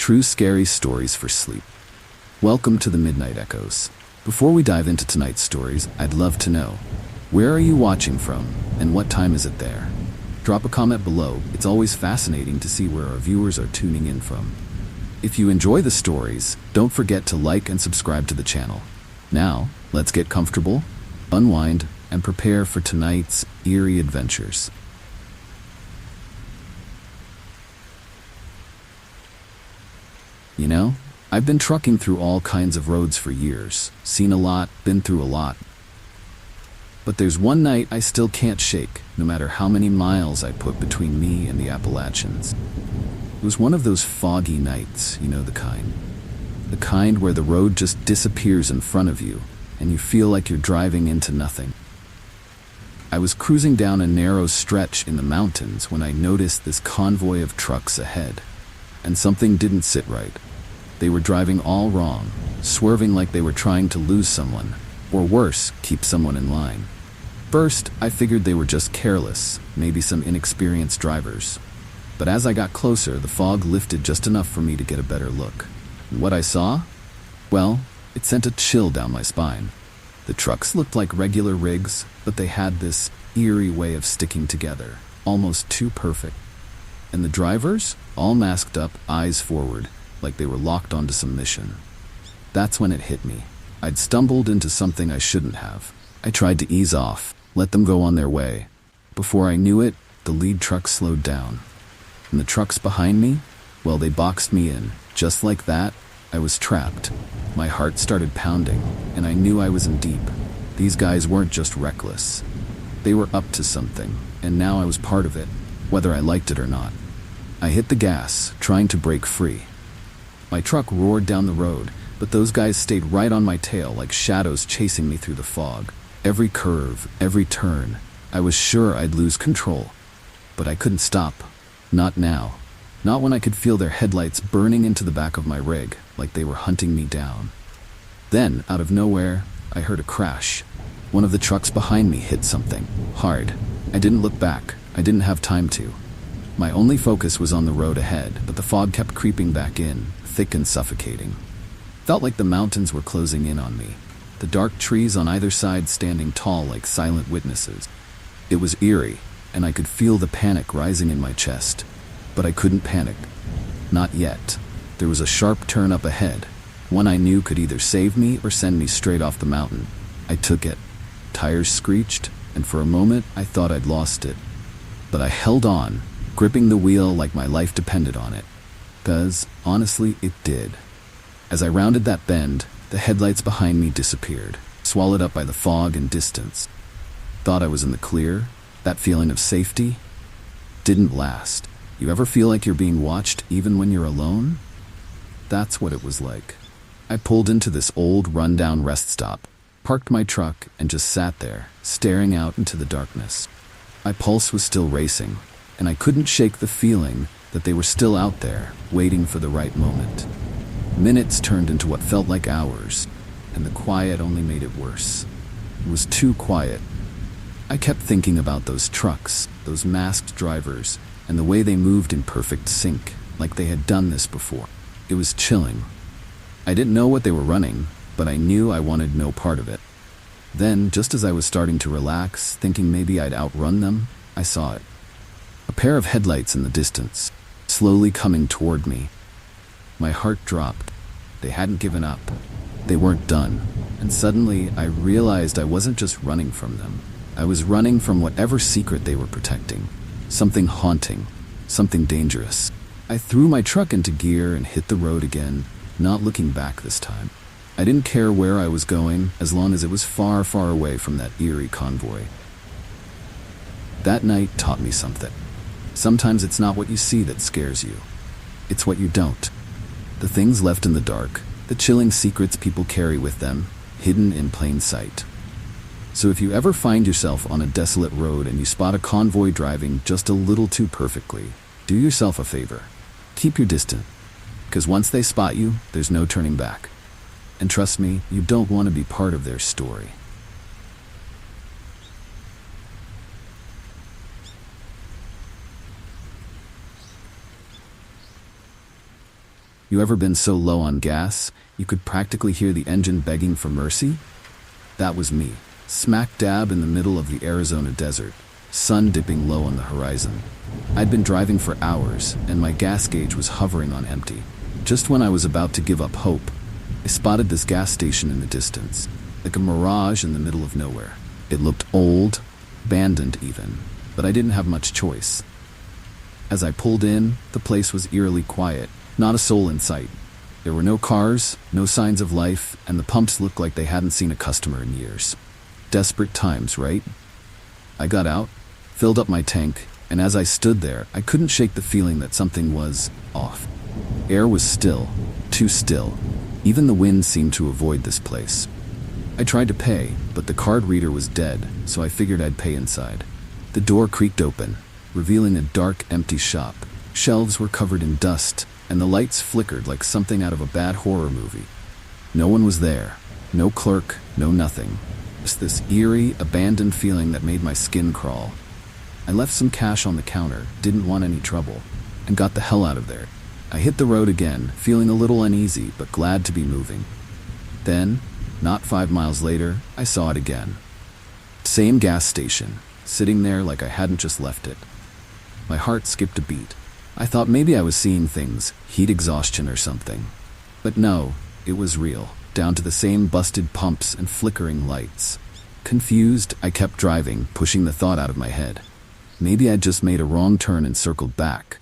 true scary stories for sleep. Welcome to the Midnight Echoes. Before we dive into tonight's stories, I'd love to know, where are you watching from and what time is it there? Drop a comment below. It's always fascinating to see where our viewers are tuning in from. If you enjoy the stories, don't forget to like and subscribe to the channel. Now, let's get comfortable, unwind, and prepare for tonight's eerie adventures. You know, I've been trucking through all kinds of roads for years, seen a lot, been through a lot. But there's one night I still can't shake, no matter how many miles I put between me and the Appalachians. It was one of those foggy nights, you know the kind. The kind where the road just disappears in front of you, and you feel like you're driving into nothing. I was cruising down a narrow stretch in the mountains when I noticed this convoy of trucks ahead. And something didn't sit right. They were driving all wrong, swerving like they were trying to lose someone, or worse, keep someone in line. First, I figured they were just careless, maybe some inexperienced drivers. But as I got closer, the fog lifted just enough for me to get a better look. And what I saw? Well, it sent a chill down my spine. The trucks looked like regular rigs, but they had this eerie way of sticking together, almost too perfect. And the drivers? All masked up, eyes forward, like they were locked onto some mission. That's when it hit me. I'd stumbled into something I shouldn't have. I tried to ease off, let them go on their way. Before I knew it, the lead truck slowed down. And the trucks behind me? Well, they boxed me in. Just like that, I was trapped. My heart started pounding, and I knew I was in deep. These guys weren't just reckless. They were up to something, and now I was part of it, whether I liked it or not. I hit the gas, trying to break free. My truck roared down the road, but those guys stayed right on my tail like shadows chasing me through the fog. Every curve, every turn, I was sure I'd lose control. But I couldn't stop. Not now. Not when I could feel their headlights burning into the back of my rig, like they were hunting me down. Then, out of nowhere, I heard a crash. One of the trucks behind me hit something, hard. I didn't look back. I didn't have time to. My only focus was on the road ahead, but the fog kept creeping back in, thick and suffocating. Felt like the mountains were closing in on me, the dark trees on either side standing tall like silent witnesses. It was eerie, and I could feel the panic rising in my chest. But I couldn't panic. Not yet. There was a sharp turn up ahead, one I knew could either save me or send me straight off the mountain. I took it. Tires screeched, and for a moment I thought I'd lost it. But I held on, gripping the wheel like my life depended on it. 'Cause, honestly, it did. As I rounded that bend, the headlights behind me disappeared, swallowed up by the fog and distance. Thought I was in the clear. That feeling of safety didn't last. You ever feel like you're being watched even when you're alone? That's what it was like. I pulled into this old, rundown rest stop, parked my truck, and just sat there, staring out into the darkness. My pulse was still racing, and I couldn't shake the feeling that they were still out there, waiting for the right moment. Minutes turned into what felt like hours, and the quiet only made it worse. It was too quiet. I kept thinking about those trucks, those masked drivers, and the way they moved in perfect sync, like they had done this before. It was chilling. I didn't know what they were running, but I knew I wanted no part of it. Then, just as I was starting to relax, thinking maybe I'd outrun them, I saw it. A pair of headlights in the distance, slowly coming toward me. My heart dropped. They hadn't given up. They weren't done. And suddenly, I realized I wasn't just running from them. I was running from whatever secret they were protecting. Something haunting. Something dangerous. I threw my truck into gear and hit the road again, not looking back this time. I didn't care where I was going, as long as it was far, far away from that eerie convoy. That night taught me something. Sometimes it's not what you see that scares you. It's what you don't. The things left in the dark, the chilling secrets people carry with them, hidden in plain sight. So if you ever find yourself on a desolate road and you spot a convoy driving just a little too perfectly, do yourself a favor. Keep your distance. Because once they spot you, there's no turning back. And trust me, you don't want to be part of their story. You ever been so low on gas, you could practically hear the engine begging for mercy? That was me, smack dab in the middle of the Arizona desert, sun dipping low on the horizon. I'd been driving for hours, and my gas gauge was hovering on empty. Just when I was about to give up hope, I spotted this gas station in the distance, like a mirage in the middle of nowhere. It looked old, abandoned even, but I didn't have much choice. As I pulled in, the place was eerily quiet, not a soul in sight. There were no cars, no signs of life, and the pumps looked like they hadn't seen a customer in years. Desperate times, right? I got out, filled up my tank, and as I stood there, I couldn't shake the feeling that something was off. Air was still, too still. Even the wind seemed to avoid this place. I tried to pay, but the card reader was dead, so I figured I'd pay inside. The door creaked open, revealing a dark, empty shop. Shelves were covered in dust, and the lights flickered like something out of a bad horror movie. No one was there. No clerk, no nothing. Just this eerie, abandoned feeling that made my skin crawl. I left some cash on the counter, didn't want any trouble, and got the hell out of there. I hit the road again, feeling a little uneasy, but glad to be moving. Then, not 5 miles later, I saw it again. Same gas station, sitting there like I hadn't just left it. My heart skipped a beat. I thought maybe I was seeing things, heat exhaustion or something. But no, it was real, down to the same busted pumps and flickering lights. Confused, I kept driving, pushing the thought out of my head. Maybe I'd just made a wrong turn and circled back.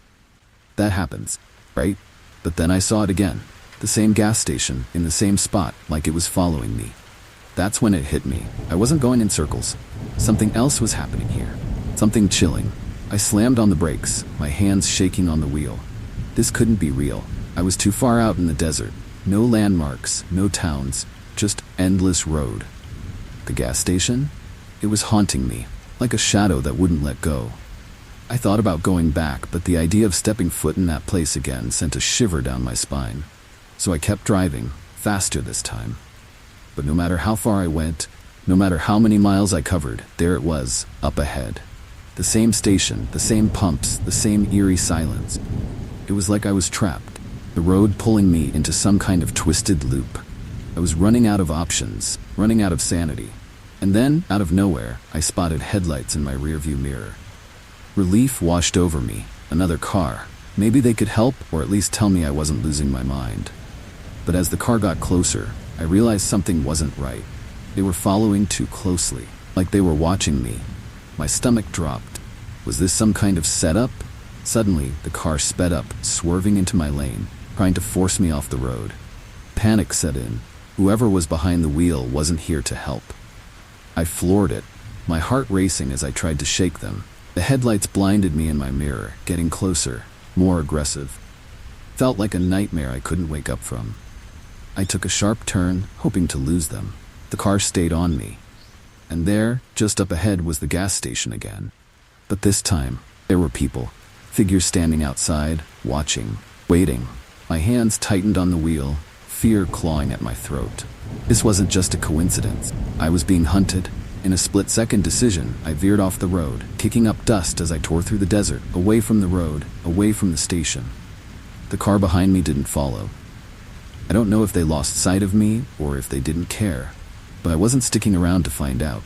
That happens, right? But then I saw it again. The same gas station, in the same spot, like it was following me. That's when it hit me. I wasn't going in circles. Something else was happening here. Something chilling. I slammed on the brakes, my hands shaking on the wheel. This couldn't be real. I was too far out in the desert. No landmarks, no towns, just endless road. The gas station? It was haunting me, like a shadow that wouldn't let go. I thought about going back, but the idea of stepping foot in that place again sent a shiver down my spine. So I kept driving, faster this time. But no matter how far I went, no matter how many miles I covered, there it was, up ahead. The same station, the same pumps, the same eerie silence. It was like I was trapped, the road pulling me into some kind of twisted loop. I was running out of options, running out of sanity. And then, out of nowhere, I spotted headlights in my rearview mirror. Relief washed over me. Another car. Maybe they could help, or at least tell me I wasn't losing my mind. But as the car got closer, I realized something wasn't right. They were following too closely, like they were watching me. My stomach dropped. Was this some kind of setup? Suddenly, the car sped up, swerving into my lane, trying to force me off the road. Panic set in. Whoever was behind the wheel wasn't here to help. I floored it, my heart racing as I tried to shake them. The headlights blinded me in my mirror, getting closer, more aggressive. Felt like a nightmare I couldn't wake up from. I took a sharp turn, hoping to lose them. The car stayed on me. And there, just up ahead, was the gas station again. But this time, there were people. Figures standing outside, watching, waiting. My hands tightened on the wheel, fear clawing at my throat. This wasn't just a coincidence. I was being hunted. In a split-second decision, I veered off the road, kicking up dust as I tore through the desert, away from the road, away from the station. The car behind me didn't follow. I don't know if they lost sight of me or if they didn't care, but I wasn't sticking around to find out.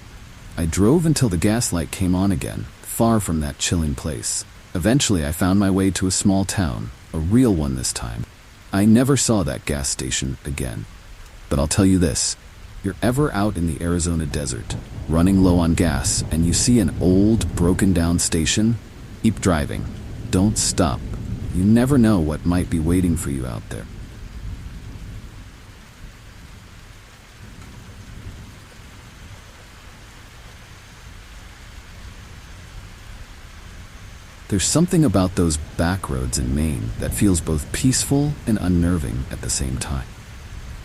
I drove until the gas light came on again, far from that chilling place. Eventually, I found my way to a small town, a real one this time. I never saw that gas station again. But I'll tell you this, you're ever out in the Arizona desert, running low on gas, and you see an old, broken-down station, keep driving. Don't stop. You never know what might be waiting for you out there. There's something about those back roads in Maine that feels both peaceful and unnerving at the same time.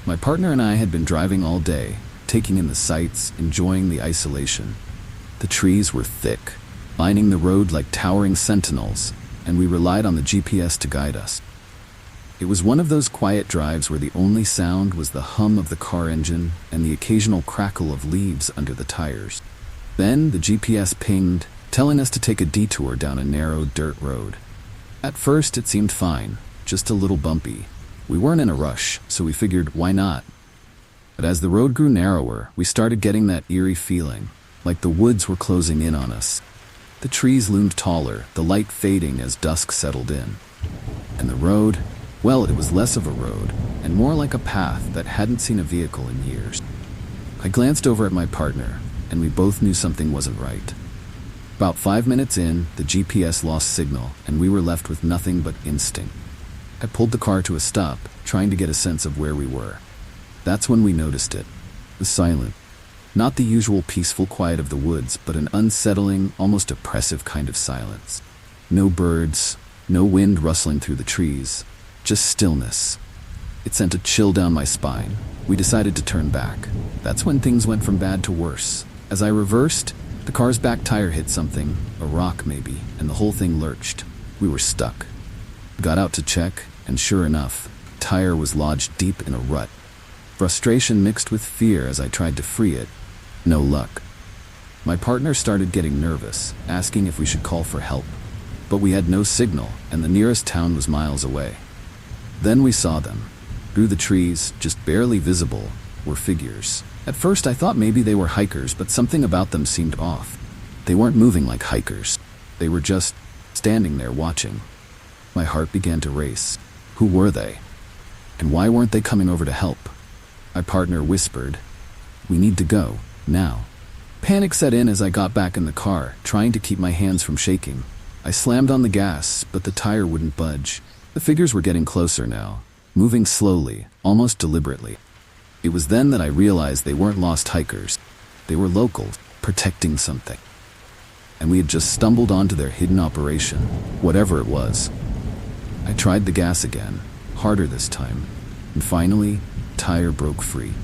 My partner and I had been driving all day, taking in the sights, enjoying the isolation. The trees were thick, lining the road like towering sentinels, and we relied on the GPS to guide us. It was one of those quiet drives where the only sound was the hum of the car engine and the occasional crackle of leaves under the tires. Then the GPS pinged, telling us to take a detour down a narrow dirt road. At first it seemed fine, just a little bumpy. We weren't in a rush, so we figured, why not? But as the road grew narrower, we started getting that eerie feeling, like the woods were closing in on us. The trees loomed taller, the light fading as dusk settled in. And the road, well, it was less of a road, and more like a path that hadn't seen a vehicle in years. I glanced over at my partner, and we both knew something wasn't right. About 5 minutes in, the GPS lost signal, and we were left with nothing but instinct. I pulled the car to a stop, trying to get a sense of where we were. That's when we noticed it. It was silent. Not the usual peaceful quiet of the woods, but an unsettling, almost oppressive kind of silence. No birds, no wind rustling through the trees, just stillness. It sent a chill down my spine. We decided to turn back. That's when things went from bad to worse. As I reversed, the car's back tire hit something, a rock maybe, and the whole thing lurched. We were stuck. Got out to check, and sure enough, the tire was lodged deep in a rut. Frustration mixed with fear as I tried to free it. No luck. My partner started getting nervous, asking if we should call for help. But we had no signal, and the nearest town was miles away. Then we saw them. Through the trees, just barely visible, were figures. At first I thought maybe they were hikers, but something about them seemed off. They weren't moving like hikers. They were just standing there watching. My heart began to race. Who were they? And why weren't they coming over to help? My partner whispered, "We need to go, now." Panic set in as I got back in the car, trying to keep my hands from shaking. I slammed on the gas, but the tire wouldn't budge. The figures were getting closer now, moving slowly, almost deliberately. It was then that I realized they weren't lost hikers. They were locals, protecting something. And we had just stumbled onto their hidden operation, whatever it was. I tried the gas again, harder this time, and finally, the tire broke free.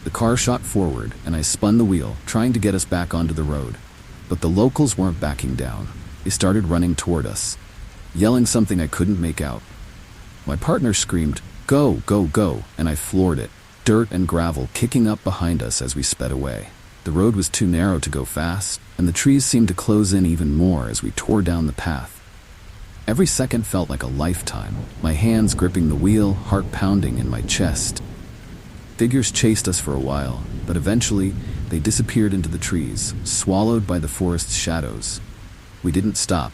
The car shot forward, and I spun the wheel, trying to get us back onto the road. But the locals weren't backing down. They started running toward us, yelling something I couldn't make out. My partner screamed, "Go, go, go," and I floored it, dirt and gravel kicking up behind us as we sped away. The road was too narrow to go fast, and the trees seemed to close in even more as we tore down the path. Every second felt like a lifetime, my hands gripping the wheel, heart pounding in my chest. Figures chased us for a while, but eventually they disappeared into the trees, swallowed by the forest's shadows. We didn't stop.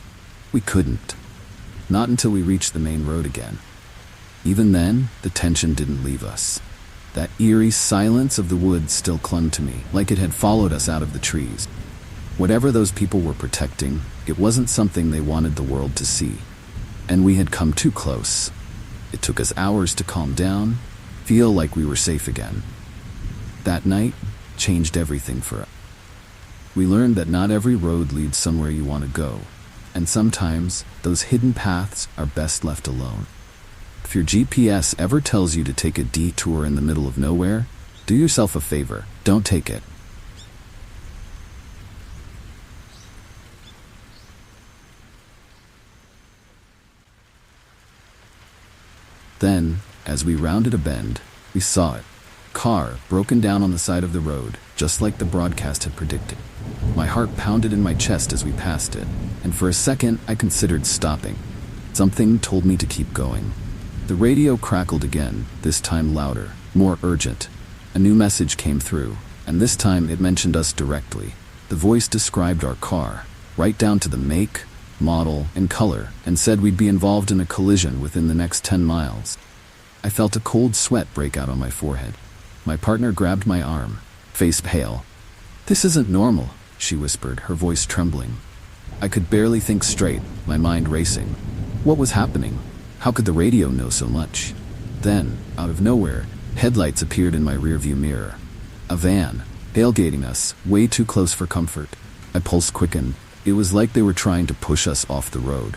We couldn't. Not until we reached the main road again. Even then, the tension didn't leave us. That eerie silence of the woods still clung to me, like it had followed us out of the trees. Whatever those people were protecting, it wasn't something they wanted the world to see. And we had come too close. It took us hours to calm down, feel like we were safe again. That night changed everything for us. We learned that not every road leads somewhere you want to go, and sometimes those hidden paths are best left alone. If your GPS ever tells you to take a detour in the middle of nowhere, do yourself a favor, don't take it. Then, as we rounded a bend, we saw it. Car broken down on the side of the road, just like the broadcast had predicted. My heart pounded in my chest as we passed it, and for a second I considered stopping. Something told me to keep going. The radio crackled again, this time louder, more urgent. A new message came through, and this time it mentioned us directly. The voice described our car, right down to the make, model, and color, and said we'd be involved in a collision within the next 10 miles. I felt a cold sweat break out on my forehead. My partner grabbed my arm, face pale. "This isn't normal," she whispered, her voice trembling. I could barely think straight, my mind racing. What was happening? How could the radio know so much? Then, out of nowhere, headlights appeared in my rearview mirror. A van, tailgating us, way too close for comfort. My pulse quickened. It was like they were trying to push us off the road.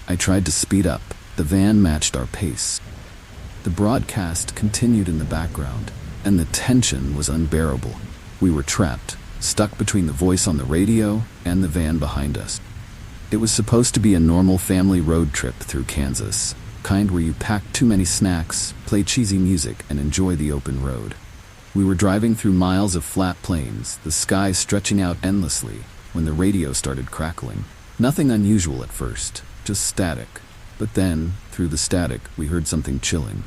I tried to speed up. The van matched our pace. The broadcast continued in the background, and the tension was unbearable. We were trapped, stuck between the voice on the radio and the van behind us. It was supposed to be a normal family road trip through Kansas, kind where you pack too many snacks, play cheesy music, and enjoy the open road. We were driving through miles of flat plains, the sky stretching out endlessly, when the radio started crackling. Nothing unusual at first, just static. But then, through the static, we heard something chilling.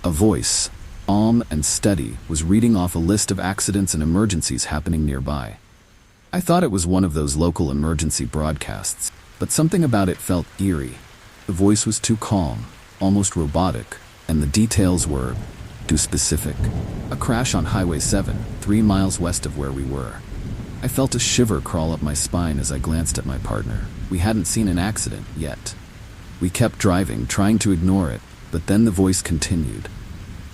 A voice, calm and steady, was reading off a list of accidents and emergencies happening nearby. I thought it was one of those local emergency broadcasts, but something about it felt eerie. The voice was too calm, almost robotic, and the details were too specific. A crash on Highway 7, 3 miles west of where we were. I felt a shiver crawl up my spine as I glanced at my partner. We hadn't seen an accident yet. We kept driving, trying to ignore it, but then the voice continued.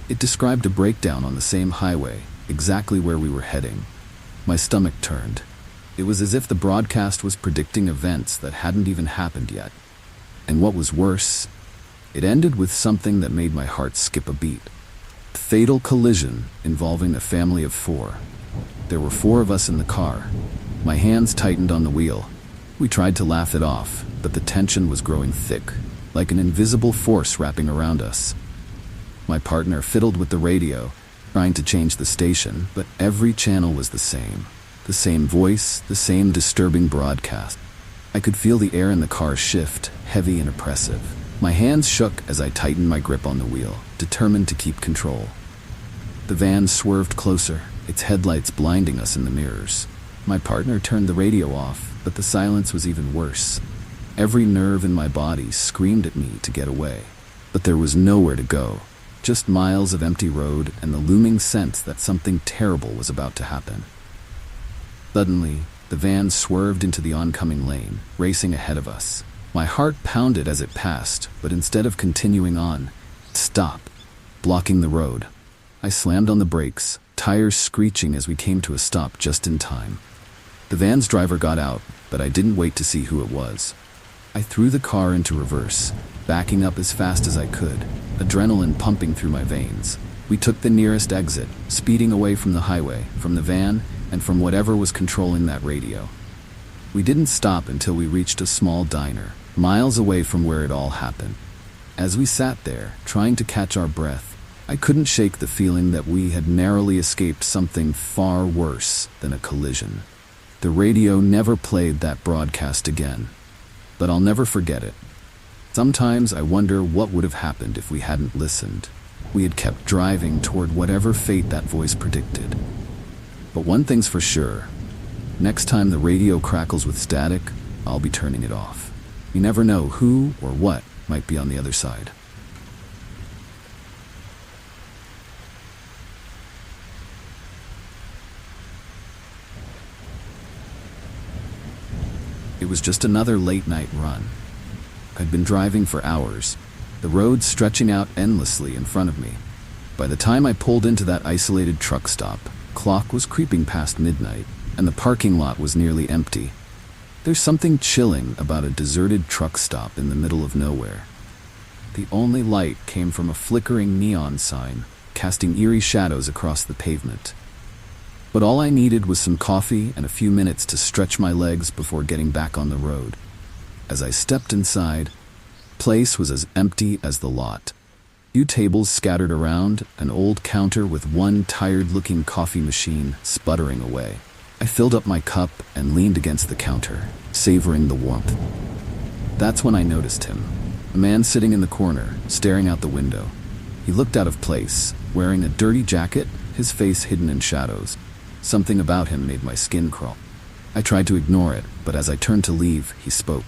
It described a breakdown on the same highway, exactly where we were heading. My stomach turned. It was as if the broadcast was predicting events that hadn't even happened yet. And what was worse, it ended with something that made my heart skip a beat. A fatal collision involving a family of 4. There were 4 of us in the car. My hands tightened on the wheel. We tried to laugh it off, but the tension was growing thick, like an invisible force wrapping around us. My partner fiddled with the radio, trying to change the station, but every channel was the same. The same voice, the same disturbing broadcast. I could feel the air in the car shift, heavy and oppressive. My hands shook as I tightened my grip on the wheel, determined to keep control. The van swerved closer, its headlights blinding us in the mirrors. My partner turned the radio off, but the silence was even worse. Every nerve in my body screamed at me to get away. But there was nowhere to go. Just miles of empty road and the looming sense that something terrible was about to happen. Suddenly, the van swerved into the oncoming lane, racing ahead of us. My heart pounded as it passed, but instead of continuing on, it stopped, blocking the road. I slammed on the brakes, tires screeching as we came to a stop just in time. The van's driver got out, but I didn't wait to see who it was. I threw the car into reverse, backing up as fast as I could, adrenaline pumping through my veins. We took the nearest exit, speeding away from the highway, from the van, and from whatever was controlling that radio. We didn't stop until we reached a small diner, miles away from where it all happened. As we sat there, trying to catch our breath, I couldn't shake the feeling that we had narrowly escaped something far worse than a collision. The radio never played that broadcast again, but I'll never forget it. Sometimes I wonder what would have happened if we hadn't listened. We had kept driving toward whatever fate that voice predicted. But one thing's for sure. Next time the radio crackles with static, I'll be turning it off. You never know who or what might be on the other side. It was just another late-night run. I'd been driving for hours, the road stretching out endlessly in front of me. By the time I pulled into that isolated truck stop, clock was creeping past midnight, and the parking lot was nearly empty. There's something chilling about a deserted truck stop in the middle of nowhere. The only light came from a flickering neon sign, casting eerie shadows across the pavement. But all I needed was some coffee and a few minutes to stretch my legs before getting back on the road. As I stepped inside, the place was as empty as the lot. Few tables scattered around, an old counter with one tired-looking coffee machine sputtering away. I filled up my cup and leaned against the counter, savoring the warmth. That's when I noticed him, a man sitting in the corner, staring out the window. He looked out of place, wearing a dirty jacket, his face hidden in shadows. Something about him made my skin crawl. I tried to ignore it, but as I turned to leave, he spoke.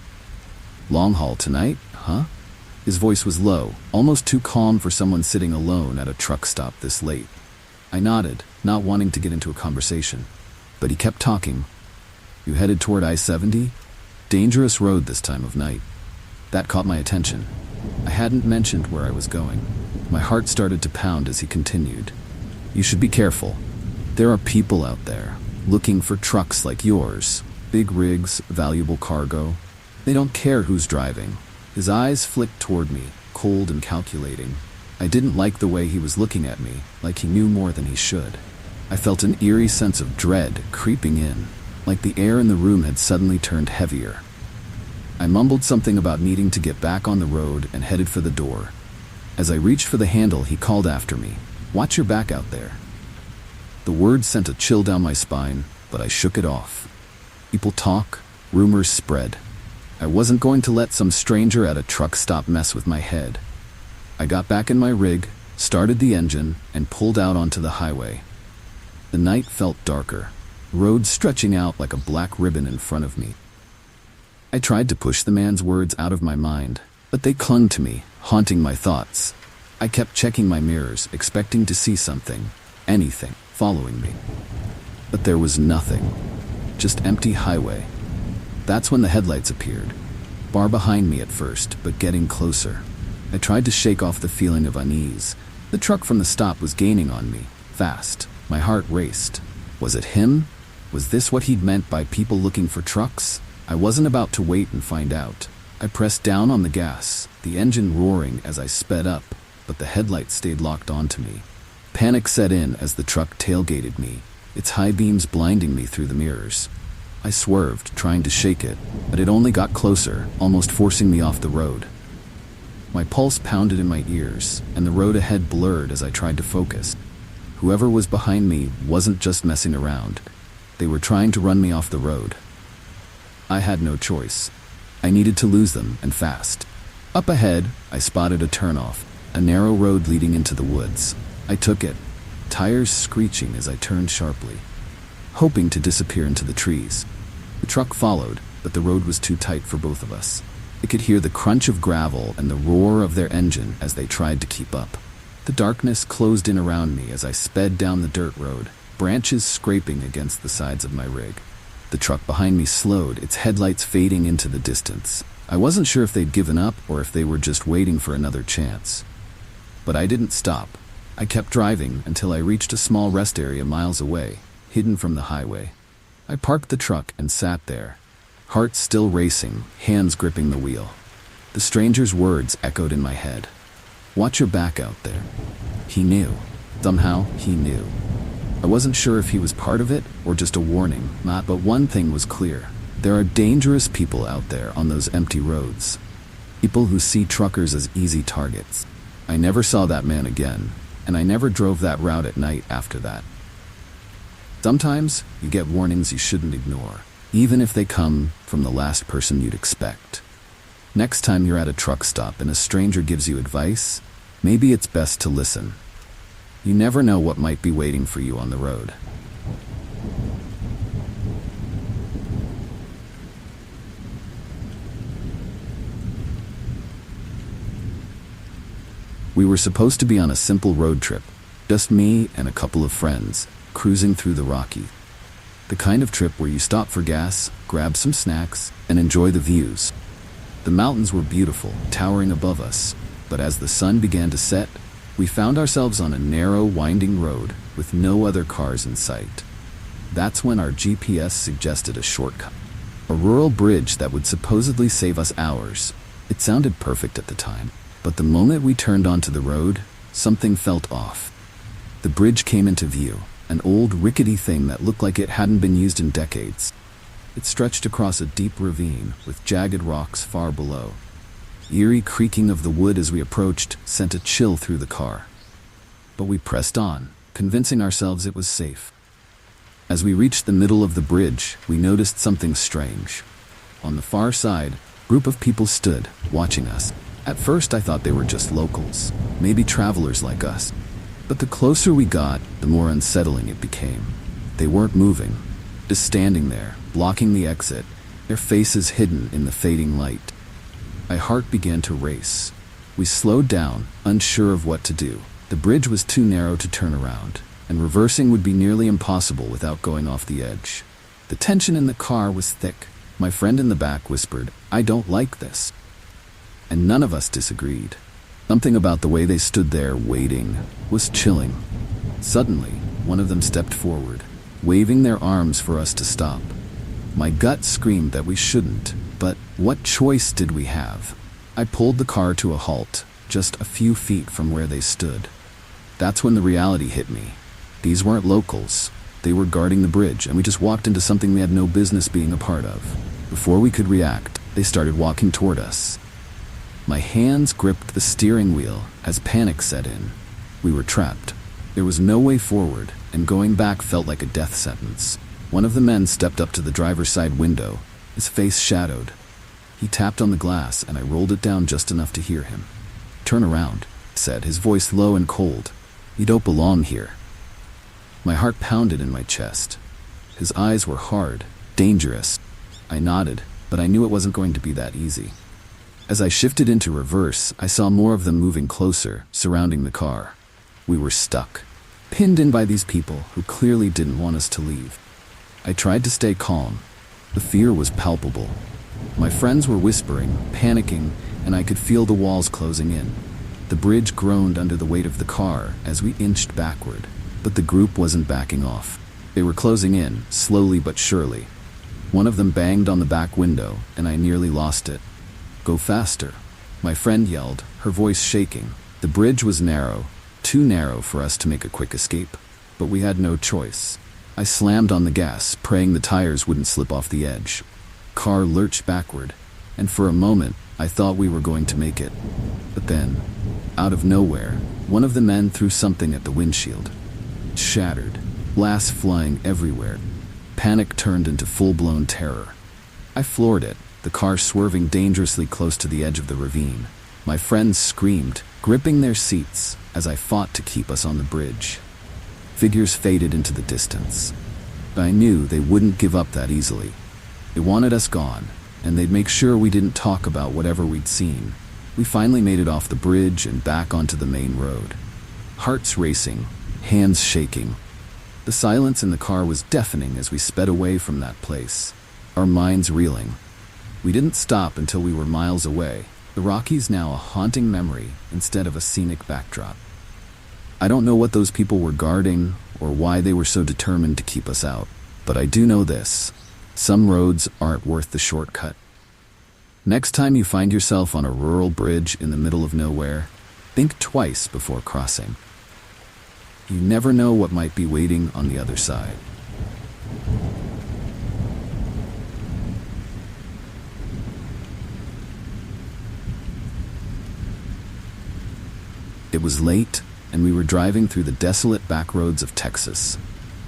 "Long haul tonight, huh?" His voice was low, almost too calm for someone sitting alone at a truck stop this late. I nodded, not wanting to get into a conversation. But he kept talking. "You headed toward I-70? Dangerous road this time of night." That caught my attention. I hadn't mentioned where I was going. My heart started to pound as he continued. "You should be careful. There are people out there, looking for trucks like yours. Big rigs, valuable cargo. They don't care who's driving." His eyes flicked toward me, cold and calculating. I didn't like the way he was looking at me, like he knew more than he should. I felt an eerie sense of dread creeping in, like the air in the room had suddenly turned heavier. I mumbled something about needing to get back on the road and headed for the door. As I reached for the handle, he called after me, "Watch your back out there." The words sent a chill down my spine, but I shook it off. People talk, rumors spread. I wasn't going to let some stranger at a truck stop mess with my head. I got back in my rig, started the engine, and pulled out onto the highway. The night felt darker, roads stretching out like a black ribbon in front of me. I tried to push the man's words out of my mind, but they clung to me, haunting my thoughts. I kept checking my mirrors, expecting to see something, anything, following me. But there was nothing, just empty highway. That's when the headlights appeared, far behind me at first, but getting closer. I tried to shake off the feeling of unease. The truck from the stop was gaining on me, fast. My heart raced. Was it him? Was this what he'd meant by people looking for trucks? I wasn't about to wait and find out. I pressed down on the gas, the engine roaring as I sped up, but the headlights stayed locked onto me. Panic set in as the truck tailgated me, its high beams blinding me through the mirrors. I swerved, trying to shake it, but it only got closer, almost forcing me off the road. My pulse pounded in my ears, and the road ahead blurred as I tried to focus. Whoever was behind me wasn't just messing around. They were trying to run me off the road. I had no choice. I needed to lose them, and fast. Up ahead, I spotted a turnoff, a narrow road leading into the woods. I took it, tires screeching as I turned sharply, hoping to disappear into the trees. The truck followed, but the road was too tight for both of us. I could hear the crunch of gravel and the roar of their engine as they tried to keep up. The darkness closed in around me as I sped down the dirt road, branches scraping against the sides of my rig. The truck behind me slowed, its headlights fading into the distance. I wasn't sure if they'd given up or if they were just waiting for another chance. But I didn't stop. I kept driving until I reached a small rest area miles away, hidden from the highway. I parked the truck and sat there, heart still racing, hands gripping the wheel. The stranger's words echoed in my head. "Watch your back out there." He knew. Somehow, he knew. I wasn't sure if he was part of it or just a warning, but one thing was clear. There are dangerous people out there on those empty roads. People who see truckers as easy targets. I never saw that man again, and I never drove that route at night after that. Sometimes you get warnings you shouldn't ignore, even if they come from the last person you'd expect. Next time you're at a truck stop and a stranger gives you advice, maybe it's best to listen. You never know what might be waiting for you on the road. We were supposed to be on a simple road trip, just me and a couple of friends, cruising through the Rockies. The kind of trip where you stop for gas, grab some snacks, and enjoy the views. The mountains were beautiful, towering above us, but as the sun began to set, we found ourselves on a narrow, winding road with no other cars in sight. That's when our GPS suggested a shortcut, a rural bridge that would supposedly save us hours. It sounded perfect at the time, but the moment we turned onto the road, something felt off. The bridge came into view, an old, rickety thing that looked like it hadn't been used in decades. It stretched across a deep ravine with jagged rocks far below. Eerie creaking of the wood as we approached sent a chill through the car. But we pressed on, convincing ourselves it was safe. As we reached the middle of the bridge, we noticed something strange. On the far side, a group of people stood, watching us. At first I thought they were just locals, maybe travelers like us. But the closer we got, the more unsettling it became. They weren't moving, just standing there, blocking the exit, their faces hidden in the fading light. My heart began to race. We slowed down, unsure of what to do. The bridge was too narrow to turn around, and reversing would be nearly impossible without going off the edge. The tension in the car was thick. My friend in the back whispered, "I don't like this." And none of us disagreed. Something about the way they stood there, waiting, was chilling. Suddenly, one of them stepped forward, waving their arms for us to stop. My gut screamed that we shouldn't, but what choice did we have? I pulled the car to a halt, just a few feet from where they stood. That's when the reality hit me. These weren't locals. They were guarding the bridge, and we just walked into something we had no business being a part of. Before we could react, they started walking toward us. My hands gripped the steering wheel as panic set in. We were trapped. There was no way forward, and going back felt like a death sentence. One of the men stepped up to the driver's side window, his face shadowed. He tapped on the glass, and I rolled it down just enough to hear him. "Turn around," he said, his voice low and cold. "You don't belong here." My heart pounded in my chest. His eyes were hard, dangerous. I nodded, but I knew it wasn't going to be that easy. As I shifted into reverse, I saw more of them moving closer, surrounding the car. We were stuck, pinned in by these people who clearly didn't want us to leave. I tried to stay calm. The fear was palpable. My friends were whispering, panicking, and I could feel the walls closing in. The bridge groaned under the weight of the car as we inched backward, but the group wasn't backing off. They were closing in, slowly but surely. One of them banged on the back window, and I nearly lost it. "Go faster," my friend yelled, her voice shaking. The bridge was narrow, too narrow for us to make a quick escape, but we had no choice. I slammed on the gas, praying the tires wouldn't slip off the edge. Car lurched backward, and for a moment, I thought we were going to make it. But then, out of nowhere, one of the men threw something at the windshield. It shattered, glass flying everywhere. Panic turned into full-blown terror. I floored it, the car swerving dangerously close to the edge of the ravine. My friends screamed, gripping their seats as I fought to keep us on the bridge. Figures faded into the distance. I knew they wouldn't give up that easily. They wanted us gone, and they'd make sure we didn't talk about whatever we'd seen. We finally made it off the bridge and back onto the main road. Hearts racing, hands shaking. The silence in the car was deafening as we sped away from that place, our minds reeling. We didn't stop until we were miles away, the Rockies now a haunting memory instead of a scenic backdrop. I don't know what those people were guarding or why they were so determined to keep us out, but I do know this: some roads aren't worth the shortcut. Next time you find yourself on a rural bridge in the middle of nowhere, think twice before crossing. You never know what might be waiting on the other side. It was late, and we were driving through the desolate back roads of Texas.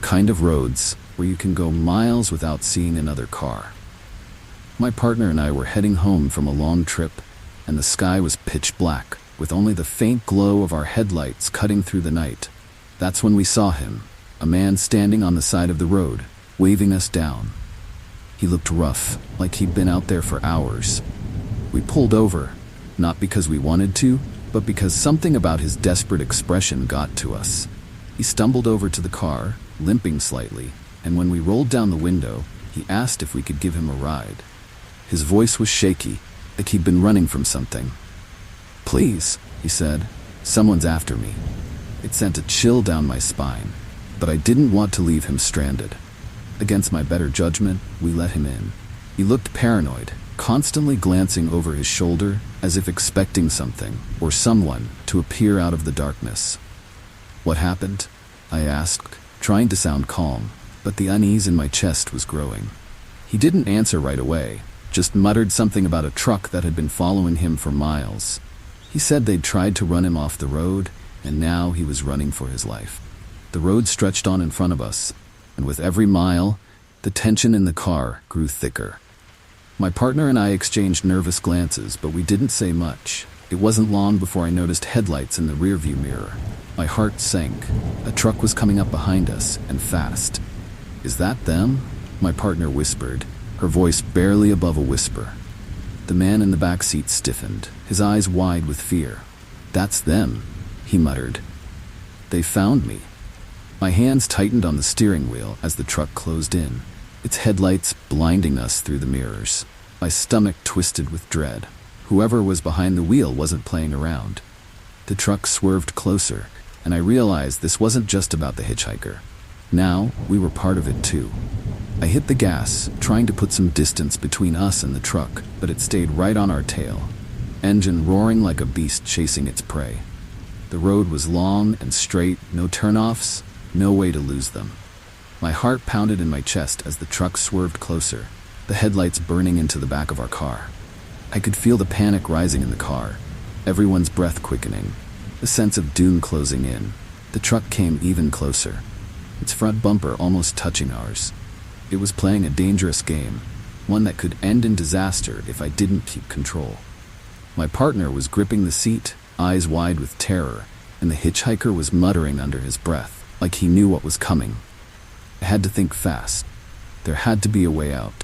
Kind of roads where you can go miles without seeing another car. My partner and I were heading home from a long trip, and the sky was pitch black, with only the faint glow of our headlights cutting through the night. That's when we saw him, a man standing on the side of the road, waving us down. He looked rough, like he'd been out there for hours. We pulled over, not because we wanted to, but because something about his desperate expression got to us. He stumbled over to the car, limping slightly, and when we rolled down the window, he asked if we could give him a ride. His voice was shaky, like he'd been running from something. "Please," he said, "someone's after me." It sent a chill down my spine, but I didn't want to leave him stranded. Against my better judgment, we let him in. He looked paranoid, constantly glancing over his shoulder as if expecting something or someone to appear out of the darkness. "What happened?" I asked, trying to sound calm, but the unease in my chest was growing. He didn't answer right away, just muttered something about a truck that had been following him for miles. He said they'd tried to run him off the road, and now he was running for his life. The road stretched on in front of us, and with every mile, the tension in the car grew thicker. My partner and I exchanged nervous glances, but we didn't say much. It wasn't long before I noticed headlights in the rearview mirror. My heart sank. A truck was coming up behind us, and fast. "Is that them?" my partner whispered, her voice barely above a whisper. The man in the back seat stiffened, his eyes wide with fear. "That's them," he muttered. "They found me." My hands tightened on the steering wheel as the truck closed in, its headlights blinding us through the mirrors. My stomach twisted with dread. Whoever was behind the wheel wasn't playing around. The truck swerved closer, and I realized this wasn't just about the hitchhiker. Now, we were part of it too. I hit the gas, trying to put some distance between us and the truck, but it stayed right on our tail, engine roaring like a beast chasing its prey. The road was long and straight, no turnoffs, no way to lose them. My heart pounded in my chest as the truck swerved closer, the headlights burning into the back of our car. I could feel the panic rising in the car, everyone's breath quickening, the sense of doom closing in. The truck came even closer, its front bumper almost touching ours. It was playing a dangerous game, one that could end in disaster if I didn't keep control. My partner was gripping the seat, eyes wide with terror, and the hitchhiker was muttering under his breath, like he knew what was coming. I had to think fast. There had to be a way out.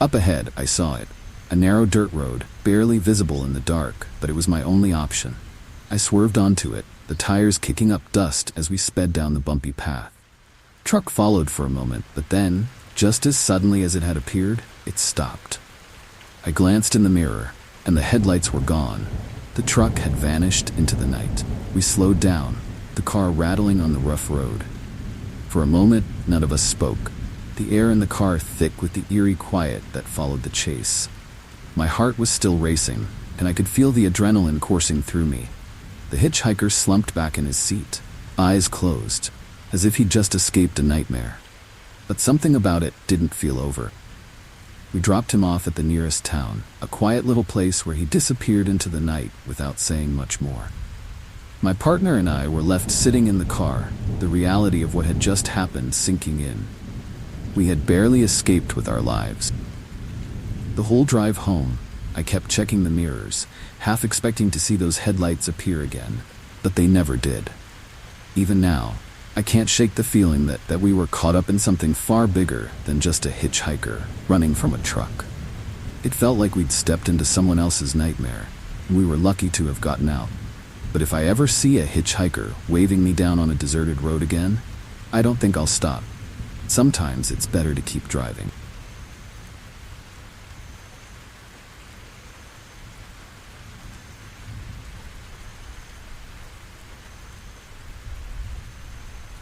Up ahead, I saw it. A narrow dirt road, barely visible in the dark, but it was my only option. I swerved onto it, the tires kicking up dust as we sped down the bumpy path. Truck followed for a moment, but then, just as suddenly as it had appeared, it stopped. I glanced in the mirror, and the headlights were gone. The truck had vanished into the night. We slowed down, the car rattling on the rough road. For a moment, none of us spoke, the air in the car thick with the eerie quiet that followed the chase. My heart was still racing, and I could feel the adrenaline coursing through me. The hitchhiker slumped back in his seat, eyes closed, as if he'd just escaped a nightmare. But something about it didn't feel over. We dropped him off at the nearest town, a quiet little place where he disappeared into the night without saying much more. My partner and I were left sitting in the car, the reality of what had just happened sinking in. We had barely escaped with our lives. The whole drive home, I kept checking the mirrors, half expecting to see those headlights appear again, but they never did. Even now, I can't shake the feeling that we were caught up in something far bigger than just a hitchhiker running from a truck. It felt like we'd stepped into someone else's nightmare, and we were lucky to have gotten out. But if I ever see a hitchhiker waving me down on a deserted road again, I don't think I'll stop. Sometimes it's better to keep driving.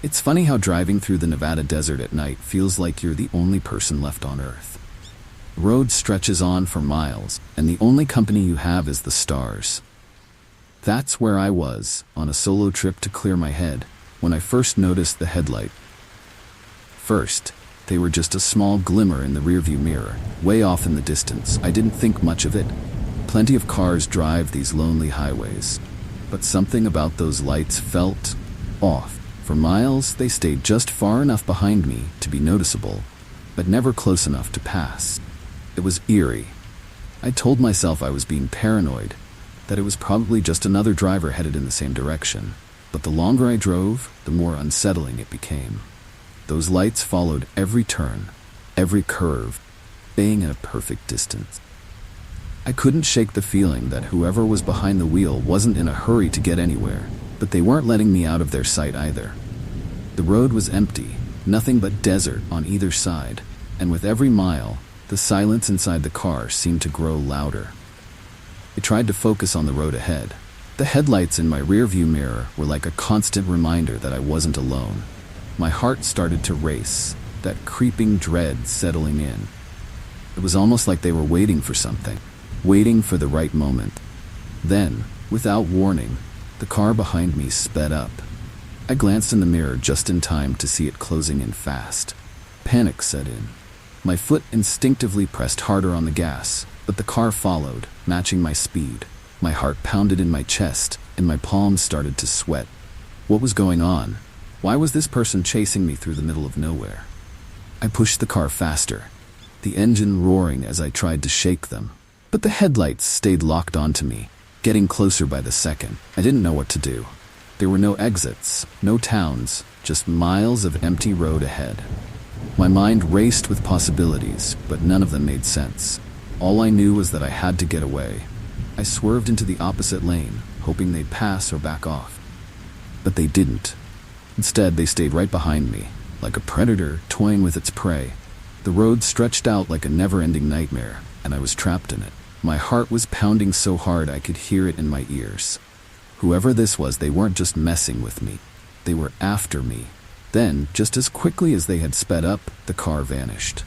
It's funny how driving through the Nevada desert at night feels like you're the only person left on Earth. The road stretches on for miles, and the only company you have is the stars. That's where I was, on a solo trip to clear my head, when I first noticed the headlight. First, they were just a small glimmer in the rearview mirror, way off in the distance. I didn't think much of it. Plenty of cars drive these lonely highways. But something about those lights felt off. For miles, they stayed just far enough behind me to be noticeable, but never close enough to pass. It was eerie. I told myself I was being paranoid, that it was probably just another driver headed in the same direction. But the longer I drove, the more unsettling it became. Those lights followed every turn, every curve, staying at a perfect distance. I couldn't shake the feeling that whoever was behind the wheel wasn't in a hurry to get anywhere, but they weren't letting me out of their sight either. The road was empty, nothing but desert on either side, and with every mile, the silence inside the car seemed to grow louder. I tried to focus on the road ahead. The headlights in my rearview mirror were like a constant reminder that I wasn't alone. My heart started to race, that creeping dread settling in. It was almost like they were waiting for something, waiting for the right moment. Then, without warning, the car behind me sped up. I glanced in the mirror just in time to see it closing in fast. Panic set in. My foot instinctively pressed harder on the gas, but the car followed, matching my speed. My heart pounded in my chest, and my palms started to sweat. What was going on? Why was this person chasing me through the middle of nowhere? I pushed the car faster, the engine roaring as I tried to shake them. But the headlights stayed locked onto me, getting closer by the second. I didn't know what to do. There were no exits, no towns, just miles of empty road ahead. My mind raced with possibilities, but none of them made sense. All I knew was that I had to get away. I swerved into the opposite lane, hoping they'd pass or back off. But they didn't. Instead, they stayed right behind me, like a predator toying with its prey. The road stretched out like a never-ending nightmare, and I was trapped in it. My heart was pounding so hard I could hear it in my ears. Whoever this was, they weren't just messing with me. They were after me. Then, just as quickly as they had sped up, the car vanished.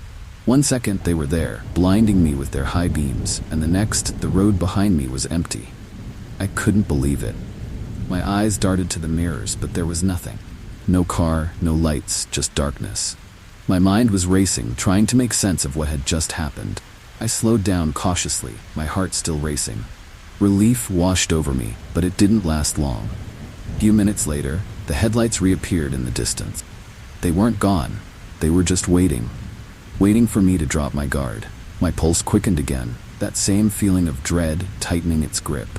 1 second they were there, blinding me with their high beams, and the next, the road behind me was empty. I couldn't believe it. My eyes darted to the mirrors, but there was nothing. No car, no lights, just darkness. My mind was racing, trying to make sense of what had just happened. I slowed down cautiously, my heart still racing. Relief washed over me, but it didn't last long. A few minutes later, the headlights reappeared in the distance. They weren't gone. They were just waiting for me to drop my guard. My pulse quickened again, that same feeling of dread tightening its grip.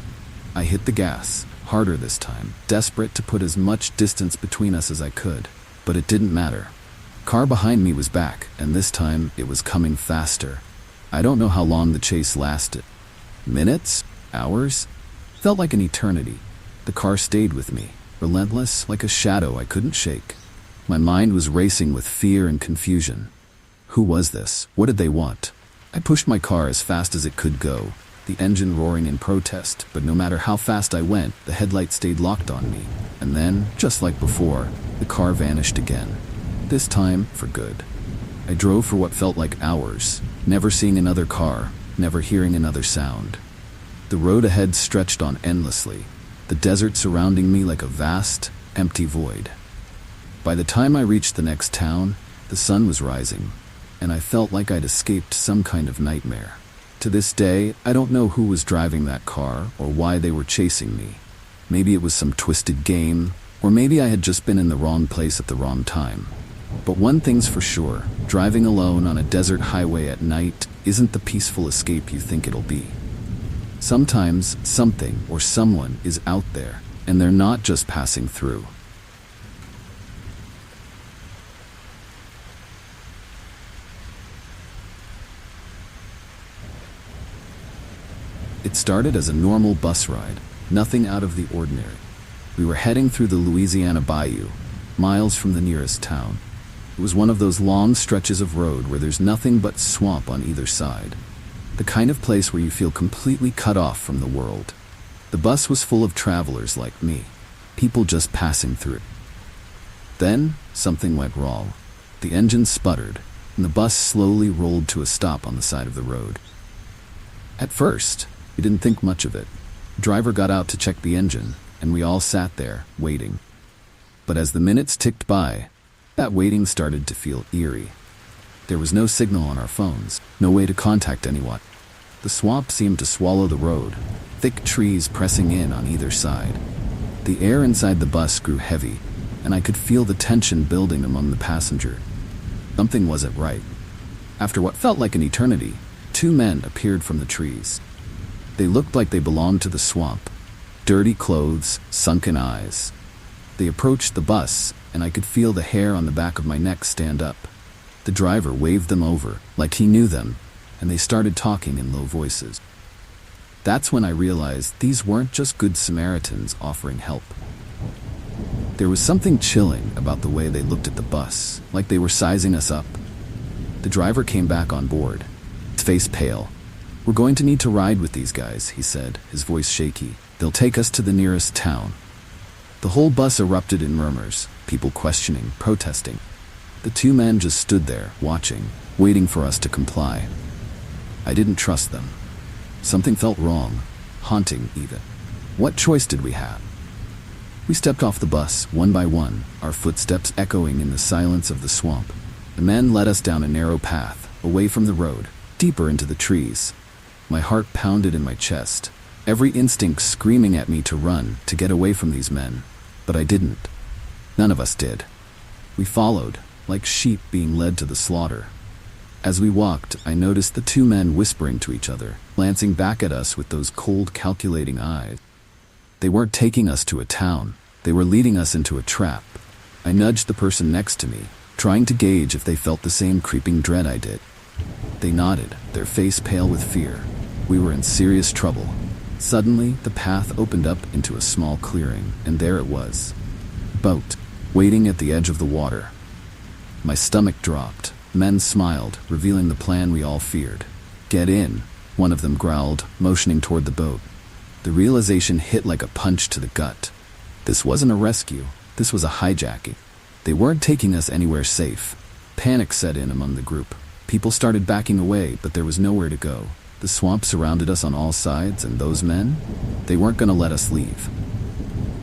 I hit the gas, harder this time, desperate to put as much distance between us as I could. But it didn't matter. Car behind me was back, and this time it was coming faster. I don't know how long the chase lasted. Minutes? Hours? Felt like an eternity. The car stayed with me, relentless, like a shadow I couldn't shake. My mind was racing with fear and confusion. Who was this? What did they want? I pushed my car as fast as it could go, the engine roaring in protest, but no matter how fast I went, the headlight stayed locked on me. And then, just like before, the car vanished again. This time, for good. I drove for what felt like hours, never seeing another car, never hearing another sound. The road ahead stretched on endlessly, the desert surrounding me like a vast, empty void. By the time I reached the next town, the sun was rising, and I felt like I'd escaped some kind of nightmare. To this day, I don't know who was driving that car or why they were chasing me. Maybe it was some twisted game, or maybe I had just been in the wrong place at the wrong time. But one thing's for sure, driving alone on a desert highway at night isn't the peaceful escape you think it'll be. Sometimes something or someone is out there, and they're not just passing through. It started as a normal bus ride, nothing out of the ordinary. We were heading through the Louisiana Bayou, miles from the nearest town. It was one of those long stretches of road where there's nothing but swamp on either side. The kind of place where you feel completely cut off from the world. The bus was full of travelers like me, people just passing through. Then, something went wrong. The engine sputtered, and the bus slowly rolled to a stop on the side of the road. At first, we didn't think much of it. The driver got out to check the engine, and we all sat there, waiting. But as the minutes ticked by, that waiting started to feel eerie. There was no signal on our phones, no way to contact anyone. The swamp seemed to swallow the road, thick trees pressing in on either side. The air inside the bus grew heavy, and I could feel the tension building among the passengers. Something wasn't right. After what felt like an eternity, 2 men appeared from the trees. They looked like they belonged to the swamp. Dirty clothes, sunken eyes. They approached the bus, and I could feel the hair on the back of my neck stand up. The driver waved them over, like he knew them, and they started talking in low voices. That's when I realized these weren't just good Samaritans offering help. There was something chilling about the way they looked at the bus, like they were sizing us up. The driver came back on board, his face pale. "We're going to need to ride with these guys," he said, his voice shaky. "They'll take us to the nearest town." The whole bus erupted in murmurs, people questioning, protesting. The 2 men just stood there, watching, waiting for us to comply. I didn't trust them. Something felt wrong, haunting even. What choice did we have? We stepped off the bus, one by one, our footsteps echoing in the silence of the swamp. The men led us down a narrow path, away from the road, deeper into the trees. My heart pounded in my chest, every instinct screaming at me to run, to get away from these men. But I didn't. None of us did. We followed, like sheep being led to the slaughter. As we walked, I noticed the 2 men whispering to each other, glancing back at us with those cold, calculating eyes. They weren't taking us to a town. They were leading us into a trap. I nudged the person next to me, trying to gauge if they felt the same creeping dread I did. They nodded, their face pale with fear. We were in serious trouble. Suddenly, the path opened up into a small clearing, and there it was. A boat, waiting at the edge of the water. My stomach dropped. Men smiled, revealing the plan we all feared. "Get in," one of them growled, motioning toward the boat. The realization hit like a punch to the gut. This wasn't a rescue. This was a hijacking. They weren't taking us anywhere safe. Panic set in among the group. People started backing away, but there was nowhere to go. The swamp surrounded us on all sides, and those men, they weren't going to let us leave.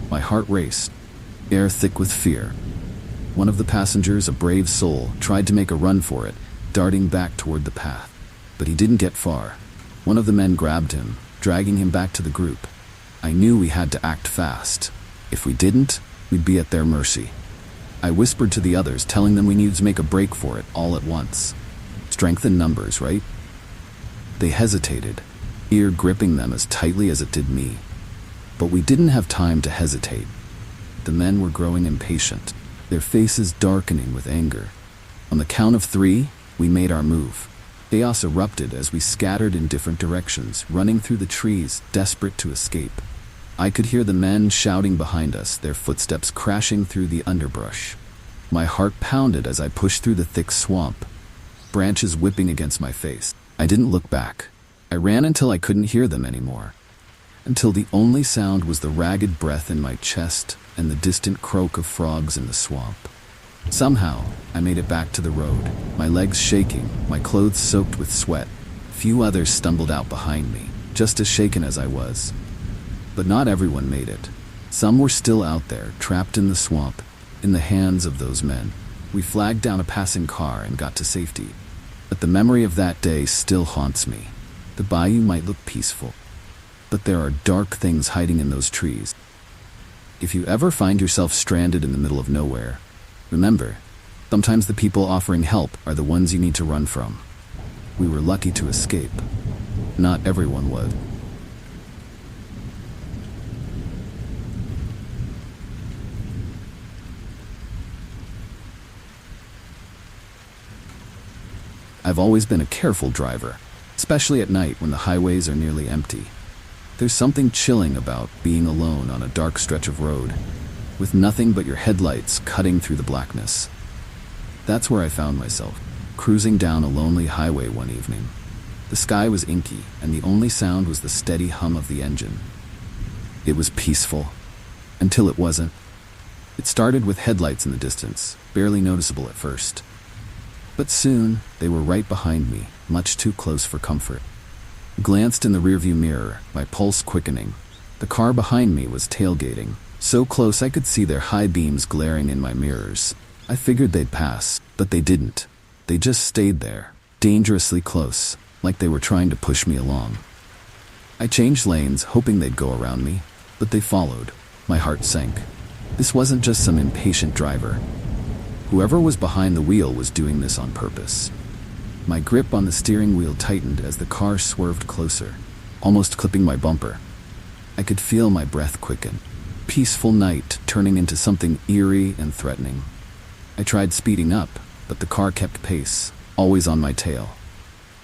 My heart raced, air thick with fear. One of the passengers, a brave soul, tried to make a run for it, darting back toward the path. But he didn't get far. One of the men grabbed him, dragging him back to the group. I knew we had to act fast. If we didn't, we'd be at their mercy. I whispered to the others, telling them we needed to make a break for it all at once. Strength in numbers, right? They hesitated, fear gripping them as tightly as it did me. But we didn't have time to hesitate. The men were growing impatient, their faces darkening with anger. On the count of 3, we made our move. Chaos erupted as we scattered in different directions, running through the trees, desperate to escape. I could hear the men shouting behind us, their footsteps crashing through the underbrush. My heart pounded as I pushed through the thick swamp, branches whipping against my face. I didn't look back. I ran until I couldn't hear them anymore, until the only sound was the ragged breath in my chest and the distant croak of frogs in the swamp. Somehow, I made it back to the road, my legs shaking, my clothes soaked with sweat. Few others stumbled out behind me, just as shaken as I was. But not everyone made it. Some were still out there, trapped in the swamp, in the hands of those men. We flagged down a passing car and got to safety. But the memory of that day still haunts me. The bayou might look peaceful, but there are dark things hiding in those trees. If you ever find yourself stranded in the middle of nowhere, remember, sometimes the people offering help are the ones you need to run from. We were lucky to escape. Not everyone was. I've always been a careful driver, especially at night when the highways are nearly empty. There's something chilling about being alone on a dark stretch of road, with nothing but your headlights cutting through the blackness. That's where I found myself, cruising down a lonely highway one evening. The sky was inky, and the only sound was the steady hum of the engine. It was peaceful, until it wasn't. It started with headlights in the distance, barely noticeable at first. But soon, they were right behind me, much too close for comfort. Glanced in the rearview mirror, my pulse quickening. The car behind me was tailgating, so close I could see their high beams glaring in my mirrors. I figured they'd pass, but they didn't. They just stayed there, dangerously close, like they were trying to push me along. I changed lanes, hoping they'd go around me, but they followed. My heart sank. This wasn't just some impatient driver. Whoever was behind the wheel was doing this on purpose. My grip on the steering wheel tightened as the car swerved closer, almost clipping my bumper. I could feel my breath quicken. Peaceful night turning into something eerie and threatening. I tried speeding up, but the car kept pace, always on my tail.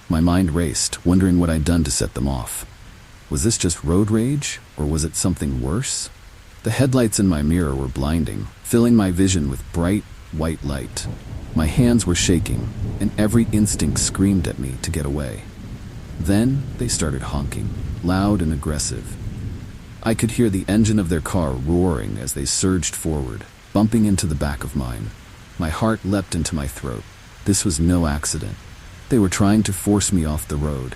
My mind raced, wondering what I'd done to set them off. Was this just road rage, or was it something worse? The headlights in my mirror were blinding, filling my vision with bright, white light. My hands were shaking, and every instinct screamed at me to get away. Then they started honking, loud and aggressive. I could hear the engine of their car roaring as they surged forward, bumping into the back of mine. My heart leapt into my throat. This was no accident. They were trying to force me off the road.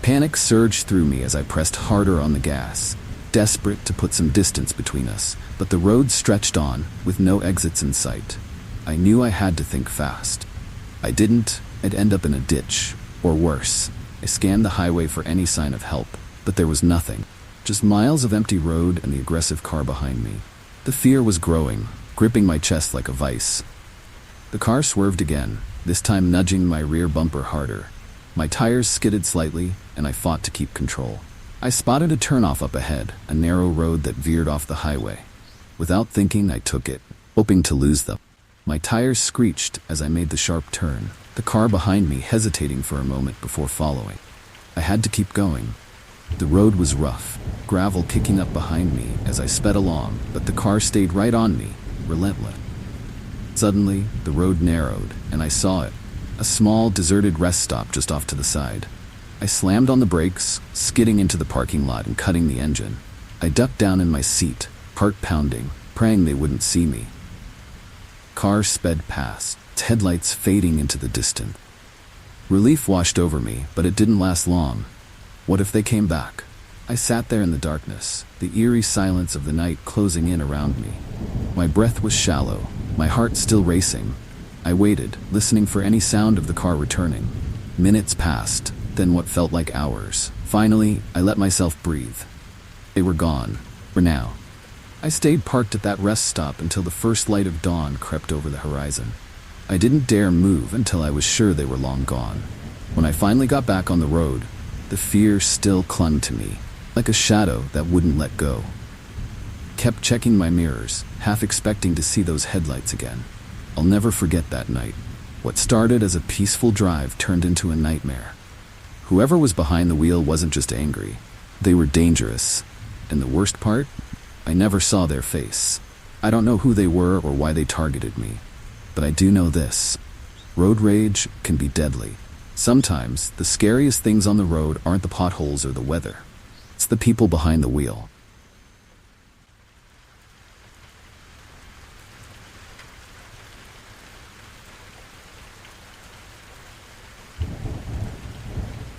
Panic surged through me as I pressed harder on the gas, desperate to put some distance between us, but the road stretched on, with no exits in sight. I knew I had to think fast. I didn't, I'd end up in a ditch, or worse. I scanned the highway for any sign of help, but there was nothing. Just miles of empty road and the aggressive car behind me. The fear was growing, gripping my chest like a vice. The car swerved again, this time nudging my rear bumper harder. My tires skidded slightly, and I fought to keep control. I spotted a turnoff up ahead, a narrow road that veered off the highway. Without thinking, I took it, hoping to lose them. My tires screeched as I made the sharp turn, the car behind me hesitating for a moment before following. I had to keep going. The road was rough, gravel kicking up behind me as I sped along, but the car stayed right on me, relentless. Suddenly, the road narrowed, and I saw it, a small, deserted rest stop just off to the side. I slammed on the brakes, skidding into the parking lot and cutting the engine. I ducked down in my seat, heart pounding, praying they wouldn't see me. Car sped past, its headlights fading into the distance. Relief washed over me, but it didn't last long. What if they came back? I sat there in the darkness, the eerie silence of the night closing in around me. My breath was shallow, my heart still racing. I waited, listening for any sound of the car returning. Minutes passed, then what felt like hours. Finally, I let myself breathe. They were gone, for now. I stayed parked at that rest stop until the first light of dawn crept over the horizon. I didn't dare move until I was sure they were long gone. When I finally got back on the road, the fear still clung to me, like a shadow that wouldn't let go. kept checking my mirrors, half expecting to see those headlights again. I'll never forget that night. What started as a peaceful drive turned into a nightmare. Whoever was behind the wheel wasn't just angry. They were dangerous. And the worst part? I never saw their face. I don't know who they were or why they targeted me. But I do know this. Road rage can be deadly. Sometimes, the scariest things on the road aren't the potholes or the weather. It's the people behind the wheel.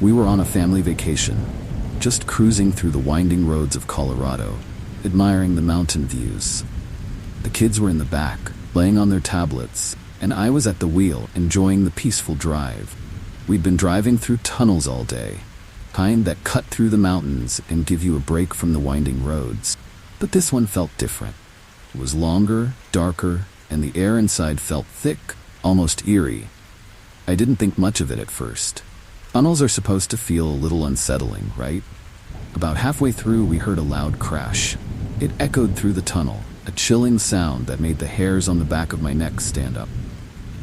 We were on a family vacation, just cruising through the winding roads of Colorado, admiring the mountain views. The kids were in the back, laying on their tablets, and I was at the wheel, enjoying the peaceful drive. We'd been driving through tunnels all day, kind that cut through the mountains and give you a break from the winding roads. But this one felt different. It was longer, darker, and the air inside felt thick, almost eerie. I didn't think much of it at first. Tunnels are supposed to feel a little unsettling, right? About halfway through, we heard a loud crash. It echoed through the tunnel, a chilling sound that made the hairs on the back of my neck stand up.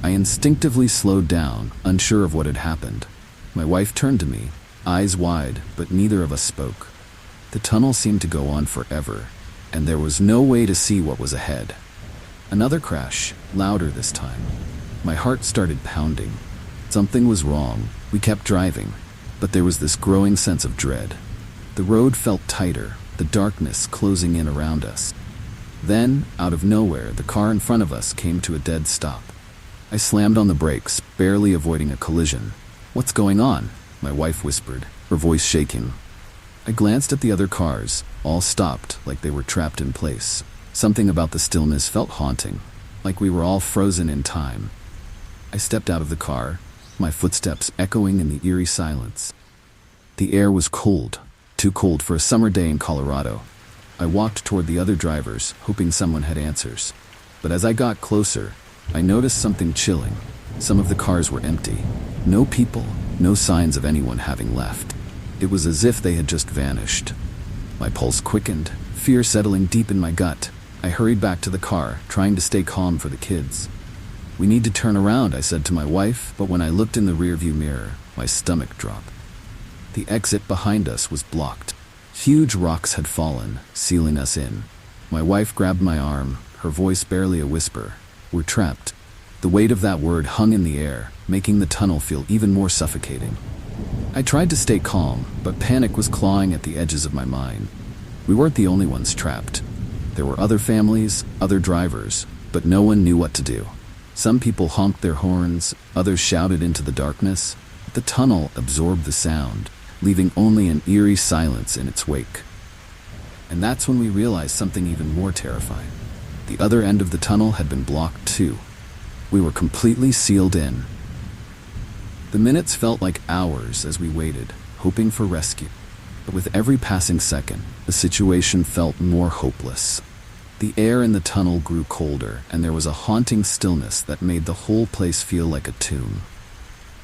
I instinctively slowed down, unsure of what had happened. My wife turned to me, eyes wide, but neither of us spoke. The tunnel seemed to go on forever, and there was no way to see what was ahead. Another crash, louder this time. My heart started pounding. Something was wrong. We kept driving, but there was this growing sense of dread. The road felt tighter, the darkness closing in around us. Then, out of nowhere, the car in front of us came to a dead stop. I slammed on the brakes, barely avoiding a collision. "What's going on?" my wife whispered, her voice shaking. I glanced at the other cars, all stopped like they were trapped in place. Something about the stillness felt haunting, like we were all frozen in time. I stepped out of the car, my footsteps echoing in the eerie silence. The air was cold, too cold for a summer day in Colorado. I walked toward the other drivers, hoping someone had answers. But as I got closer, I noticed something chilling. Some of the cars were empty. No people, no signs of anyone having left. It was as if they had just vanished. My pulse quickened, fear settling deep in my gut. I hurried back to the car, trying to stay calm for the kids. "We need to turn around," I said to my wife, but when I looked in the rearview mirror, my stomach dropped. The exit behind us was blocked. Huge rocks had fallen, sealing us in. My wife grabbed my arm, her voice barely a whisper. "We're trapped." The weight of that word hung in the air, making the tunnel feel even more suffocating. I tried to stay calm, but panic was clawing at the edges of my mind. We weren't the only ones trapped. There were other families, other drivers, but no one knew what to do. Some people honked their horns, others shouted into the darkness. The tunnel absorbed the sound, leaving only an eerie silence in its wake. And that's when we realized something even more terrifying. The other end of the tunnel had been blocked too. We were completely sealed in. The minutes felt like hours as we waited, hoping for rescue. But with every passing second, the situation felt more hopeless. The air in the tunnel grew colder, and there was a haunting stillness that made the whole place feel like a tomb.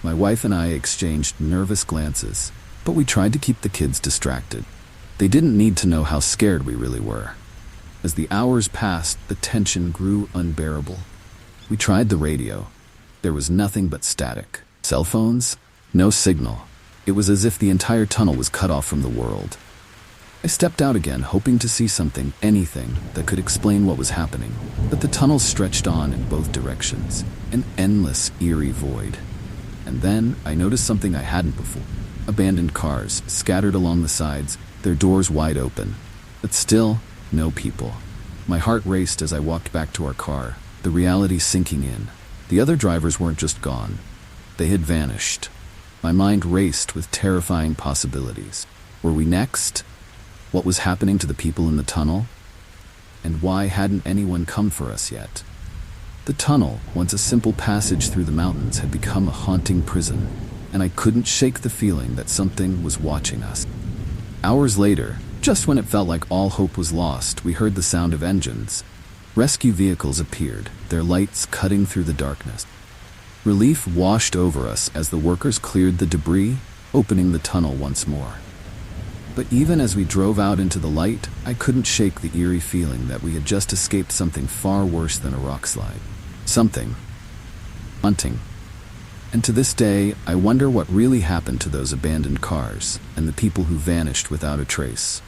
My wife and I exchanged nervous glances, but we tried to keep the kids distracted. They didn't need to know how scared we really were. As the hours passed, the tension grew unbearable. We tried the radio. There was nothing but static. Cell phones? No signal. It was as if the entire tunnel was cut off from the world. I stepped out again, hoping to see something, anything, that could explain what was happening. But the tunnel stretched on in both directions, an endless, eerie void. And then I noticed something I hadn't before. Abandoned cars, scattered along the sides, their doors wide open. But still, no people. My heart raced as I walked back to our car, the reality sinking in. The other drivers weren't just gone. They had vanished. My mind raced with terrifying possibilities. Were we next? What was happening to the people in the tunnel? And why hadn't anyone come for us yet? The tunnel, once a simple passage through the mountains, had become a haunting prison, and I couldn't shake the feeling that something was watching us. Hours later, just when it felt like all hope was lost, we heard the sound of engines. Rescue vehicles appeared, their lights cutting through the darkness. Relief washed over us as the workers cleared the debris, opening the tunnel once more. But even as we drove out into the light, I couldn't shake the eerie feeling that we had just escaped something far worse than a rock slide. Something haunting. And to this day, I wonder what really happened to those abandoned cars and the people who vanished without a trace.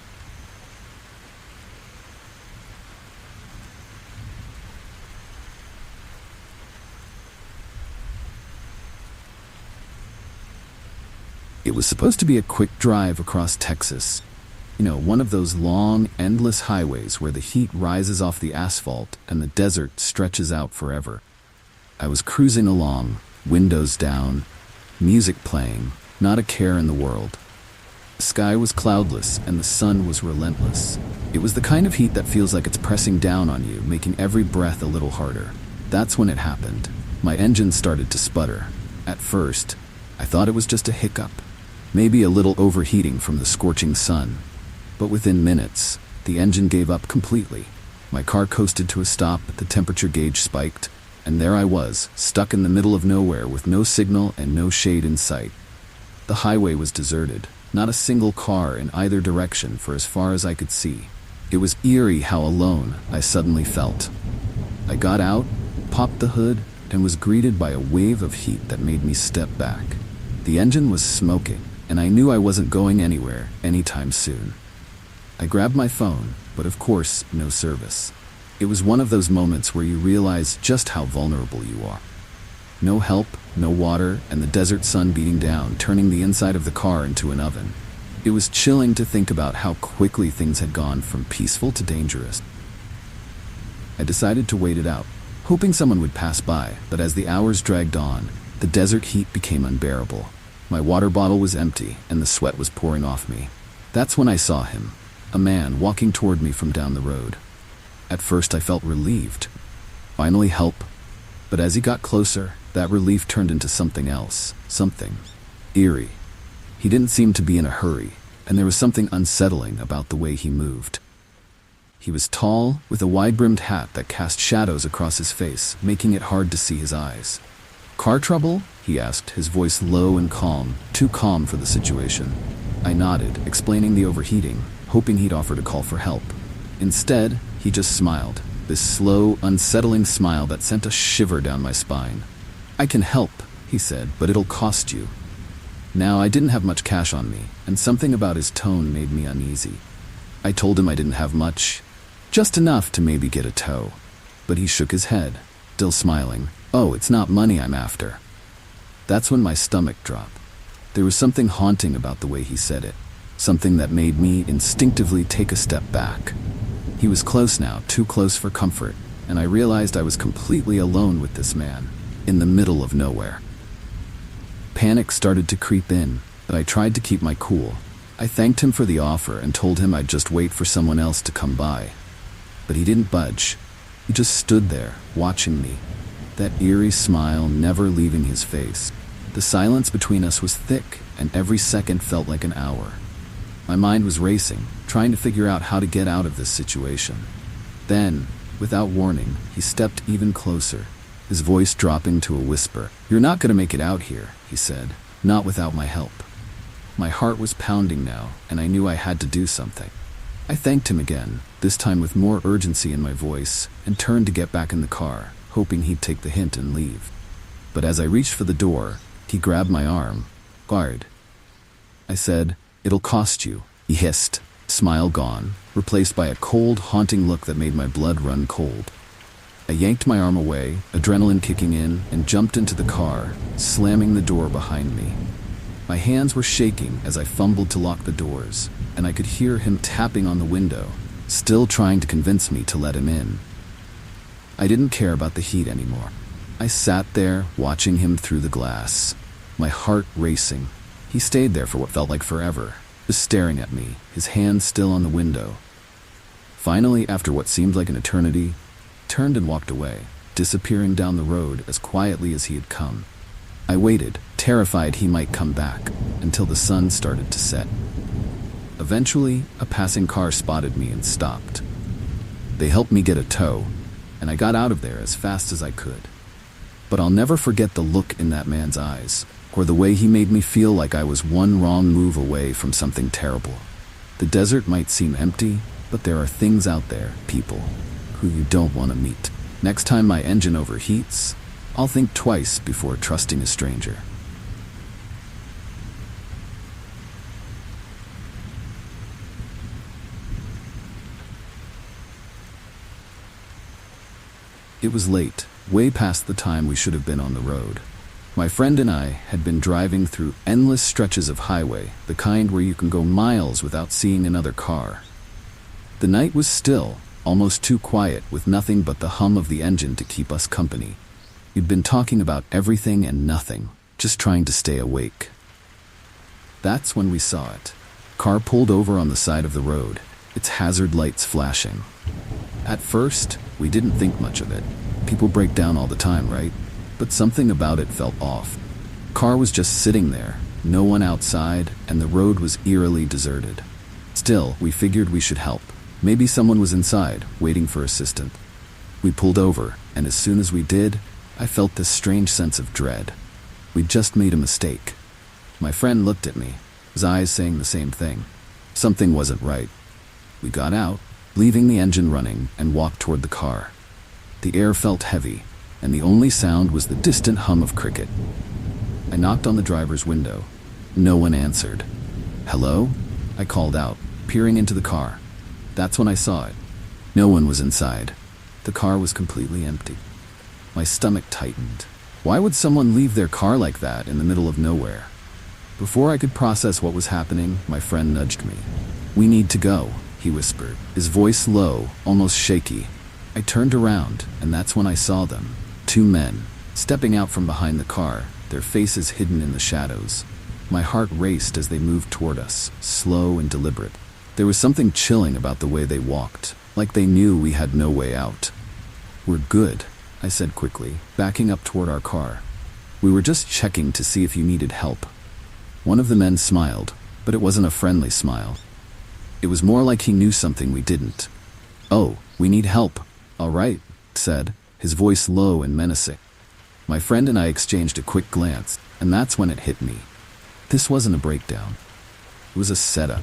It was supposed to be a quick drive across Texas. You know, one of those long, endless highways where the heat rises off the asphalt and the desert stretches out forever. I was cruising along, windows down, music playing, not a care in the world. The sky was cloudless and the sun was relentless. It was the kind of heat that feels like it's pressing down on you, making every breath a little harder. That's when it happened. My engine started to sputter. At first, I thought it was just a hiccup. Maybe a little overheating from the scorching sun. But within minutes, the engine gave up completely. My car coasted to a stop, the temperature gauge spiked, and there I was, stuck in the middle of nowhere with no signal and no shade in sight. The highway was deserted, not a single car in either direction for as far as I could see. It was eerie how alone I suddenly felt. I got out, popped the hood, and was greeted by a wave of heat that made me step back. The engine was smoking, and I knew I wasn't going anywhere anytime soon. I grabbed my phone, but of course, no service. It was one of those moments where you realize just how vulnerable you are. No help, no water, and the desert sun beating down, turning the inside of the car into an oven. It was chilling to think about how quickly things had gone from peaceful to dangerous. I decided to wait it out, hoping someone would pass by, but as the hours dragged on, the desert heat became unbearable. My water bottle was empty, and the sweat was pouring off me. That's when I saw him, a man walking toward me from down the road. At first I felt relieved. Finally help. But as he got closer, that relief turned into something else, something eerie. He didn't seem to be in a hurry, and there was something unsettling about the way he moved. He was tall, with a wide-brimmed hat that cast shadows across his face, making it hard to see his eyes. "Car trouble?" he asked, his voice low and calm, too calm for the situation. I nodded, explaining the overheating, hoping he'd offer to call for help. Instead, he just smiled, this slow, unsettling smile that sent a shiver down my spine. "I can help," he said, "but it'll cost you." Now, I didn't have much cash on me, and something about his tone made me uneasy. I told him I didn't have much, just enough to maybe get a tow. But he shook his head, still smiling. "Oh, it's not money I'm after." That's when my stomach dropped. There was something haunting about the way he said it, something that made me instinctively take a step back. He was close now, too close for comfort, and I realized I was completely alone with this man, in the middle of nowhere. Panic started to creep in, but I tried to keep my cool. I thanked him for the offer and told him I'd just wait for someone else to come by. But he didn't budge. He just stood there, watching me, that eerie smile never leaving his face. The silence between us was thick, and every second felt like an hour. My mind was racing, trying to figure out how to get out of this situation. Then, without warning, he stepped even closer, his voice dropping to a whisper. "You're not going to make it out here," he said, "not without my help." My heart was pounding now, and I knew I had to do something. I thanked him again, this time with more urgency in my voice, and turned to get back in the car, hoping he'd take the hint and leave. But as I reached for the door, he grabbed my arm. "Guard." I said, "It'll cost you," he hissed, smile gone, replaced by a cold, haunting look that made my blood run cold. I yanked my arm away, adrenaline kicking in, and jumped into the car, slamming the door behind me. My hands were shaking as I fumbled to lock the doors, and I could hear him tapping on the window, still trying to convince me to let him in. I didn't care about the heat anymore. I sat there, watching him through the glass, my heart racing. He stayed there for what felt like forever, just staring at me, his hand still on the window. Finally, after what seemed like an eternity, he turned and walked away, disappearing down the road as quietly as he had come. I waited, terrified he might come back, until the sun started to set. Eventually, a passing car spotted me and stopped. They helped me get a tow, and I got out of there as fast as I could. But I'll never forget the look in that man's eyes, or the way he made me feel like I was one wrong move away from something terrible. The desert might seem empty, but there are things out there, people, who you don't want to meet. Next time my engine overheats, I'll think twice before trusting a stranger. It was late, way past the time we should have been on the road. My friend and I had been driving through endless stretches of highway, the kind where you can go miles without seeing another car. The night was still, almost too quiet, with nothing but the hum of the engine to keep us company. We'd been talking about everything and nothing, just trying to stay awake. That's when we saw it. Car pulled over on the side of the road, its hazard lights flashing. At first, we didn't think much of it. People break down all the time, right? But something about it felt off. Car was just sitting there, no one outside, and the road was eerily deserted. Still, we figured we should help. Maybe someone was inside, waiting for assistance. We pulled over, and as soon as we did, I felt this strange sense of dread. We'd just made a mistake. My friend looked at me, his eyes saying the same thing. Something wasn't right. We got out, leaving the engine running, and walked toward the car. The air felt heavy, and the only sound was the distant hum of cricket. I knocked on the driver's window. No one answered. "Hello?" I called out, peering into the car. That's when I saw it. No one was inside. The car was completely empty. My stomach tightened. Why would someone leave their car like that in the middle of nowhere? Before I could process what was happening, my friend nudged me. "We need to go," he whispered, his voice low, almost shaky. I turned around, and that's when I saw them. 2 men, stepping out from behind the car, their faces hidden in the shadows. My heart raced as they moved toward us, slow and deliberate. There was something chilling about the way they walked, like they knew we had no way out. "We're good," I said quickly, backing up toward our car. "We were just checking to see if you needed help." One of the men smiled, but it wasn't a friendly smile. It was more like he knew something we didn't. "Oh, we need help." "All right," said, his voice low and menacing. My friend and I exchanged a quick glance, and that's when it hit me. This wasn't a breakdown. It was a setup.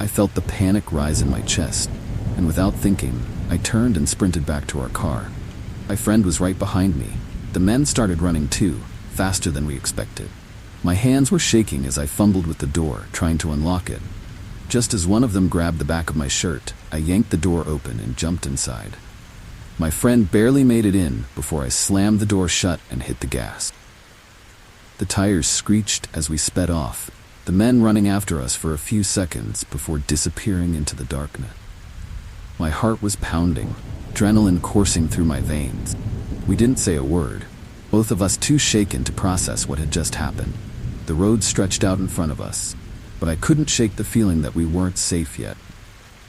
I felt the panic rise in my chest, and without thinking, I turned and sprinted back to our car. My friend was right behind me. The men started running too, faster than we expected. My hands were shaking as I fumbled with the door, trying to unlock it. Just as one of them grabbed the back of my shirt, I yanked the door open and jumped inside. My friend barely made it in before I slammed the door shut and hit the gas. The tires screeched as we sped off, the men running after us for a few seconds before disappearing into the darkness. My heart was pounding, adrenaline coursing through my veins. We didn't say a word, both of us too shaken to process what had just happened. The road stretched out in front of us, but I couldn't shake the feeling that we weren't safe yet.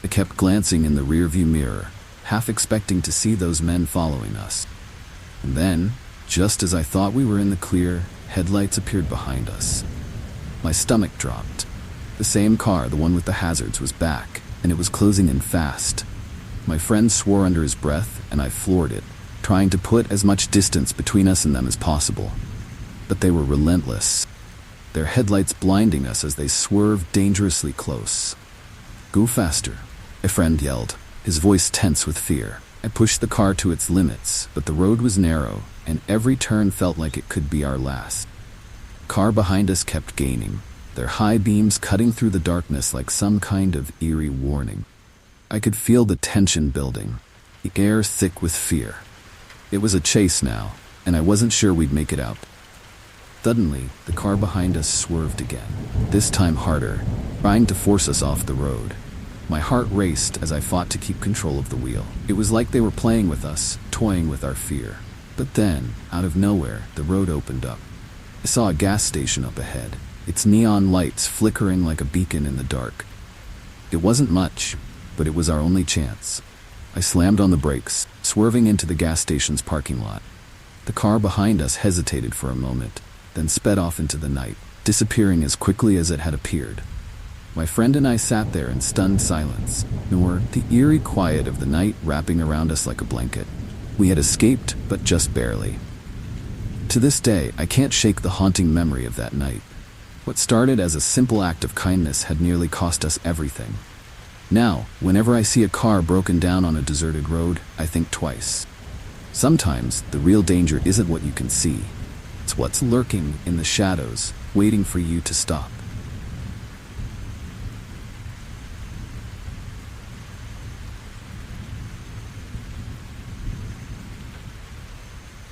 I kept glancing in the rearview mirror, half expecting to see those men following us. And then, just as I thought we were in the clear, headlights appeared behind us. My stomach dropped. The same car, the one with the hazards, was back, and it was closing in fast. My friend swore under his breath, and I floored it, trying to put as much distance between us and them as possible. But they were relentless, their headlights blinding us as they swerved dangerously close. "Go faster," a friend yelled, his voice tense with fear. I pushed the car to its limits, but the road was narrow, and every turn felt like it could be our last. Car behind us kept gaining, their high beams cutting through the darkness like some kind of eerie warning. I could feel the tension building, the air thick with fear. It was a chase now, and I wasn't sure we'd make it out. Suddenly, the car behind us swerved again, this time harder, trying to force us off the road. My heart raced as I fought to keep control of the wheel. It was like they were playing with us, toying with our fear. But then, out of nowhere, the road opened up. I saw a gas station up ahead, its neon lights flickering like a beacon in the dark. It wasn't much, but it was our only chance. I slammed on the brakes, swerving into the gas station's parking lot. The car behind us hesitated for a moment, then sped off into the night, disappearing as quickly as it had appeared. My friend and I sat there in stunned silence, nor the eerie quiet of the night wrapping around us like a blanket. We had escaped, but just barely. To this day, I can't shake the haunting memory of that night. What started as a simple act of kindness had nearly cost us everything. Now, whenever I see a car broken down on a deserted road, I think twice. Sometimes, the real danger isn't what you can see. It's what's lurking in the shadows, waiting for you to stop.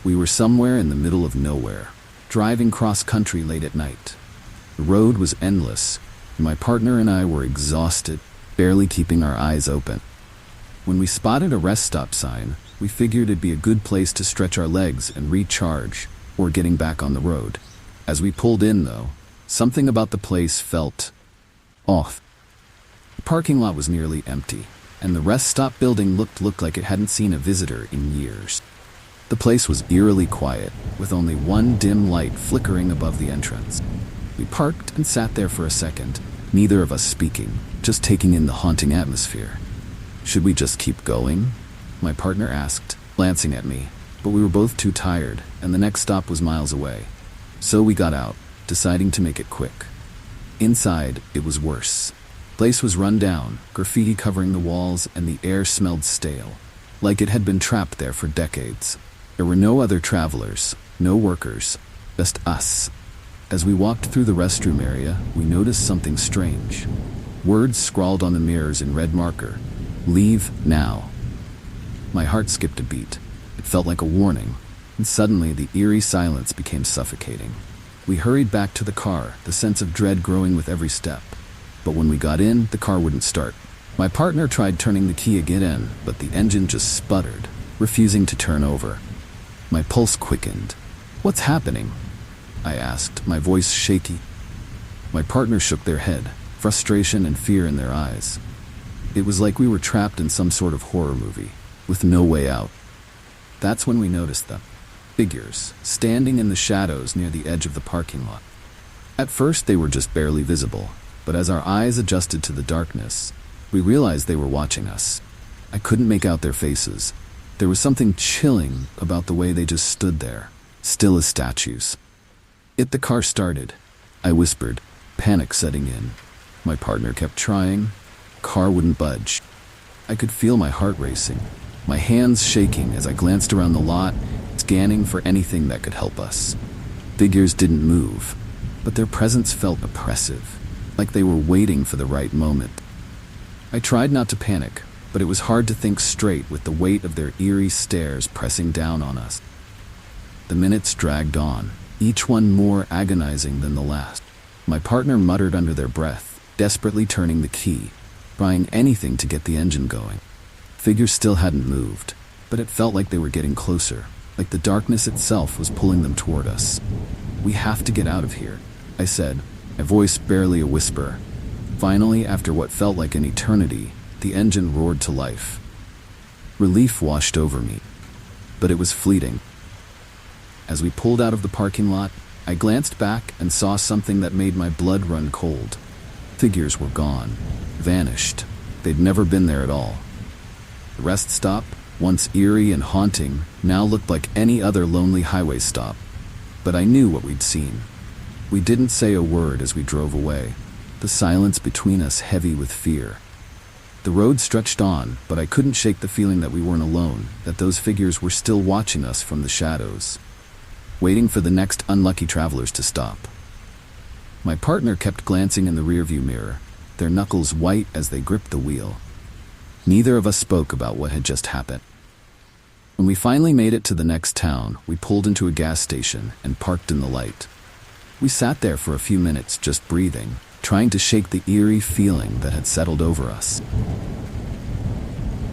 We were somewhere in the middle of nowhere, driving cross-country late at night. The road was endless, and my partner and I were exhausted, barely keeping our eyes open. When we spotted a rest stop sign, we figured it'd be a good place to stretch our legs and recharge, or getting back on the road. As we pulled in, though, something about the place felt off. The parking lot was nearly empty, and the rest stop building looked like it hadn't seen a visitor in years. The place was eerily quiet, with only one dim light flickering above the entrance. We parked and sat there for a second, neither of us speaking, just taking in the haunting atmosphere. "Should we just keep going?" my partner asked, glancing at me, but we were both too tired, and the next stop was miles away. So we got out, deciding to make it quick. Inside, it was worse. The place was run down, graffiti covering the walls, and the air smelled stale, like it had been trapped there for decades. There were no other travelers, no workers, just us. As we walked through the restroom area, we noticed something strange. Words scrawled on the mirrors in red marker. "Leave now." My heart skipped a beat. It felt like a warning, and suddenly the eerie silence became suffocating. We hurried back to the car, the sense of dread growing with every step. But when we got in, the car wouldn't start. My partner tried turning the key again, but the engine just sputtered, refusing to turn over. My pulse quickened. "What's happening?" I asked, my voice shaky. My partner shook their head, frustration and fear in their eyes. It was like we were trapped in some sort of horror movie, with no way out. That's when we noticed them. Figures, standing in the shadows near the edge of the parking lot. At first they were just barely visible, but as our eyes adjusted to the darkness, we realized they were watching us. I couldn't make out their faces. There was something chilling about the way they just stood there, still as statues. The car started, I whispered, panic setting in. My partner kept trying. Car wouldn't budge. I could feel my heart racing, my hands shaking as I glanced around the lot, scanning for anything that could help us. Figures didn't move, but their presence felt oppressive, like they were waiting for the right moment. I tried not to panic, but it was hard to think straight with the weight of their eerie stares pressing down on us. The minutes dragged on, each one more agonizing than the last. My partner muttered under their breath, desperately turning the key, trying anything to get the engine going. Figures still hadn't moved, but it felt like they were getting closer, like the darkness itself was pulling them toward us. "We have to get out of here," I said, my voice barely a whisper. Finally, after what felt like an eternity, the engine roared to life. Relief washed over me, but it was fleeting. As we pulled out of the parking lot, I glanced back and saw something that made my blood run cold. Figures were gone, vanished. They'd never been there at all. The rest stop, once eerie and haunting, now looked like any other lonely highway stop. But I knew what we'd seen. We didn't say a word as we drove away, the silence between us heavy with fear. The road stretched on, but I couldn't shake the feeling that we weren't alone, that those figures were still watching us from the shadows, waiting for the next unlucky travelers to stop. My partner kept glancing in the rearview mirror, their knuckles white as they gripped the wheel. Neither of us spoke about what had just happened. When we finally made it to the next town, we pulled into a gas station and parked in the light. We sat there for a few minutes just breathing, trying to shake the eerie feeling that had settled over us.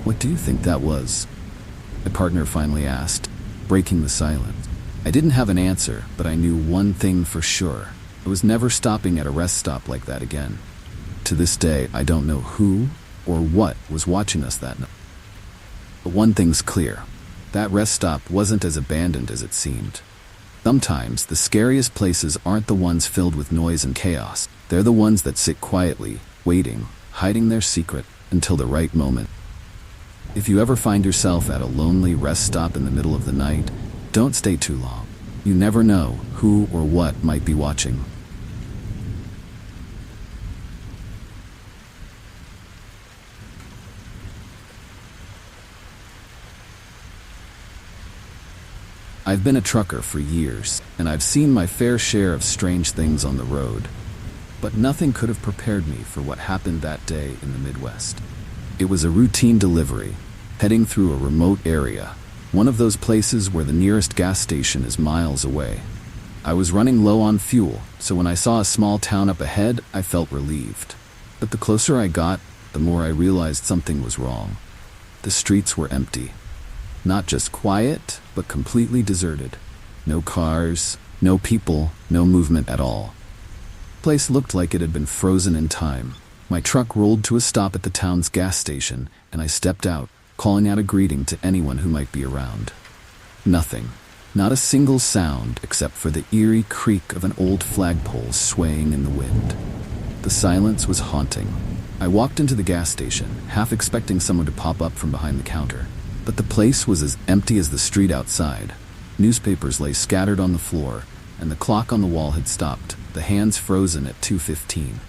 "What do you think that was?" my partner finally asked, breaking the silence. I didn't have an answer, but I knew one thing for sure. I was never stopping at a rest stop like that again. To this day, I don't know who or what was watching us that night. But one thing's clear. That rest stop wasn't as abandoned as it seemed. Sometimes, the scariest places aren't the ones filled with noise and chaos. They're the ones that sit quietly, waiting, hiding their secret until the right moment. If you ever find yourself at a lonely rest stop in the middle of the night, don't stay too long. You never know who or what might be watching. I've been a trucker for years, and I've seen my fair share of strange things on the road. But nothing could have prepared me for what happened that day in the Midwest. It was a routine delivery, heading through a remote area, one of those places where the nearest gas station is miles away. I was running low on fuel, so when I saw a small town up ahead, I felt relieved. But the closer I got, the more I realized something was wrong. The streets were empty. Not just quiet, but completely deserted. No cars, no people, no movement at all. The place looked like it had been frozen in time. My truck rolled to a stop at the town's gas station, and I stepped out, calling out a greeting to anyone who might be around. Nothing. Not a single sound except for the eerie creak of an old flagpole swaying in the wind. The silence was haunting. I walked into the gas station, half expecting someone to pop up from behind the counter. But the place was as empty as the street outside. Newspapers lay scattered on the floor, and the clock on the wall had stopped, the hands frozen at 2:15.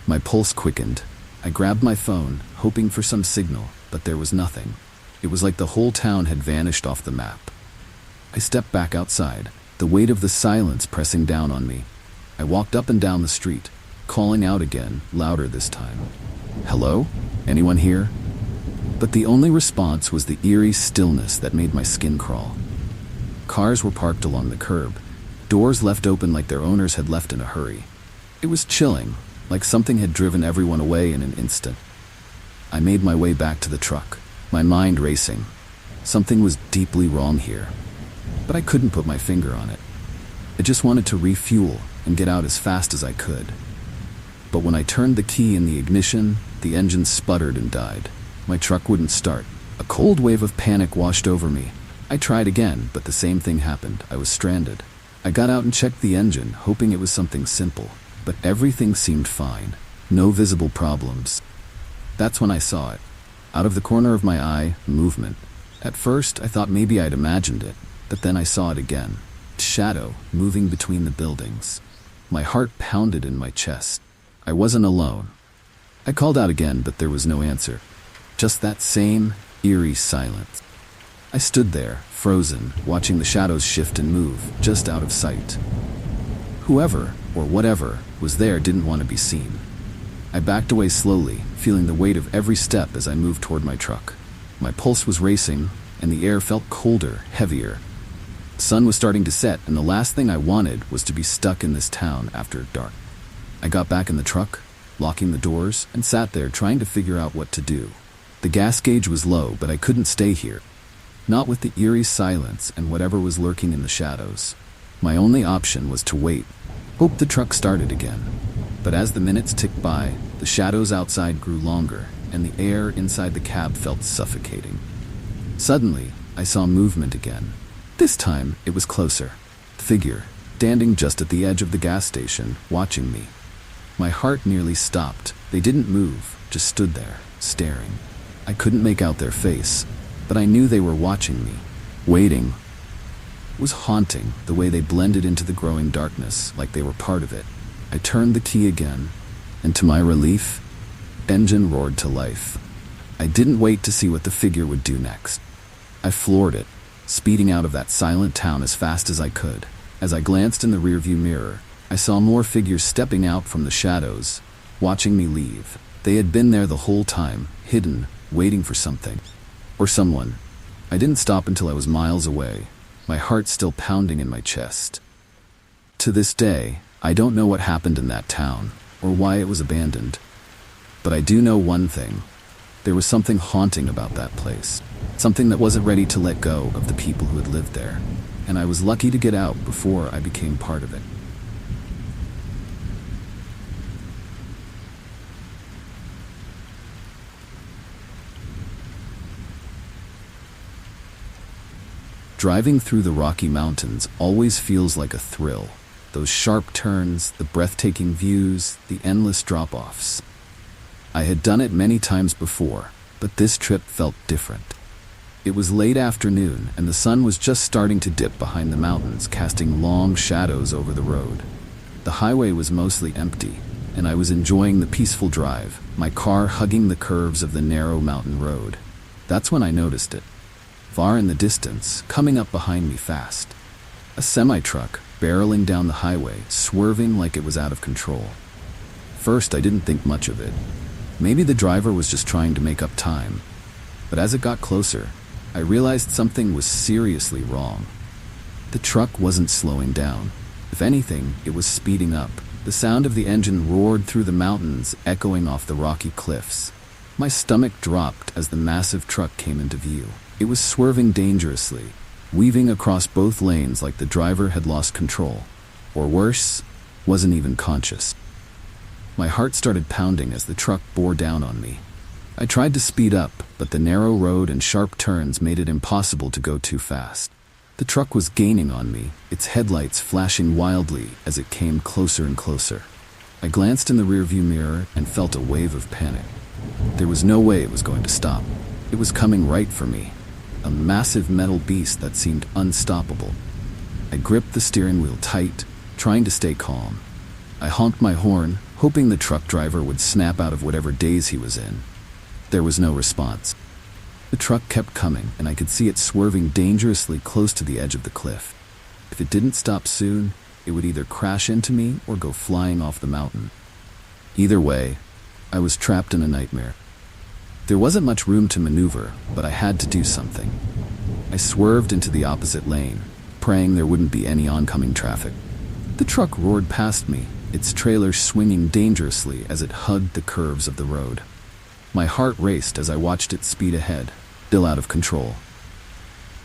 My pulse quickened. I grabbed my phone, hoping for some signal, but there was nothing. It was like the whole town had vanished off the map. I stepped back outside, the weight of the silence pressing down on me. I walked up and down the street, calling out again, louder this time. "Hello? Anyone here?" But the only response was the eerie stillness that made my skin crawl. Cars were parked along the curb, doors left open like their owners had left in a hurry. It was chilling, like something had driven everyone away in an instant. I made my way back to the truck, my mind racing. Something was deeply wrong here, but I couldn't put my finger on it. I just wanted to refuel and get out as fast as I could. But when I turned the key in the ignition, the engine sputtered and died. My truck wouldn't start. A cold wave of panic washed over me. I tried again, but the same thing happened. I was stranded. I got out and checked the engine, hoping it was something simple. But everything seemed fine. No visible problems. That's when I saw it. Out of the corner of my eye, movement. At first, I thought maybe I'd imagined it, but then I saw it again. Shadow, moving between the buildings. My heart pounded in my chest. I wasn't alone. I called out again, but there was no answer. Just that same, eerie silence. I stood there, frozen, watching the shadows shift and move, just out of sight. Whoever, or whatever, was there didn't want to be seen. I backed away slowly, feeling the weight of every step as I moved toward my truck. My pulse was racing, and the air felt colder, heavier. The sun was starting to set, and the last thing I wanted was to be stuck in this town after dark. I got back in the truck, locking the doors, and sat there trying to figure out what to do. The gas gauge was low, but I couldn't stay here. Not with the eerie silence and whatever was lurking in the shadows. My only option was to wait, hope the truck started again. But as the minutes ticked by, the shadows outside grew longer, and the air inside the cab felt suffocating. Suddenly, I saw movement again. This time, it was closer. A figure, standing just at the edge of the gas station, watching me. My heart nearly stopped. They didn't move, just stood there, staring. I couldn't make out their face, but I knew they were watching me, waiting. It was haunting, the way they blended into the growing darkness, like they were part of it. I turned the key again, and to my relief, the engine roared to life. I didn't wait to see what the figure would do next. I floored it, speeding out of that silent town as fast as I could. As I glanced in the rearview mirror, I saw more figures stepping out from the shadows, watching me leave. They had been there the whole time, hidden, waiting for something. Or someone. I didn't stop until I was miles away, my heart still pounding in my chest. To this day, I don't know what happened in that town, or why it was abandoned. But I do know one thing. There was something haunting about that place. Something that wasn't ready to let go of the people who had lived there. And I was lucky to get out before I became part of it. Driving through the Rocky Mountains always feels like a thrill. Those sharp turns, the breathtaking views, the endless drop-offs. I had done it many times before, but this trip felt different. It was late afternoon, and the sun was just starting to dip behind the mountains, casting long shadows over the road. The highway was mostly empty, and I was enjoying the peaceful drive, my car hugging the curves of the narrow mountain road. That's when I noticed it. Far in the distance, coming up behind me fast. A semi-truck, barreling down the highway, swerving like it was out of control. First, I didn't think much of it. Maybe the driver was just trying to make up time. But as it got closer, I realized something was seriously wrong. The truck wasn't slowing down. If anything, it was speeding up. The sound of the engine roared through the mountains, echoing off the rocky cliffs. My stomach dropped as the massive truck came into view. It was swerving dangerously, weaving across both lanes like the driver had lost control. Or worse, wasn't even conscious. My heart started pounding as the truck bore down on me. I tried to speed up, but the narrow road and sharp turns made it impossible to go too fast. The truck was gaining on me, its headlights flashing wildly as it came closer and closer. I glanced in the rearview mirror and felt a wave of panic. There was no way it was going to stop. It was coming right for me, a massive metal beast that seemed unstoppable. I gripped the steering wheel tight, trying to stay calm. I honked my horn, hoping the truck driver would snap out of whatever daze he was in. There was no response. The truck kept coming, and I could see it swerving dangerously close to the edge of the cliff. If it didn't stop soon, it would either crash into me or go flying off the mountain. Either way, I was trapped in a nightmare. There wasn't much room to maneuver, but I had to do something. I swerved into the opposite lane, praying there wouldn't be any oncoming traffic. The truck roared past me, its trailer swinging dangerously as it hugged the curves of the road. My heart raced as I watched it speed ahead, still out of control.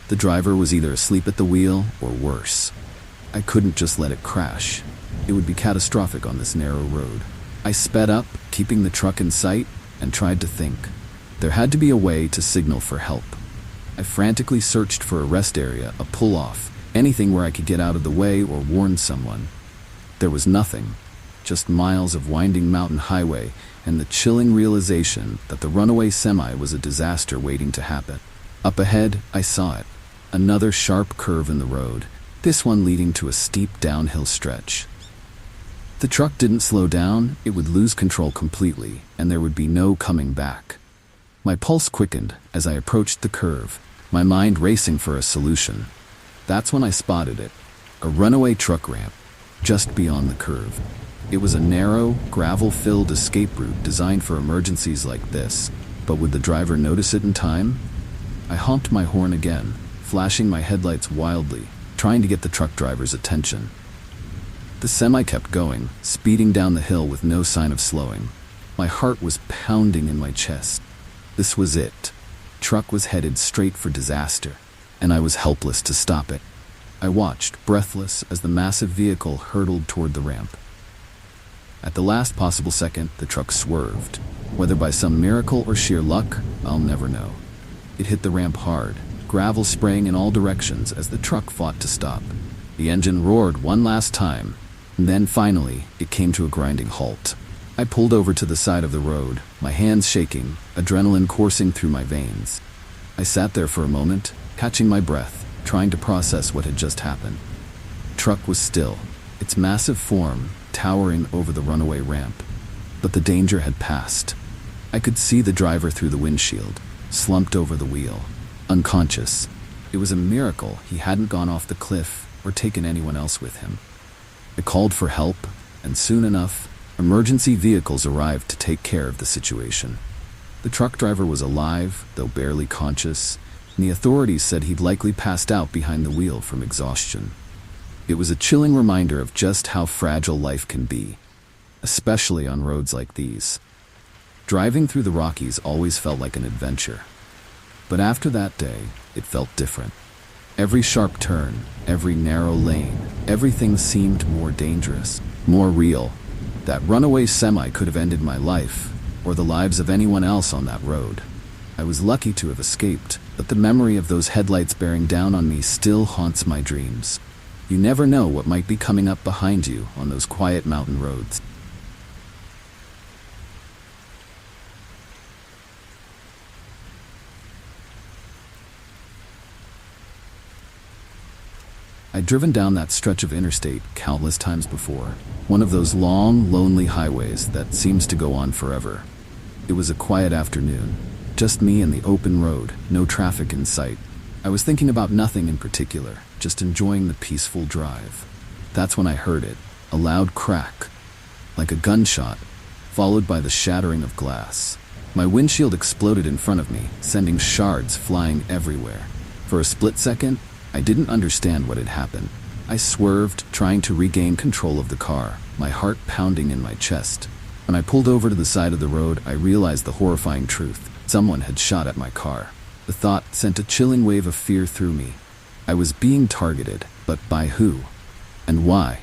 The driver was either asleep at the wheel or worse. I couldn't just let it crash. It would be catastrophic on this narrow road. I sped up, keeping the truck in sight, and tried to think. There had to be a way to signal for help. I frantically searched for a rest area, a pull-off, anything where I could get out of the way or warn someone. There was nothing, just miles of winding mountain highway and the chilling realization that the runaway semi was a disaster waiting to happen. Up ahead, I saw it. Another sharp curve in the road, this one leading to a steep downhill stretch. The truck didn't slow down, it would lose control completely, and there would be no coming back. My pulse quickened as I approached the curve, my mind racing for a solution. That's when I spotted it, a runaway truck ramp, just beyond the curve. It was a narrow, gravel-filled escape route designed for emergencies like this, but would the driver notice it in time? I honked my horn again, flashing my headlights wildly, trying to get the truck driver's attention. The semi kept going, speeding down the hill with no sign of slowing. My heart was pounding in my chest. This was it. Truck was headed straight for disaster, and I was helpless to stop it. I watched, breathless, as the massive vehicle hurtled toward the ramp. At the last possible second, the truck swerved. Whether by some miracle or sheer luck, I'll never know. It hit the ramp hard, gravel spraying in all directions as the truck fought to stop. The engine roared one last time, and then finally, it came to a grinding halt. I pulled over to the side of the road, my hands shaking, adrenaline coursing through my veins. I sat there for a moment, catching my breath, trying to process what had just happened. The truck was still, its massive form towering over the runaway ramp. But the danger had passed. I could see the driver through the windshield, slumped over the wheel, unconscious. It was a miracle he hadn't gone off the cliff or taken anyone else with him. I called for help, and soon enough, emergency vehicles arrived to take care of the situation. The truck driver was alive, though barely conscious, and the authorities said he'd likely passed out behind the wheel from exhaustion. It was a chilling reminder of just how fragile life can be, especially on roads like these. Driving through the Rockies always felt like an adventure. But after that day, it felt different. Every sharp turn, every narrow lane, everything seemed more dangerous, more real. That runaway semi could have ended my life, or the lives of anyone else on that road. I was lucky to have escaped, but the memory of those headlights bearing down on me still haunts my dreams. You never know what might be coming up behind you on those quiet mountain roads. I'd driven down that stretch of interstate countless times before, one of those long, lonely highways that seems to go on forever. It was a quiet afternoon, just me and the open road, no traffic in sight. I was thinking about nothing in particular, just enjoying the peaceful drive. That's when I heard it, a loud crack, like a gunshot, followed by the shattering of glass. My windshield exploded in front of me, sending shards flying everywhere. For a split second, I didn't understand what had happened. I swerved, trying to regain control of the car, my heart pounding in my chest. When I pulled over to the side of the road, I realized the horrifying truth. Someone had shot at my car. The thought sent a chilling wave of fear through me. I was being targeted, but by who? And why?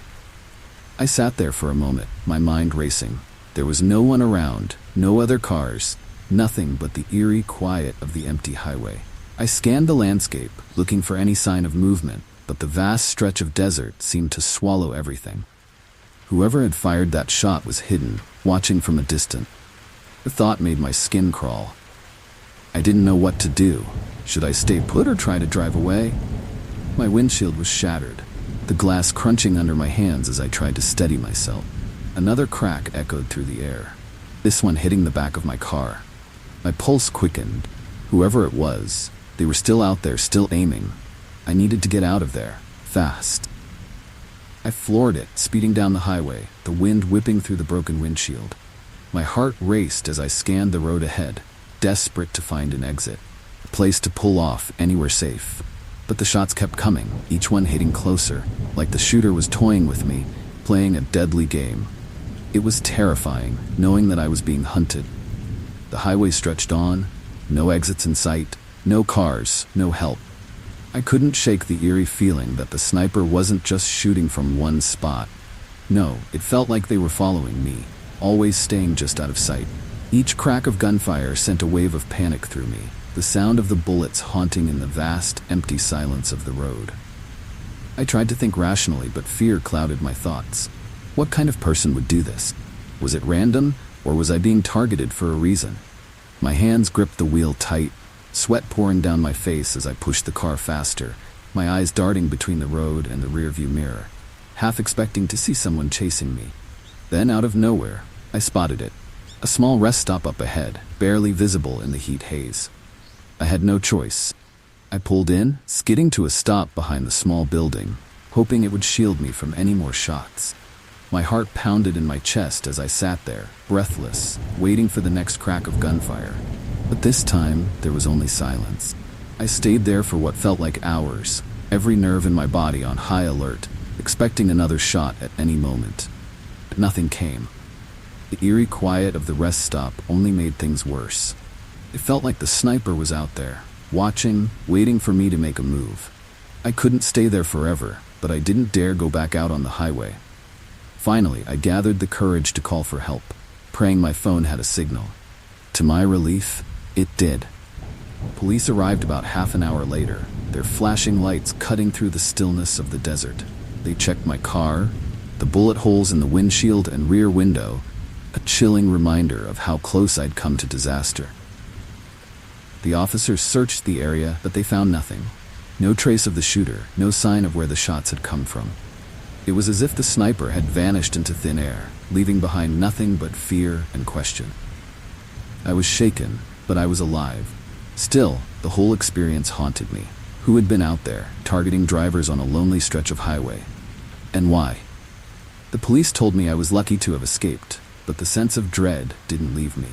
I sat there for a moment, my mind racing. There was no one around, no other cars, nothing but the eerie quiet of the empty highway. I scanned the landscape, looking for any sign of movement, but the vast stretch of desert seemed to swallow everything. Whoever had fired that shot was hidden, watching from a distance. The thought made my skin crawl. I didn't know what to do. Should I stay put or try to drive away? My windshield was shattered, the glass crunching under my hands as I tried to steady myself. Another crack echoed through the air, this one hitting the back of my car. My pulse quickened. Whoever it was, they were still out there, still aiming. I needed to get out of there, fast. I floored it, speeding down the highway, the wind whipping through the broken windshield. My heart raced as I scanned the road ahead, desperate to find an exit, a place to pull off anywhere safe. But the shots kept coming, each one hitting closer, like the shooter was toying with me, playing a deadly game. It was terrifying, knowing that I was being hunted. The highway stretched on, no exits in sight, no cars, no help. I couldn't shake the eerie feeling that the sniper wasn't just shooting from one spot. No, it felt like they were following me, always staying just out of sight. Each crack of gunfire sent a wave of panic through me, the sound of the bullets haunting in the vast, empty silence of the road. I tried to think rationally, but fear clouded my thoughts. What kind of person would do this? Was it random, or was I being targeted for a reason? My hands gripped the wheel tight, sweat pouring down my face as I pushed the car faster, my eyes darting between the road and the rearview mirror, half expecting to see someone chasing me. Then, out of nowhere, I spotted it. A small rest stop up ahead, barely visible in the heat haze. I had no choice. I pulled in, skidding to a stop behind the small building, hoping it would shield me from any more shots. My heart pounded in my chest as I sat there, breathless, waiting for the next crack of gunfire. But this time, there was only silence. I stayed there for what felt like hours, every nerve in my body on high alert, expecting another shot at any moment. But nothing came. The eerie quiet of the rest stop only made things worse. It felt like the sniper was out there, watching, waiting for me to make a move. I couldn't stay there forever, but I didn't dare go back out on the highway. Finally, I gathered the courage to call for help, praying my phone had a signal. To my relief, it did. Police arrived about half an hour later, their flashing lights cutting through the stillness of the desert. They checked my car, the bullet holes in the windshield and rear window, a chilling reminder of how close I'd come to disaster. The officers searched the area, but they found nothing. No trace of the shooter, no sign of where the shots had come from. It was as if the sniper had vanished into thin air, leaving behind nothing but fear and question. I was shaken, but I was alive. Still, the whole experience haunted me. Who had been out there, targeting drivers on a lonely stretch of highway? And why? The police told me I was lucky to have escaped, but the sense of dread didn't leave me.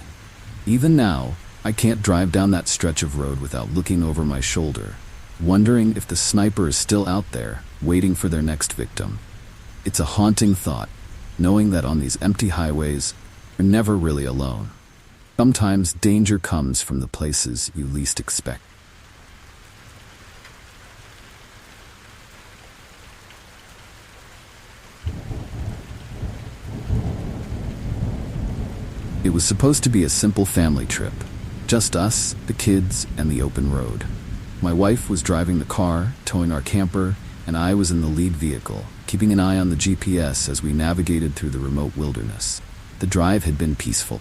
Even now, I can't drive down that stretch of road without looking over my shoulder, wondering if the sniper is still out there, waiting for their next victim. It's a haunting thought, knowing that on these empty highways, you're never really alone. Sometimes danger comes from the places you least expect. It was supposed to be a simple family trip. Just us, the kids, and the open road. My wife was driving the car, towing our camper, and I was in the lead vehicle, keeping an eye on the GPS as we navigated through the remote wilderness. The drive had been peaceful,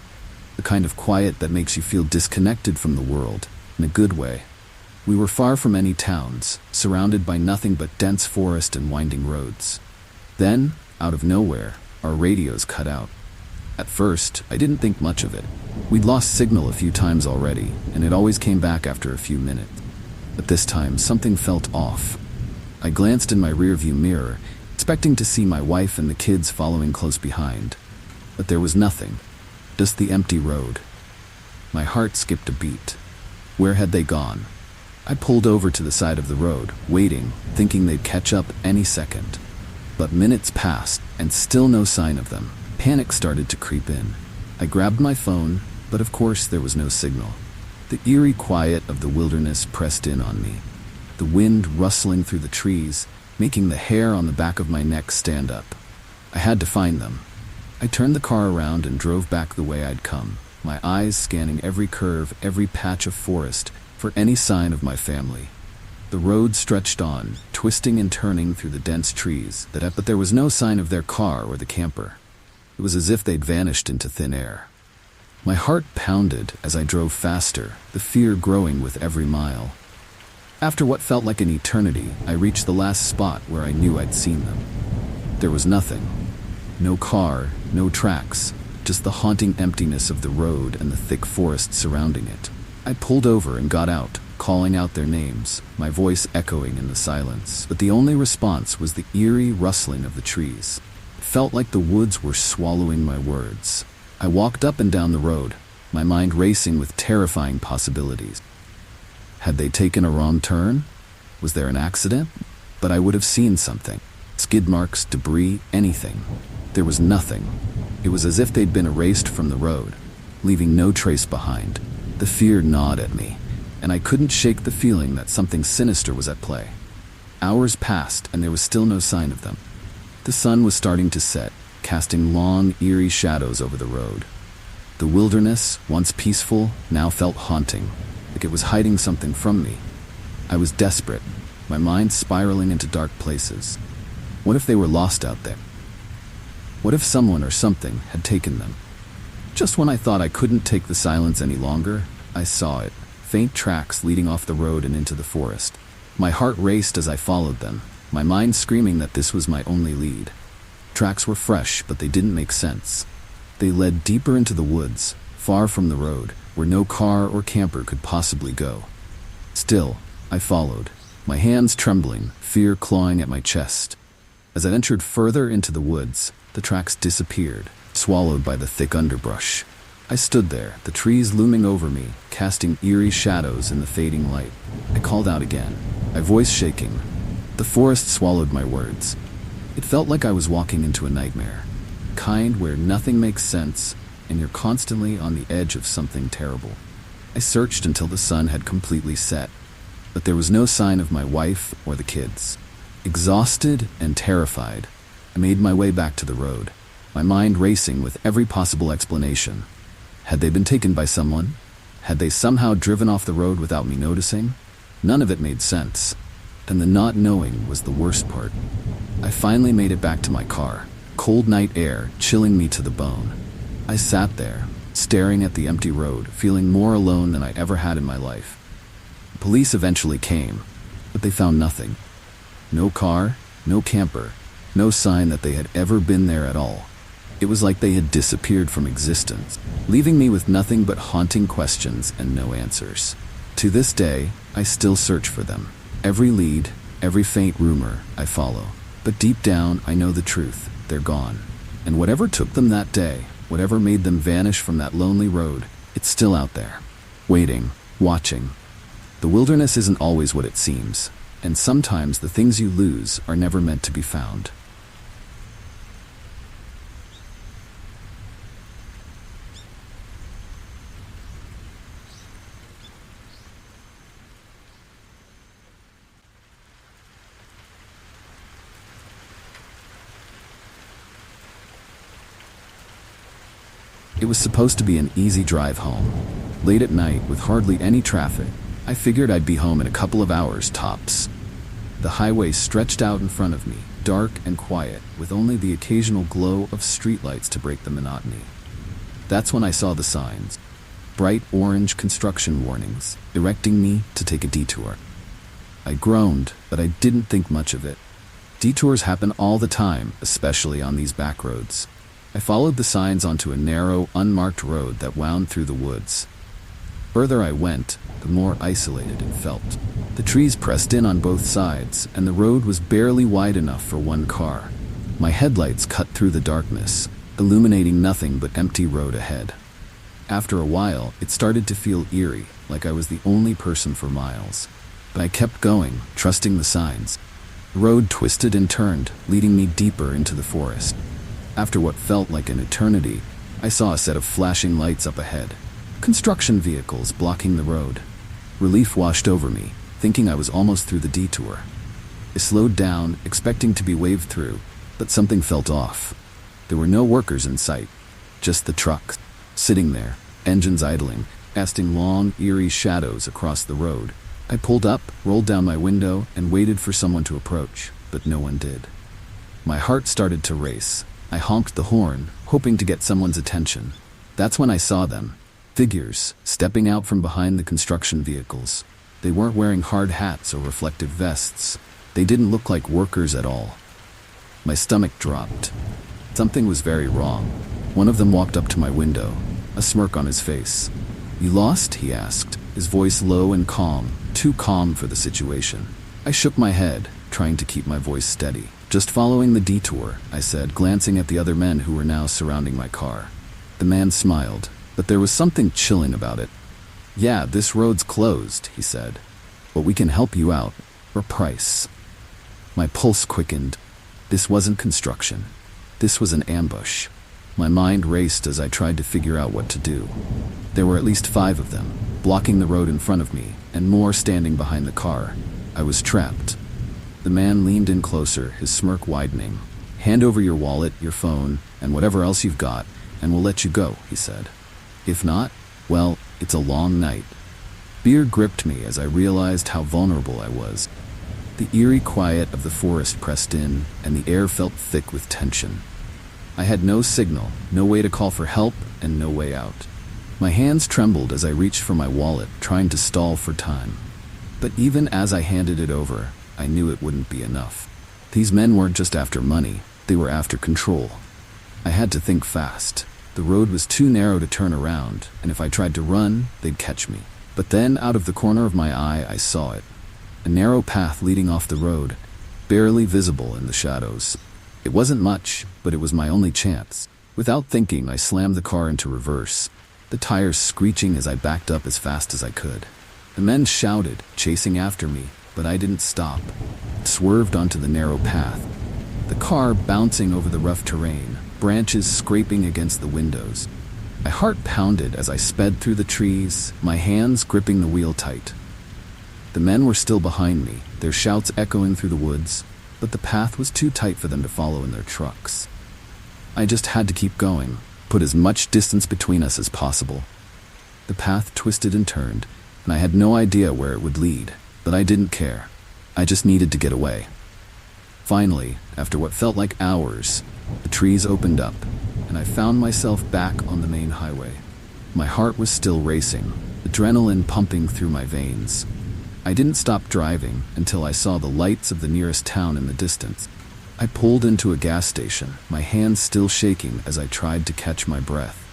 the kind of quiet that makes you feel disconnected from the world, in a good way. We were far from any towns, surrounded by nothing but dense forest and winding roads. Then, out of nowhere, our radios cut out. At first, I didn't think much of it. We'd lost signal a few times already, and it always came back after a few minutes. But this time, something felt off. I glanced in my rearview mirror, expecting to see my wife and the kids following close behind. But there was nothing, just the empty road. My heart skipped a beat. Where had they gone? I pulled over to the side of the road, waiting, thinking they'd catch up any second. But minutes passed, and still no sign of them. Panic started to creep in. I grabbed my phone, but of course there was no signal. The eerie quiet of the wilderness pressed in on me, the wind rustling through the trees, making the hair on the back of my neck stand up. I had to find them. I turned the car around and drove back the way I'd come, my eyes scanning every curve, every patch of forest, for any sign of my family. The road stretched on, twisting and turning through the dense trees, but there was no sign of their car or the camper. It was as if they'd vanished into thin air. My heart pounded as I drove faster, the fear growing with every mile. After what felt like an eternity, I reached the last spot where I knew I'd seen them. There was nothing. No car, no tracks, just the haunting emptiness of the road and the thick forest surrounding it. I pulled over and got out, calling out their names, my voice echoing in the silence. But the only response was the eerie rustling of the trees. It felt like the woods were swallowing my words. I walked up and down the road, my mind racing with terrifying possibilities. Had they taken a wrong turn? Was there an accident? But I would have seen something. Skid marks, debris, anything. There was nothing. It was as if they'd been erased from the road, leaving no trace behind. The fear gnawed at me, and I couldn't shake the feeling that something sinister was at play. Hours passed, and there was still no sign of them. The sun was starting to set, casting long, eerie shadows over the road. The wilderness, once peaceful, now felt haunting, like it was hiding something from me. I was desperate, my mind spiraling into dark places. What if they were lost out there? What if someone or something had taken them? Just when I thought I couldn't take the silence any longer, I saw it, faint tracks leading off the road and into the forest. My heart raced as I followed them, my mind screaming that this was my only lead. Tracks were fresh, but they didn't make sense. They led deeper into the woods, far from the road, where no car or camper could possibly go. Still, I followed, my hands trembling, fear clawing at my chest. As I ventured further into the woods, the tracks disappeared, swallowed by the thick underbrush. I stood there, the trees looming over me, casting eerie shadows in the fading light. I called out again, my voice shaking. The forest swallowed my words. It felt like I was walking into a nightmare, kind where nothing makes sense and you're constantly on the edge of something terrible. I searched until the sun had completely set, but there was no sign of my wife or the kids. Exhausted and terrified, I made my way back to the road, my mind racing with every possible explanation. Had they been taken by someone? Had they somehow driven off the road without me noticing? None of it made sense, and the not knowing was the worst part. I finally made it back to my car, cold night air chilling me to the bone. I sat there, staring at the empty road, feeling more alone than I ever had in my life. Police eventually came, but they found nothing. No car, no camper, no sign that they had ever been there at all. It was like they had disappeared from existence, leaving me with nothing but haunting questions and no answers. To this day, I still search for them. Every lead, every faint rumor, I follow. But deep down, I know the truth. They're gone. And whatever took them that day, whatever made them vanish from that lonely road, it's still out there, waiting, watching. The wilderness isn't always what it seems, and sometimes the things you lose are never meant to be found. It was supposed to be an easy drive home. Late at night, with hardly any traffic, I figured I'd be home in a couple of hours tops. The highway stretched out in front of me, dark and quiet, with only the occasional glow of streetlights to break the monotony. That's when I saw the signs. Bright orange construction warnings, directing me to take a detour. I groaned, but I didn't think much of it. Detours happen all the time, especially on these back roads. I followed the signs onto a narrow, unmarked road that wound through the woods. Further I went, the more isolated it felt. The trees pressed in on both sides, and the road was barely wide enough for one car. My headlights cut through the darkness, illuminating nothing but empty road ahead. After a while, it started to feel eerie, like I was the only person for miles. But I kept going, trusting the signs. The road twisted and turned, leading me deeper into the forest. After what felt like an eternity, I saw a set of flashing lights up ahead. Construction vehicles blocking the road. Relief washed over me, thinking I was almost through the detour. I slowed down, expecting to be waved through, but something felt off. There were no workers in sight, just the truck, sitting there, engines idling, casting long, eerie shadows across the road. I pulled up, rolled down my window, and waited for someone to approach, but no one did. My heart started to race. I honked the horn, hoping to get someone's attention. That's when I saw them. Figures, stepping out from behind the construction vehicles. They weren't wearing hard hats or reflective vests. They didn't look like workers at all. My stomach dropped. Something was very wrong. One of them walked up to my window, a smirk on his face. "You lost?" he asked, his voice low and calm, too calm for the situation. I shook my head, trying to keep my voice steady. "Just following the detour," I said, glancing at the other men who were now surrounding my car. The man smiled, but there was something chilling about it. "Yeah, this road's closed," he said, "but we can help you out, for a price." My pulse quickened. This wasn't construction. This was an ambush. My mind raced as I tried to figure out what to do. There were at least 5 of them, blocking the road in front of me, and more standing behind the car. I was trapped. The man leaned in closer, his smirk widening. "Hand over your wallet, your phone, and whatever else you've got, and we'll let you go," he said. "If not, well, it's a long night." Fear gripped me as I realized how vulnerable I was. The eerie quiet of the forest pressed in, and the air felt thick with tension. I had no signal, no way to call for help, and no way out. My hands trembled as I reached for my wallet, trying to stall for time. But even as I handed it over, I knew it wouldn't be enough. These men weren't just after money, they were after control. I had to think fast. The road was too narrow to turn around, and if I tried to run, they'd catch me. But then, out of the corner of my eye, I saw it. A narrow path leading off the road, barely visible in the shadows. It wasn't much, but it was my only chance. Without thinking, I slammed the car into reverse, the tires screeching as I backed up as fast as I could. The men shouted, chasing after me, but I didn't stop. It swerved onto the narrow path, the car bouncing over the rough terrain, branches scraping against the windows. My heart pounded as I sped through the trees, my hands gripping the wheel tight. The men were still behind me, their shouts echoing through the woods, but the path was too tight for them to follow in their trucks. I just had to keep going, put as much distance between us as possible. The path twisted and turned, and I had no idea where it would lead, but I didn't care. I just needed to get away. Finally, after what felt like hours, the trees opened up, and I found myself back on the main highway. My heart was still racing, adrenaline pumping through my veins. I didn't stop driving until I saw the lights of the nearest town in the distance. I pulled into a gas station, my hands still shaking as I tried to catch my breath.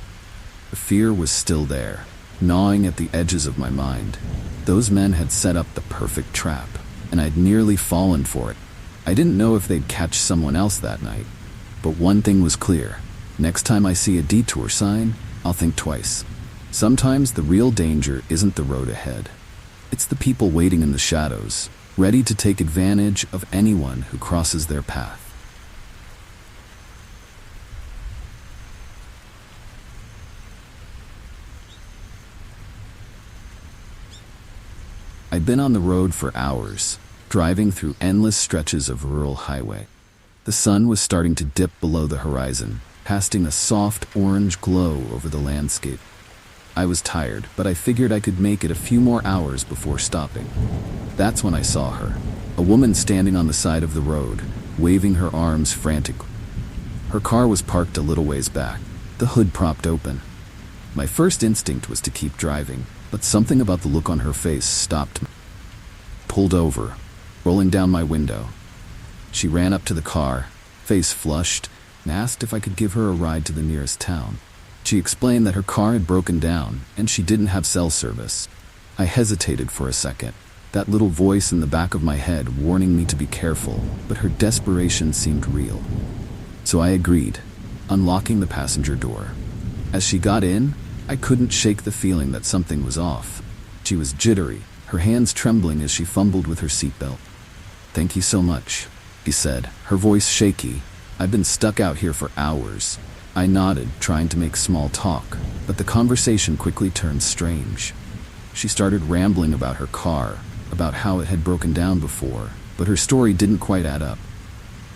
The fear was still there, gnawing at the edges of my mind. Those men had set up the perfect trap, and I'd nearly fallen for it. I didn't know if they'd catch someone else that night, but one thing was clear. Next time I see a detour sign, I'll think twice. Sometimes the real danger isn't the road ahead. It's the people waiting in the shadows, ready to take advantage of anyone who crosses their path. I'd been on the road for hours, driving through endless stretches of rural highway. The sun was starting to dip below the horizon, casting a soft orange glow over the landscape. I was tired, but I figured I could make it a few more hours before stopping. That's when I saw her, a woman standing on the side of the road, waving her arms frantically. Her car was parked a little ways back, the hood propped open. My first instinct was to keep driving, but something about the look on her face stopped me. Pulled over, rolling down my window. She ran up to the car, face flushed, and asked if I could give her a ride to the nearest town. She explained that her car had broken down and she didn't have cell service. I hesitated for a second, that little voice in the back of my head warning me to be careful, but her desperation seemed real. So I agreed, unlocking the passenger door. As she got in, I couldn't shake the feeling that something was off. She was jittery, her hands trembling as she fumbled with her seatbelt. "Thank you so much," she said, her voice shaky. "I've been stuck out here for hours." I nodded, trying to make small talk, but the conversation quickly turned strange. She started rambling about her car, about how it had broken down before, but her story didn't quite add up.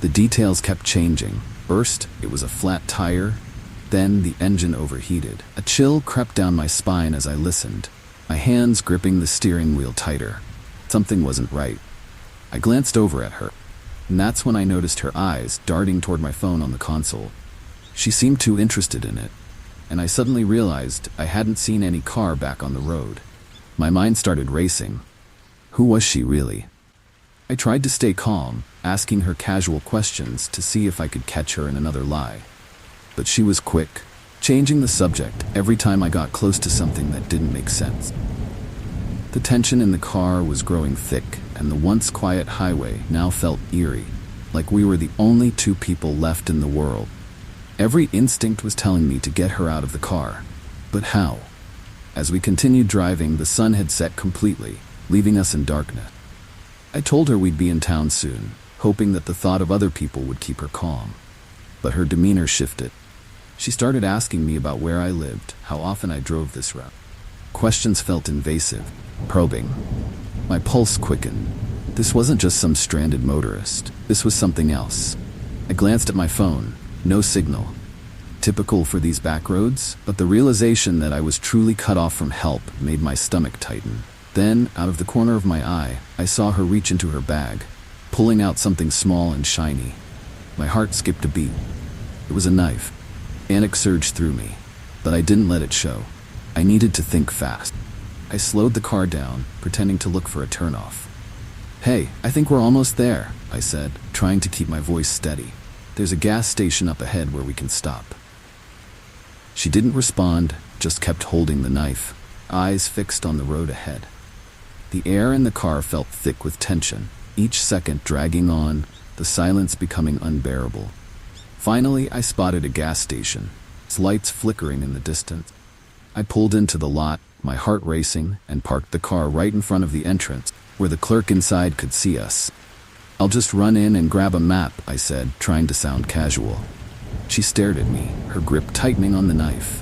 The details kept changing. First, it was a flat tire. Then the engine overheated. A chill crept down my spine as I listened, my hands gripping the steering wheel tighter. Something wasn't right. I glanced over at her, and that's when I noticed her eyes darting toward my phone on the console. She seemed too interested in it, and I suddenly realized I hadn't seen any car back on the road. My mind started racing. Who was she really? I tried to stay calm, asking her casual questions to see if I could catch her in another lie. But she was quick, changing the subject every time I got close to something that didn't make sense. The tension in the car was growing thick, and the once quiet highway now felt eerie, like we were the only two people left in the world. Every instinct was telling me to get her out of the car. But how? As we continued driving, the sun had set completely, leaving us in darkness. I told her we'd be in town soon, hoping that the thought of other people would keep her calm. But her demeanor shifted. She started asking me about where I lived, how often I drove this route. Questions felt invasive, probing. My pulse quickened. This wasn't just some stranded motorist. This was something else. I glanced at my phone. No signal. Typical for these back roads, but the realization that I was truly cut off from help made my stomach tighten. Then, out of the corner of my eye, I saw her reach into her bag, pulling out something small and shiny. My heart skipped a beat. It was a knife. Panic surged through me, but I didn't let it show. I needed to think fast. I slowed the car down, pretending to look for a turnoff. "Hey, I think we're almost there," I said, trying to keep my voice steady. "There's a gas station up ahead where we can stop." She didn't respond, just kept holding the knife, eyes fixed on the road ahead. The air in the car felt thick with tension, each second dragging on, the silence becoming unbearable. Finally, I spotted a gas station, its lights flickering in the distance. I pulled into the lot, my heart racing, and parked the car right in front of the entrance, where the clerk inside could see us. "I'll just run in and grab a map," I said, trying to sound casual. She stared at me, her grip tightening on the knife.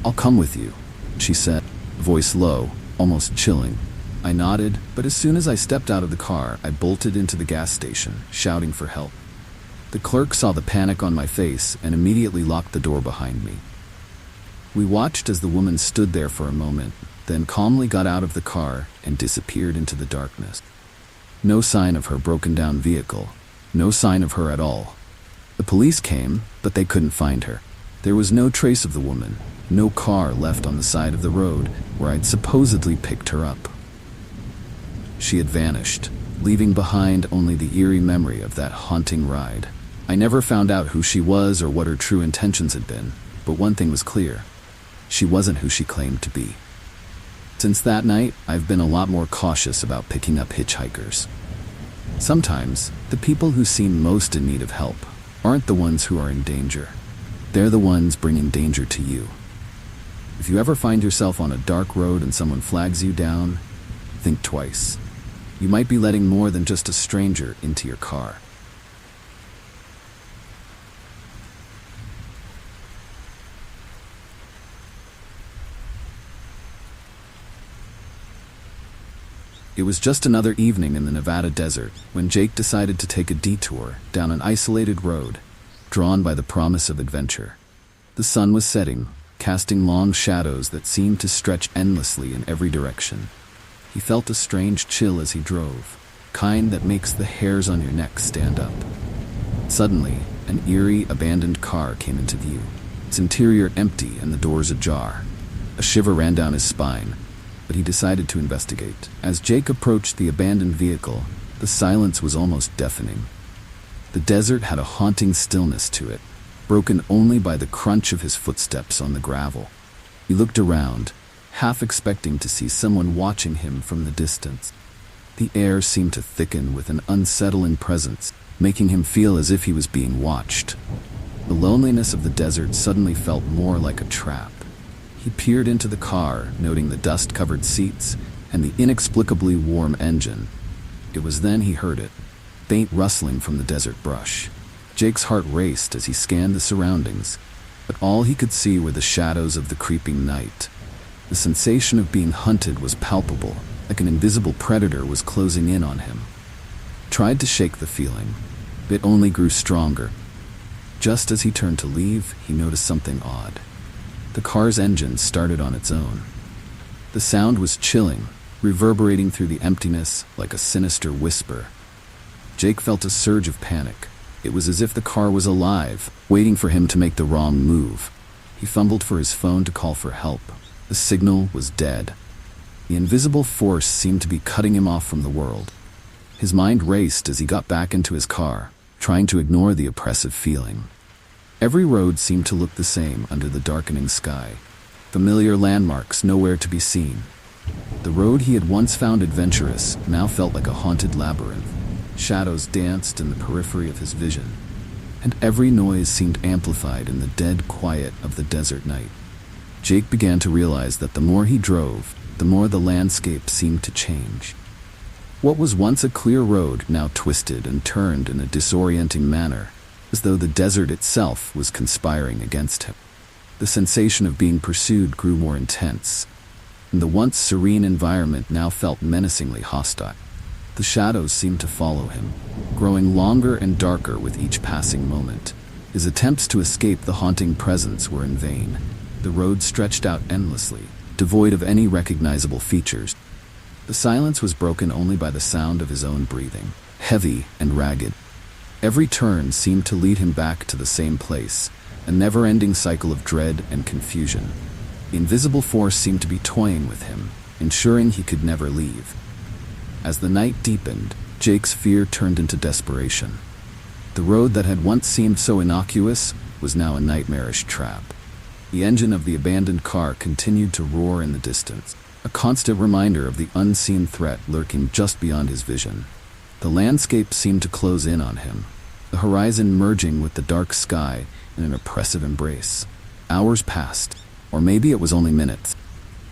"I'll come with you," she said, voice low, almost chilling. I nodded, but as soon as I stepped out of the car, I bolted into the gas station, shouting for help. The clerk saw the panic on my face and immediately locked the door behind me. We watched as the woman stood there for a moment, then calmly got out of the car and disappeared into the darkness. No sign of her broken-down vehicle, no sign of her at all. The police came, but they couldn't find her. There was no trace of the woman, no car left on the side of the road where I'd supposedly picked her up. She had vanished, leaving behind only the eerie memory of that haunting ride. I never found out who she was or what her true intentions had been, but one thing was clear. She wasn't who she claimed to be. Since that night, I've been a lot more cautious about picking up hitchhikers. Sometimes, the people who seem most in need of help aren't the ones who are in danger. They're the ones bringing danger to you. If you ever find yourself on a dark road and someone flags you down, think twice. You might be letting more than just a stranger into your car. It was just another evening in the Nevada desert when Jake decided to take a detour down an isolated road, drawn by the promise of adventure. The sun was setting, casting long shadows that seemed to stretch endlessly in every direction. He felt a strange chill as he drove, kind that makes the hairs on your neck stand up. Suddenly, an eerie, abandoned car came into view, its interior empty and the doors ajar. A shiver ran down his spine, but he decided to investigate. As Jake approached the abandoned vehicle, the silence was almost deafening. The desert had a haunting stillness to it, broken only by the crunch of his footsteps on the gravel. He looked around, half expecting to see someone watching him from the distance. The air seemed to thicken with an unsettling presence, making him feel as if he was being watched. The loneliness of the desert suddenly felt more like a trap. He peered into the car, noting the dust-covered seats and the inexplicably warm engine. It was then he heard it, faint rustling from the desert brush. Jake's heart raced as he scanned the surroundings, but all he could see were the shadows of the creeping night. The sensation of being hunted was palpable, like an invisible predator was closing in on him. Tried to shake the feeling. It only grew stronger. Just as he turned to leave, he noticed something odd. The car's engine started on its own. The sound was chilling, reverberating through the emptiness like a sinister whisper. Jake felt a surge of panic. It was as if the car was alive, waiting for him to make the wrong move. He fumbled for his phone to call for help. The signal was dead. The invisible force seemed to be cutting him off from the world. His mind raced as he got back into his car, trying to ignore the oppressive feeling. Every road seemed to look the same under the darkening sky. Familiar landmarks nowhere to be seen. The road he had once found adventurous now felt like a haunted labyrinth. Shadows danced in the periphery of his vision, and every noise seemed amplified in the dead quiet of the desert night. Jake began to realize that the more he drove, the more the landscape seemed to change. What was once a clear road now twisted and turned in a disorienting manner, as though the desert itself was conspiring against him. The sensation of being pursued grew more intense, and the once serene environment now felt menacingly hostile. The shadows seemed to follow him, growing longer and darker with each passing moment. His attempts to escape the haunting presence were in vain. The road stretched out endlessly, devoid of any recognizable features. The silence was broken only by the sound of his own breathing, heavy and ragged. Every turn seemed to lead him back to the same place, a never-ending cycle of dread and confusion. The invisible force seemed to be toying with him, ensuring he could never leave. As the night deepened, Jake's fear turned into desperation. The road that had once seemed so innocuous was now a nightmarish trap. The engine of the abandoned car continued to roar in the distance, a constant reminder of the unseen threat lurking just beyond his vision. The landscape seemed to close in on him, the horizon merging with the dark sky in an oppressive embrace. Hours passed, or maybe it was only minutes.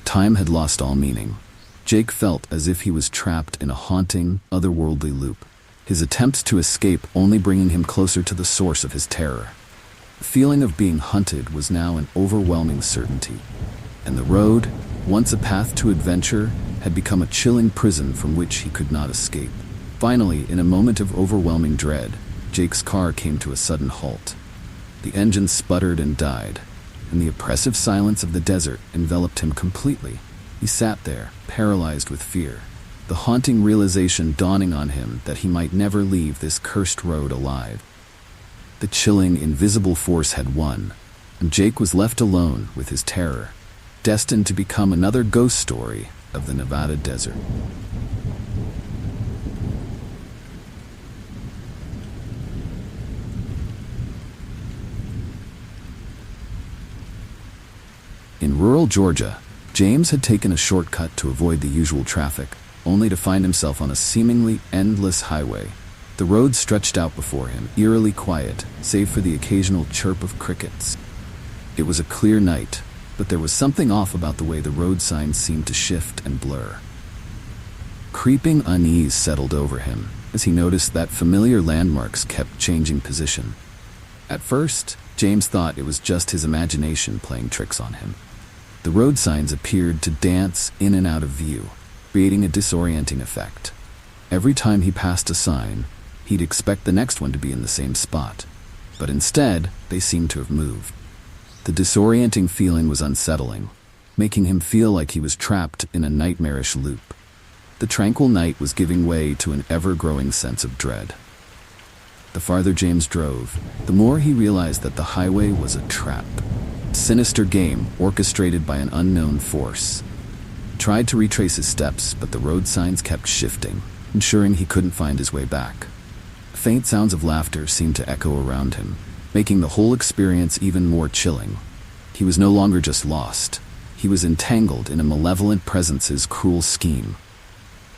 Time had lost all meaning. Jake felt as if he was trapped in a haunting, otherworldly loop, his attempts to escape only bringing him closer to the source of his terror. The feeling of being hunted was now an overwhelming certainty, and the road, once a path to adventure, had become a chilling prison from which he could not escape. Finally, in a moment of overwhelming dread, Jake's car came to a sudden halt. The engine sputtered and died, and the oppressive silence of the desert enveloped him completely. He sat there, paralyzed with fear, the haunting realization dawning on him that he might never leave this cursed road alive. The chilling, invisible force had won, and Jake was left alone with his terror, destined to become another ghost story of the Nevada desert. In rural Georgia, James had taken a shortcut to avoid the usual traffic, only to find himself on a seemingly endless highway. The road stretched out before him, eerily quiet, save for the occasional chirp of crickets. It was a clear night, but there was something off about the way the road signs seemed to shift and blur. Creeping unease settled over him as he noticed that familiar landmarks kept changing position. At first, James thought it was just his imagination playing tricks on him. The road signs appeared to dance in and out of view, creating a disorienting effect. Every time he passed a sign, he'd expect the next one to be in the same spot, but instead, they seemed to have moved. The disorienting feeling was unsettling, making him feel like he was trapped in a nightmarish loop. The tranquil night was giving way to an ever-growing sense of dread. The farther James drove, the more he realized that the highway was a trap, a sinister game orchestrated by an unknown force. He tried to retrace his steps, but the road signs kept shifting, ensuring he couldn't find his way back. Faint sounds of laughter seemed to echo around him, making the whole experience even more chilling. He was no longer just lost. He was entangled in a malevolent presence's cruel scheme.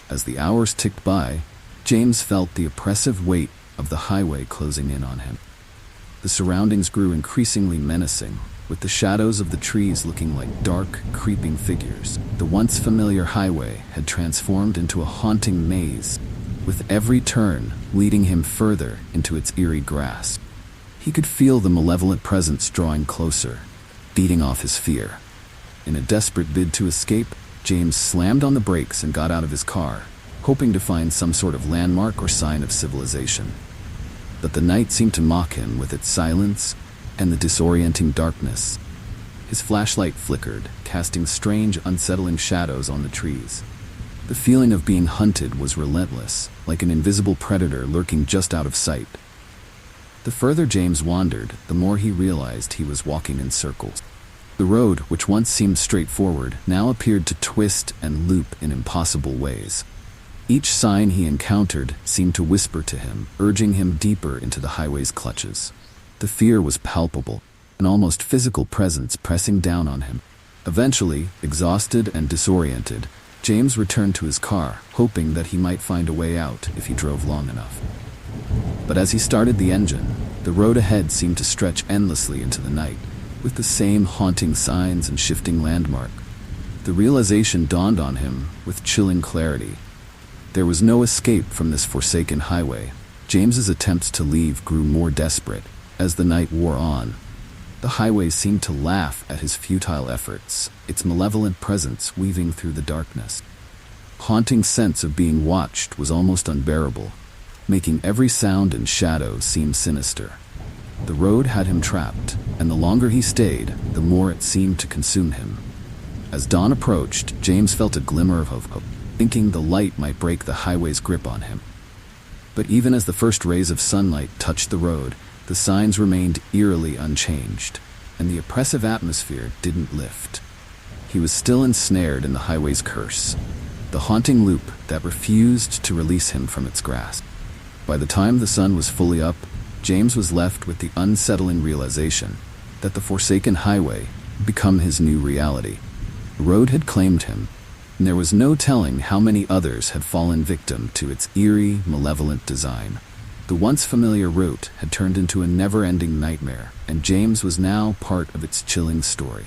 As the hours ticked by, James felt the oppressive weight of the highway closing in on him. The surroundings grew increasingly menacing, with the shadows of the trees looking like dark, creeping figures. The once familiar highway had transformed into a haunting maze, with every turn leading him further into its eerie grasp. He could feel the malevolent presence drawing closer, beating off his fear. In a desperate bid to escape, James slammed on the brakes and got out of his car, hoping to find some sort of landmark or sign of civilization. But the night seemed to mock him with its silence and the disorienting darkness. His flashlight flickered, casting strange, unsettling shadows on the trees. The feeling of being hunted was relentless, like an invisible predator lurking just out of sight. The further James wandered, the more he realized he was walking in circles. The road, which once seemed straightforward, now appeared to twist and loop in impossible ways. Each sign he encountered seemed to whisper to him, urging him deeper into the highway's clutches. The fear was palpable, an almost physical presence pressing down on him. Eventually, exhausted and disoriented, James returned to his car, hoping that he might find a way out if he drove long enough. But as he started the engine, the road ahead seemed to stretch endlessly into the night, with the same haunting signs and shifting landmark. The realization dawned on him with chilling clarity. There was no escape from this forsaken highway. James's attempts to leave grew more desperate as the night wore on. The highway seemed to laugh at his futile efforts, its malevolent presence weaving through the darkness. Haunting sense of being watched was almost unbearable, making every sound and shadow seem sinister. The road had him trapped, and the longer he stayed, the more it seemed to consume him. As dawn approached, James felt a glimmer of hope, thinking the light might break the highway's grip on him. But even as the first rays of sunlight touched the road, the signs remained eerily unchanged, and the oppressive atmosphere didn't lift. He was still ensnared in the highway's curse, the haunting loop that refused to release him from its grasp. By the time the sun was fully up, James was left with the unsettling realization that the forsaken highway had become his new reality. The road had claimed him, and there was no telling how many others had fallen victim to its eerie, malevolent design. The once familiar route had turned into a never-ending nightmare, and James was now part of its chilling story.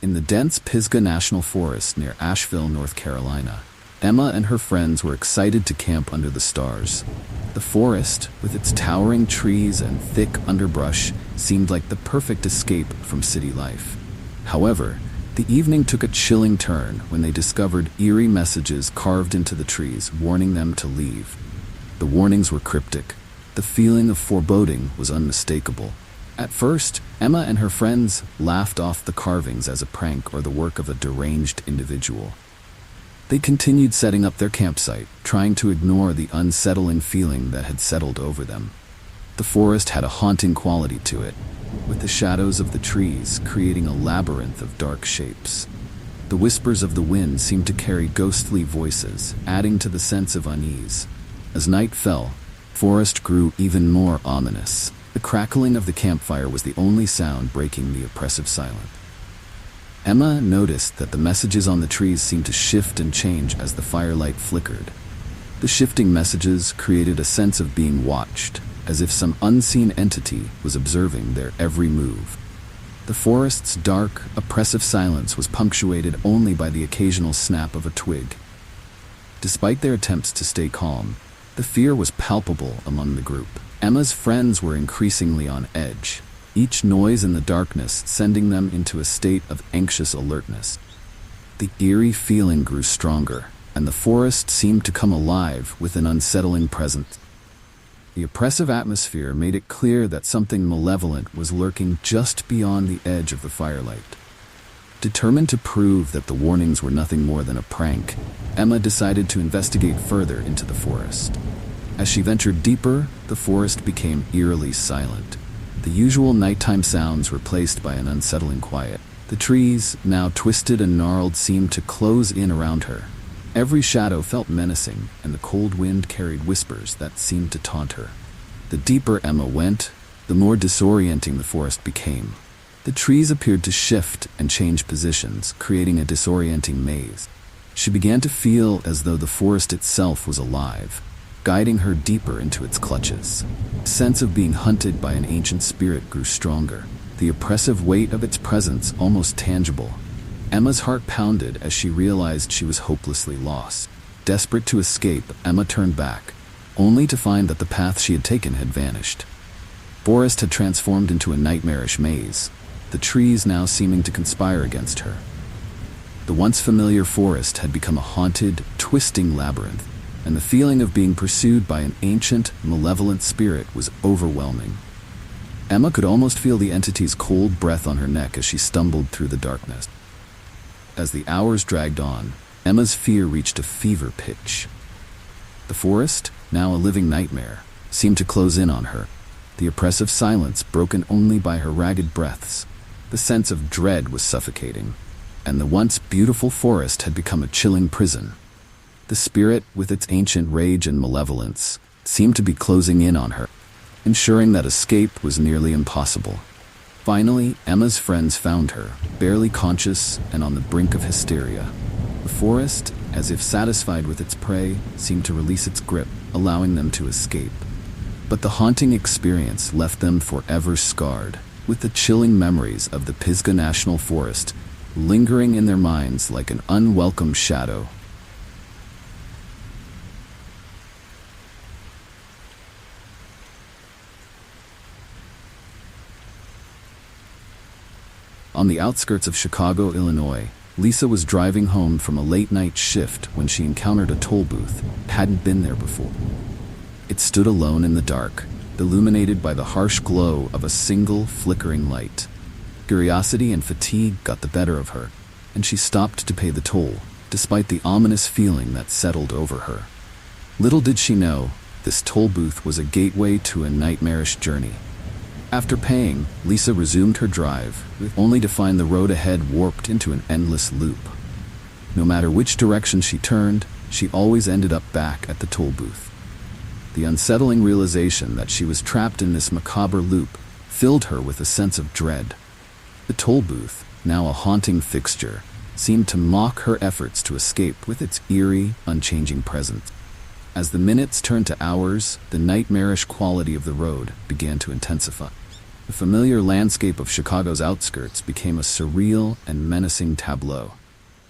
In the dense Pisgah National Forest near Asheville, North Carolina, Emma and her friends were excited to camp under the stars. The forest, with its towering trees and thick underbrush, seemed like the perfect escape from city life. However, the evening took a chilling turn when they discovered eerie messages carved into the trees warning them to leave. The warnings were cryptic. The feeling of foreboding was unmistakable. At first, Emma and her friends laughed off the carvings as a prank or the work of a deranged individual. They continued setting up their campsite, trying to ignore the unsettling feeling that had settled over them. The forest had a haunting quality to it, with the shadows of the trees creating a labyrinth of dark shapes. The whispers of the wind seemed to carry ghostly voices, adding to the sense of unease. As night fell, the forest grew even more ominous. The crackling of the campfire was the only sound breaking the oppressive silence. Emma noticed that the messages on the trees seemed to shift and change as the firelight flickered. The shifting messages created a sense of being watched, as if some unseen entity was observing their every move. The forest's dark, oppressive silence was punctuated only by the occasional snap of a twig. Despite their attempts to stay calm, the fear was palpable among the group. Emma's friends were increasingly on edge, each noise in the darkness sending them into a state of anxious alertness. The eerie feeling grew stronger, and the forest seemed to come alive with an unsettling presence. The oppressive atmosphere made it clear that something malevolent was lurking just beyond the edge of the firelight. Determined to prove that the warnings were nothing more than a prank, Emma decided to investigate further into the forest. As she ventured deeper, the forest became eerily silent. The usual nighttime sounds replaced by an unsettling quiet. The trees, now twisted and gnarled, seemed to close in around her. Every shadow felt menacing, and the cold wind carried whispers that seemed to taunt her. The deeper Emma went, the more disorienting the forest became. The trees appeared to shift and change positions, creating a disorienting maze. She began to feel as though the forest itself was alive, guiding her deeper into its clutches. The sense of being hunted by an ancient spirit grew stronger, the oppressive weight of its presence almost tangible. Emma's heart pounded as she realized she was hopelessly lost. Desperate to escape, Emma turned back, only to find that the path she had taken had vanished. The forest had transformed into a nightmarish maze, the trees now seeming to conspire against her. The once familiar forest had become a haunted, twisting labyrinth, and the feeling of being pursued by an ancient, malevolent spirit was overwhelming. Emma could almost feel the entity's cold breath on her neck as she stumbled through the darkness. As the hours dragged on, Emma's fear reached a fever pitch. The forest, now a living nightmare, seemed to close in on her, the oppressive silence broken only by her ragged breaths. The sense of dread was suffocating, and the once beautiful forest had become a chilling prison. The spirit, with its ancient rage and malevolence, seemed to be closing in on her, ensuring that escape was nearly impossible. Finally, Emma's friends found her, barely conscious and on the brink of hysteria. The forest, as if satisfied with its prey, seemed to release its grip, allowing them to escape. But the haunting experience left them forever scarred, with the chilling memories of the Pisgah National Forest lingering in their minds like an unwelcome shadow. On the outskirts of Chicago, Illinois, Lisa was driving home from a late-night shift when she encountered a toll booth. Hadn't been there before. It stood alone in the dark, illuminated by the harsh glow of a single flickering light. Curiosity and fatigue got the better of her, and she stopped to pay the toll, despite the ominous feeling that settled over her. Little did she know, this toll booth was a gateway to a nightmarish journey. After paying, Lisa resumed her drive, only to find the road ahead warped into an endless loop. No matter which direction she turned, she always ended up back at the toll booth. The unsettling realization that she was trapped in this macabre loop filled her with a sense of dread. The toll booth, now a haunting fixture, seemed to mock her efforts to escape with its eerie, unchanging presence. As the minutes turned to hours, the nightmarish quality of the road began to intensify. The familiar landscape of Chicago's outskirts became a surreal and menacing tableau.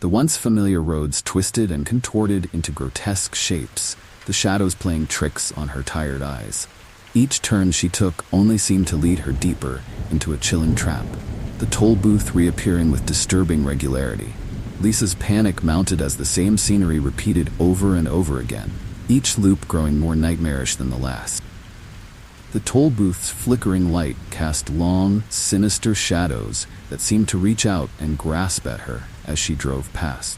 The once familiar roads twisted and contorted into grotesque shapes, the shadows playing tricks on her tired eyes. Each turn she took only seemed to lead her deeper into a chilling trap, the toll booth reappearing with disturbing regularity. Lisa's panic mounted as the same scenery repeated over and over again, each loop growing more nightmarish than the last. The toll booth's flickering light cast long, sinister shadows that seemed to reach out and grasp at her as she drove past.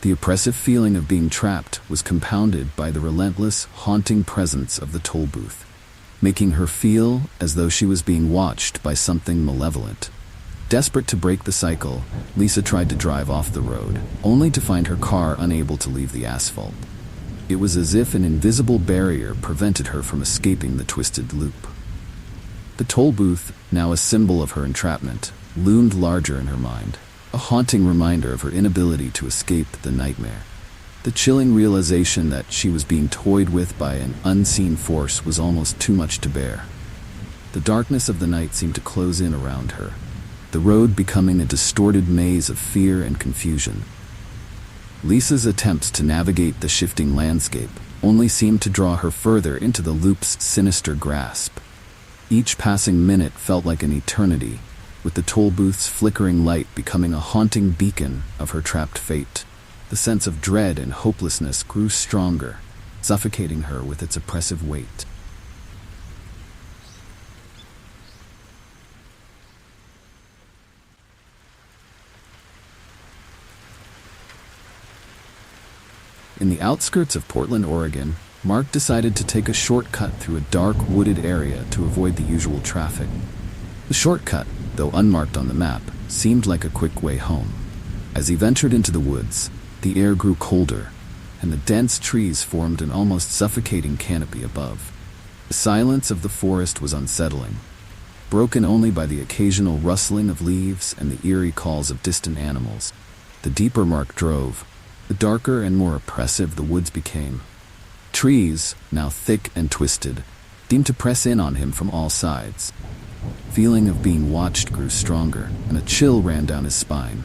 The oppressive feeling of being trapped was compounded by the relentless, haunting presence of the toll booth, making her feel as though she was being watched by something malevolent. Desperate to break the cycle, Lisa tried to drive off the road, only to find her car unable to leave the asphalt. It was as if an invisible barrier prevented her from escaping the twisted loop. The toll booth, now a symbol of her entrapment, loomed larger in her mind, a haunting reminder of her inability to escape the nightmare. The chilling realization that she was being toyed with by an unseen force was almost too much to bear. The darkness of the night seemed to close in around her, the road becoming a distorted maze of fear and confusion. Lisa's attempts to navigate the shifting landscape only seemed to draw her further into the loop's sinister grasp. Each passing minute felt like an eternity, with the toll booth's flickering light becoming a haunting beacon of her trapped fate. The sense of dread and hopelessness grew stronger, suffocating her with its oppressive weight. In the outskirts of Portland, Oregon, Mark decided to take a shortcut through a dark, wooded area to avoid the usual traffic. The shortcut, though unmarked on the map, seemed like a quick way home. As he ventured into the woods, the air grew colder, and the dense trees formed an almost suffocating canopy above. The silence of the forest was unsettling, broken only by the occasional rustling of leaves and the eerie calls of distant animals. The deeper Mark drove, the darker and more oppressive the woods became. Trees, now thick and twisted, seemed to press in on him from all sides. The feeling of being watched grew stronger, and a chill ran down his spine.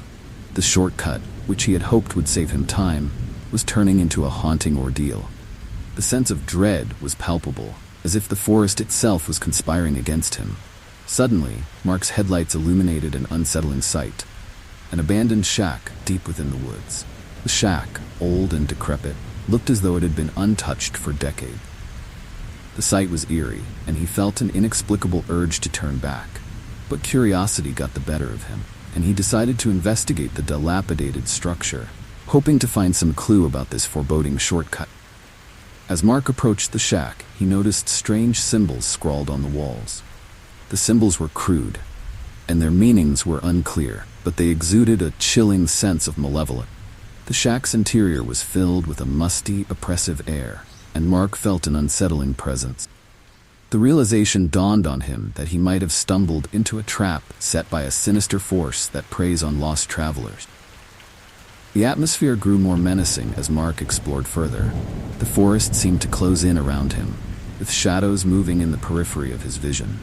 The shortcut, which he had hoped would save him time, was turning into a haunting ordeal. The sense of dread was palpable, as if the forest itself was conspiring against him. Suddenly, Mark's headlights illuminated an unsettling sight. An abandoned shack deep within the woods. The shack, old and decrepit, looked as though it had been untouched for decades. The sight was eerie, and he felt an inexplicable urge to turn back. But curiosity got the better of him, and he decided to investigate the dilapidated structure, hoping to find some clue about this foreboding shortcut. As Mark approached the shack, he noticed strange symbols scrawled on the walls. The symbols were crude, and their meanings were unclear, but they exuded a chilling sense of malevolence. The shack's interior was filled with a musty, oppressive air, and Mark felt an unsettling presence. The realization dawned on him that he might have stumbled into a trap set by a sinister force that preys on lost travelers. The atmosphere grew more menacing as Mark explored further. The forest seemed to close in around him, with shadows moving in the periphery of his vision.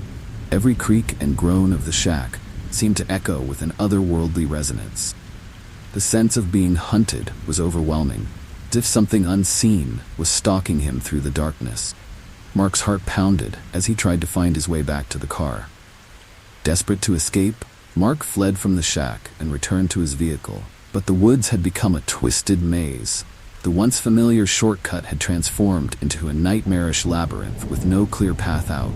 Every creak and groan of the shack seemed to echo with an otherworldly resonance. The sense of being hunted was overwhelming, as if something unseen was stalking him through the darkness. Mark's heart pounded as he tried to find his way back to the car. Desperate to escape, Mark fled from the shack and returned to his vehicle, but the woods had become a twisted maze. The once familiar shortcut had transformed into a nightmarish labyrinth with no clear path out.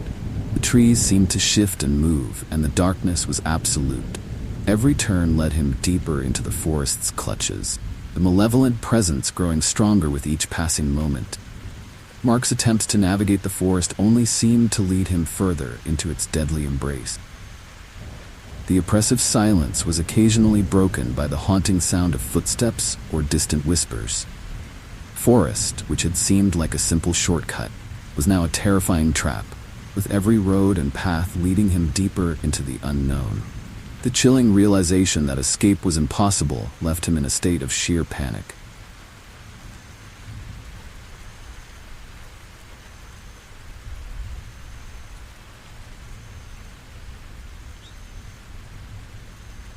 The trees seemed to shift and move, and the darkness was absolute. Every turn led him deeper into the forest's clutches, the malevolent presence growing stronger with each passing moment. Mark's attempts to navigate the forest only seemed to lead him further into its deadly embrace. The oppressive silence was occasionally broken by the haunting sound of footsteps or distant whispers. Forest, which had seemed like a simple shortcut, was now a terrifying trap, with every road and path leading him deeper into the unknown. The chilling realization that escape was impossible left him in a state of sheer panic.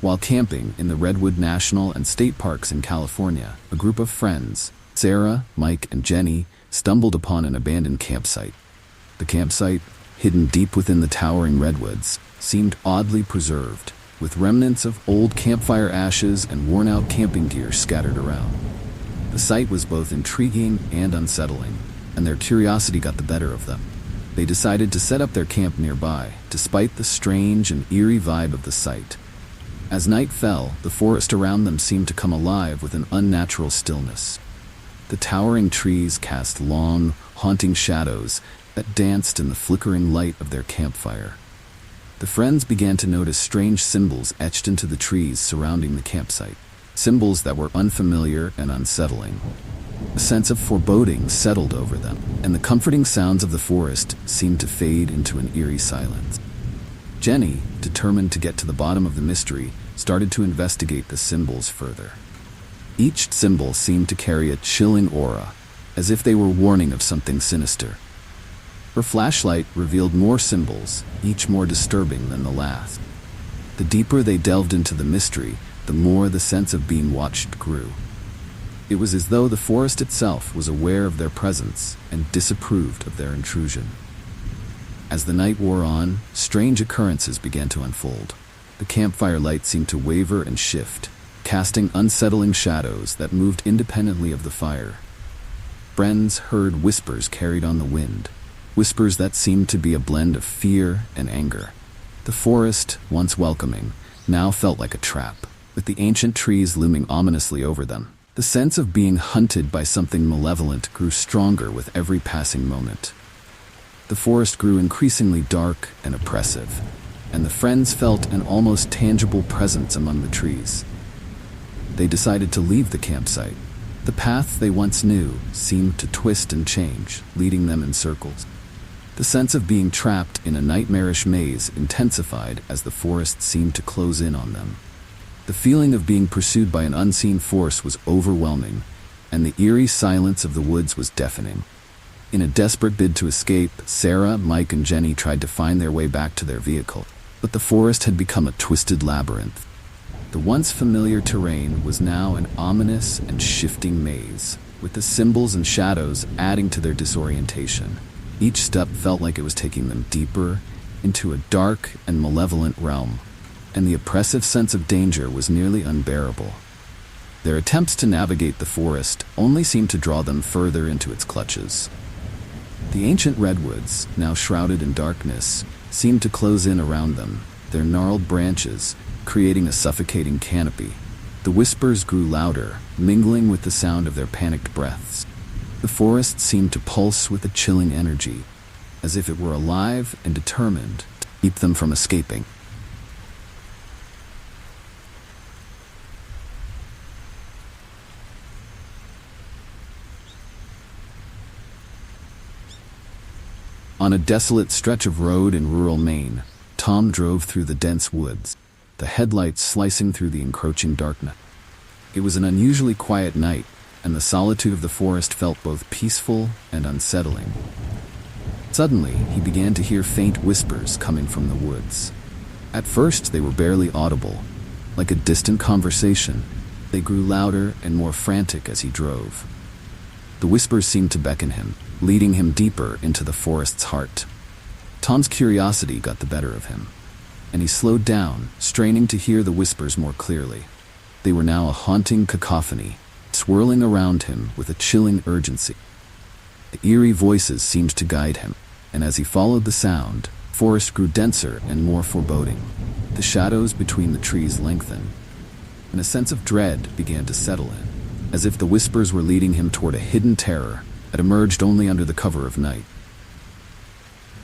While camping in the Redwood National and State Parks in California, a group of friends, Sarah, Mike, and Jenny, stumbled upon an abandoned campsite. The campsite, hidden deep within the towering redwoods, seemed oddly preserved, with remnants of old campfire ashes and worn-out camping gear scattered around. The sight was both intriguing and unsettling, and their curiosity got the better of them. They decided to set up their camp nearby, despite the strange and eerie vibe of the site. As night fell, the forest around them seemed to come alive with an unnatural stillness. The towering trees cast long, haunting shadows that danced in the flickering light of their campfire. The friends began to notice strange symbols etched into the trees surrounding the campsite, symbols that were unfamiliar and unsettling. A sense of foreboding settled over them, and the comforting sounds of the forest seemed to fade into an eerie silence. Jenny, determined to get to the bottom of the mystery, started to investigate the symbols further. Each symbol seemed to carry a chilling aura, as if they were warning of something sinister. Her flashlight revealed more symbols, each more disturbing than the last. The deeper they delved into the mystery, the more the sense of being watched grew. It was as though the forest itself was aware of their presence and disapproved of their intrusion. As the night wore on, strange occurrences began to unfold. The campfire light seemed to waver and shift, casting unsettling shadows that moved independently of the fire. Friends heard whispers carried on the wind, whispers that seemed to be a blend of fear and anger. The forest, once welcoming, now felt like a trap, with the ancient trees looming ominously over them. The sense of being hunted by something malevolent grew stronger with every passing moment. The forest grew increasingly dark and oppressive, and the friends felt an almost tangible presence among the trees. They decided to leave the campsite. The path they once knew seemed to twist and change, leading them in circles. The sense of being trapped in a nightmarish maze intensified as the forest seemed to close in on them. The feeling of being pursued by an unseen force was overwhelming, and the eerie silence of the woods was deafening. In a desperate bid to escape, Sarah, Mike, and Jenny tried to find their way back to their vehicle, but the forest had become a twisted labyrinth. The once familiar terrain was now an ominous and shifting maze, with the symbols and shadows adding to their disorientation. Each step felt like it was taking them deeper into a dark and malevolent realm, and the oppressive sense of danger was nearly unbearable. Their attempts to navigate the forest only seemed to draw them further into its clutches. The ancient redwoods, now shrouded in darkness, seemed to close in around them, their gnarled branches creating a suffocating canopy. The whispers grew louder, mingling with the sound of their panicked breaths. The forest seemed to pulse with a chilling energy, as if it were alive and determined to keep them from escaping. On a desolate stretch of road in rural Maine, Tom drove through the dense woods, the headlights slicing through the encroaching darkness. It was an unusually quiet night, and the solitude of the forest felt both peaceful and unsettling. Suddenly, he began to hear faint whispers coming from the woods. At first, they were barely audible. Like a distant conversation, they grew louder and more frantic as he drove. The whispers seemed to beckon him, leading him deeper into the forest's heart. Tom's curiosity got the better of him, and he slowed down, straining to hear the whispers more clearly. They were now a haunting cacophony, swirling around him with a chilling urgency. The eerie voices seemed to guide him, and as he followed the sound, the forest grew denser and more foreboding. The shadows between the trees lengthened, and a sense of dread began to settle in, as if the whispers were leading him toward a hidden terror that emerged only under the cover of night.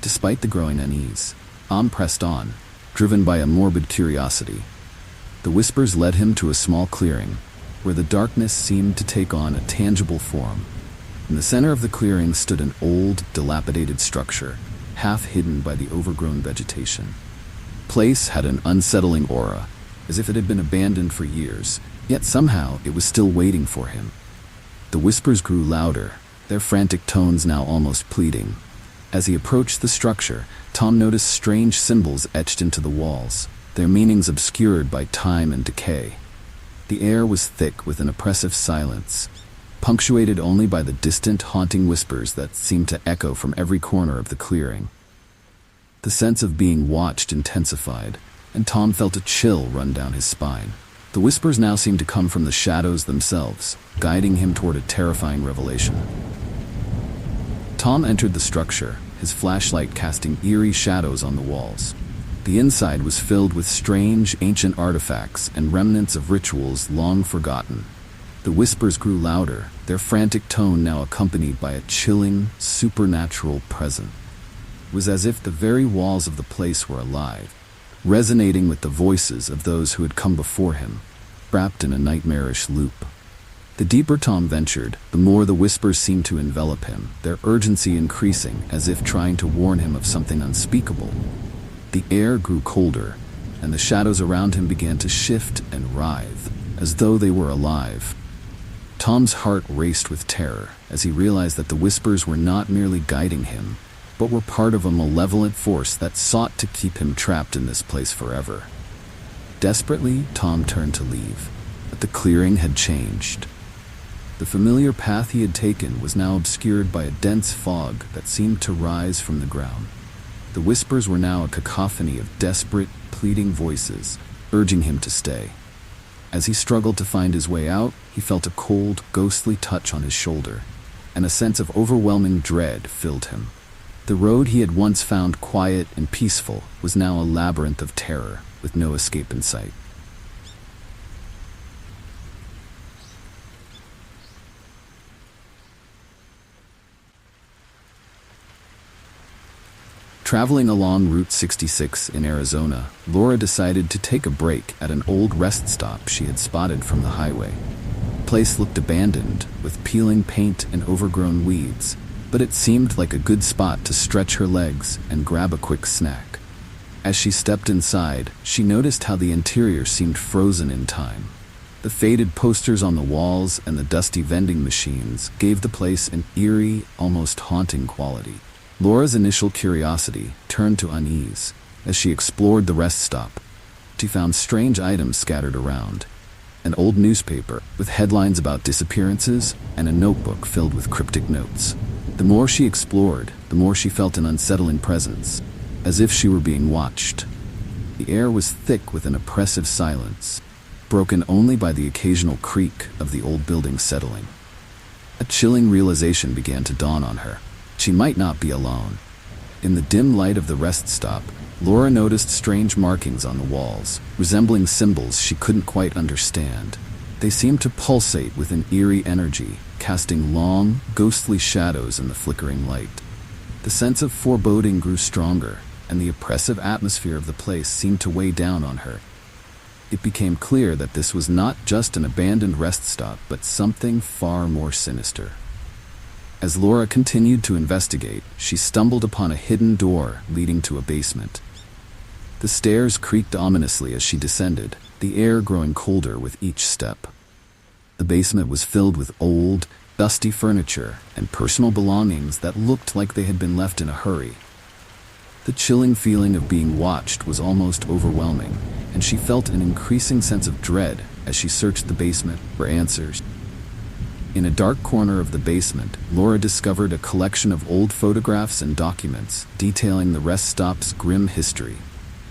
Despite the growing unease, Tom pressed on, driven by a morbid curiosity. The whispers led him to a small clearing, where the darkness seemed to take on a tangible form. In the center of the clearing stood an old, dilapidated structure, half hidden by the overgrown vegetation. The place had an unsettling aura, as if it had been abandoned for years, yet somehow it was still waiting for him. The whispers grew louder, their frantic tones now almost pleading. As he approached the structure, Tom noticed strange symbols etched into the walls, their meanings obscured by time and decay. The air was thick with an oppressive silence, punctuated only by the distant, haunting whispers that seemed to echo from every corner of the clearing. The sense of being watched intensified, and Tom felt a chill run down his spine. The whispers now seemed to come from the shadows themselves, guiding him toward a terrifying revelation. Tom entered the structure, his flashlight casting eerie shadows on the walls. The inside was filled with strange, ancient artifacts and remnants of rituals long forgotten. The whispers grew louder, their frantic tone now accompanied by a chilling, supernatural presence. It was as if the very walls of the place were alive, resonating with the voices of those who had come before him, trapped in a nightmarish loop. The deeper Tom ventured, the more the whispers seemed to envelop him, their urgency increasing as if trying to warn him of something unspeakable. The air grew colder, and the shadows around him began to shift and writhe, as though they were alive. Tom's heart raced with terror as he realized that the whispers were not merely guiding him, but were part of a malevolent force that sought to keep him trapped in this place forever. Desperately, Tom turned to leave, but the clearing had changed. The familiar path he had taken was now obscured by a dense fog that seemed to rise from the ground. The whispers were now a cacophony of desperate, pleading voices, urging him to stay. As he struggled to find his way out, he felt a cold, ghostly touch on his shoulder, and a sense of overwhelming dread filled him. The road he had once found quiet and peaceful was now a labyrinth of terror, with no escape in sight. Traveling along Route 66 in Arizona, Laura decided to take a break at an old rest stop she had spotted from the highway. The place looked abandoned, with peeling paint and overgrown weeds, but it seemed like a good spot to stretch her legs and grab a quick snack. As she stepped inside, she noticed how the interior seemed frozen in time. The faded posters on the walls and the dusty vending machines gave the place an eerie, almost haunting quality. Laura's initial curiosity turned to unease. As she explored the rest stop, she found strange items scattered around. An old newspaper with headlines about disappearances and a notebook filled with cryptic notes. The more she explored, the more she felt an unsettling presence, as if she were being watched. The air was thick with an oppressive silence, broken only by the occasional creak of the old building settling. A chilling realization began to dawn on her. She might not be alone. In the dim light of the rest stop, Laura noticed strange markings on the walls, resembling symbols she couldn't quite understand. They seemed to pulsate with an eerie energy, casting long, ghostly shadows in the flickering light. The sense of foreboding grew stronger, and the oppressive atmosphere of the place seemed to weigh down on her. It became clear that this was not just an abandoned rest stop, but something far more sinister. As Laura continued to investigate, she stumbled upon a hidden door leading to a basement. The stairs creaked ominously as she descended, the air growing colder with each step. The basement was filled with old, dusty furniture and personal belongings that looked like they had been left in a hurry. The chilling feeling of being watched was almost overwhelming, and she felt an increasing sense of dread as she searched the basement for answers. In a dark corner of the basement, Laura discovered a collection of old photographs and documents detailing the rest stop's grim history.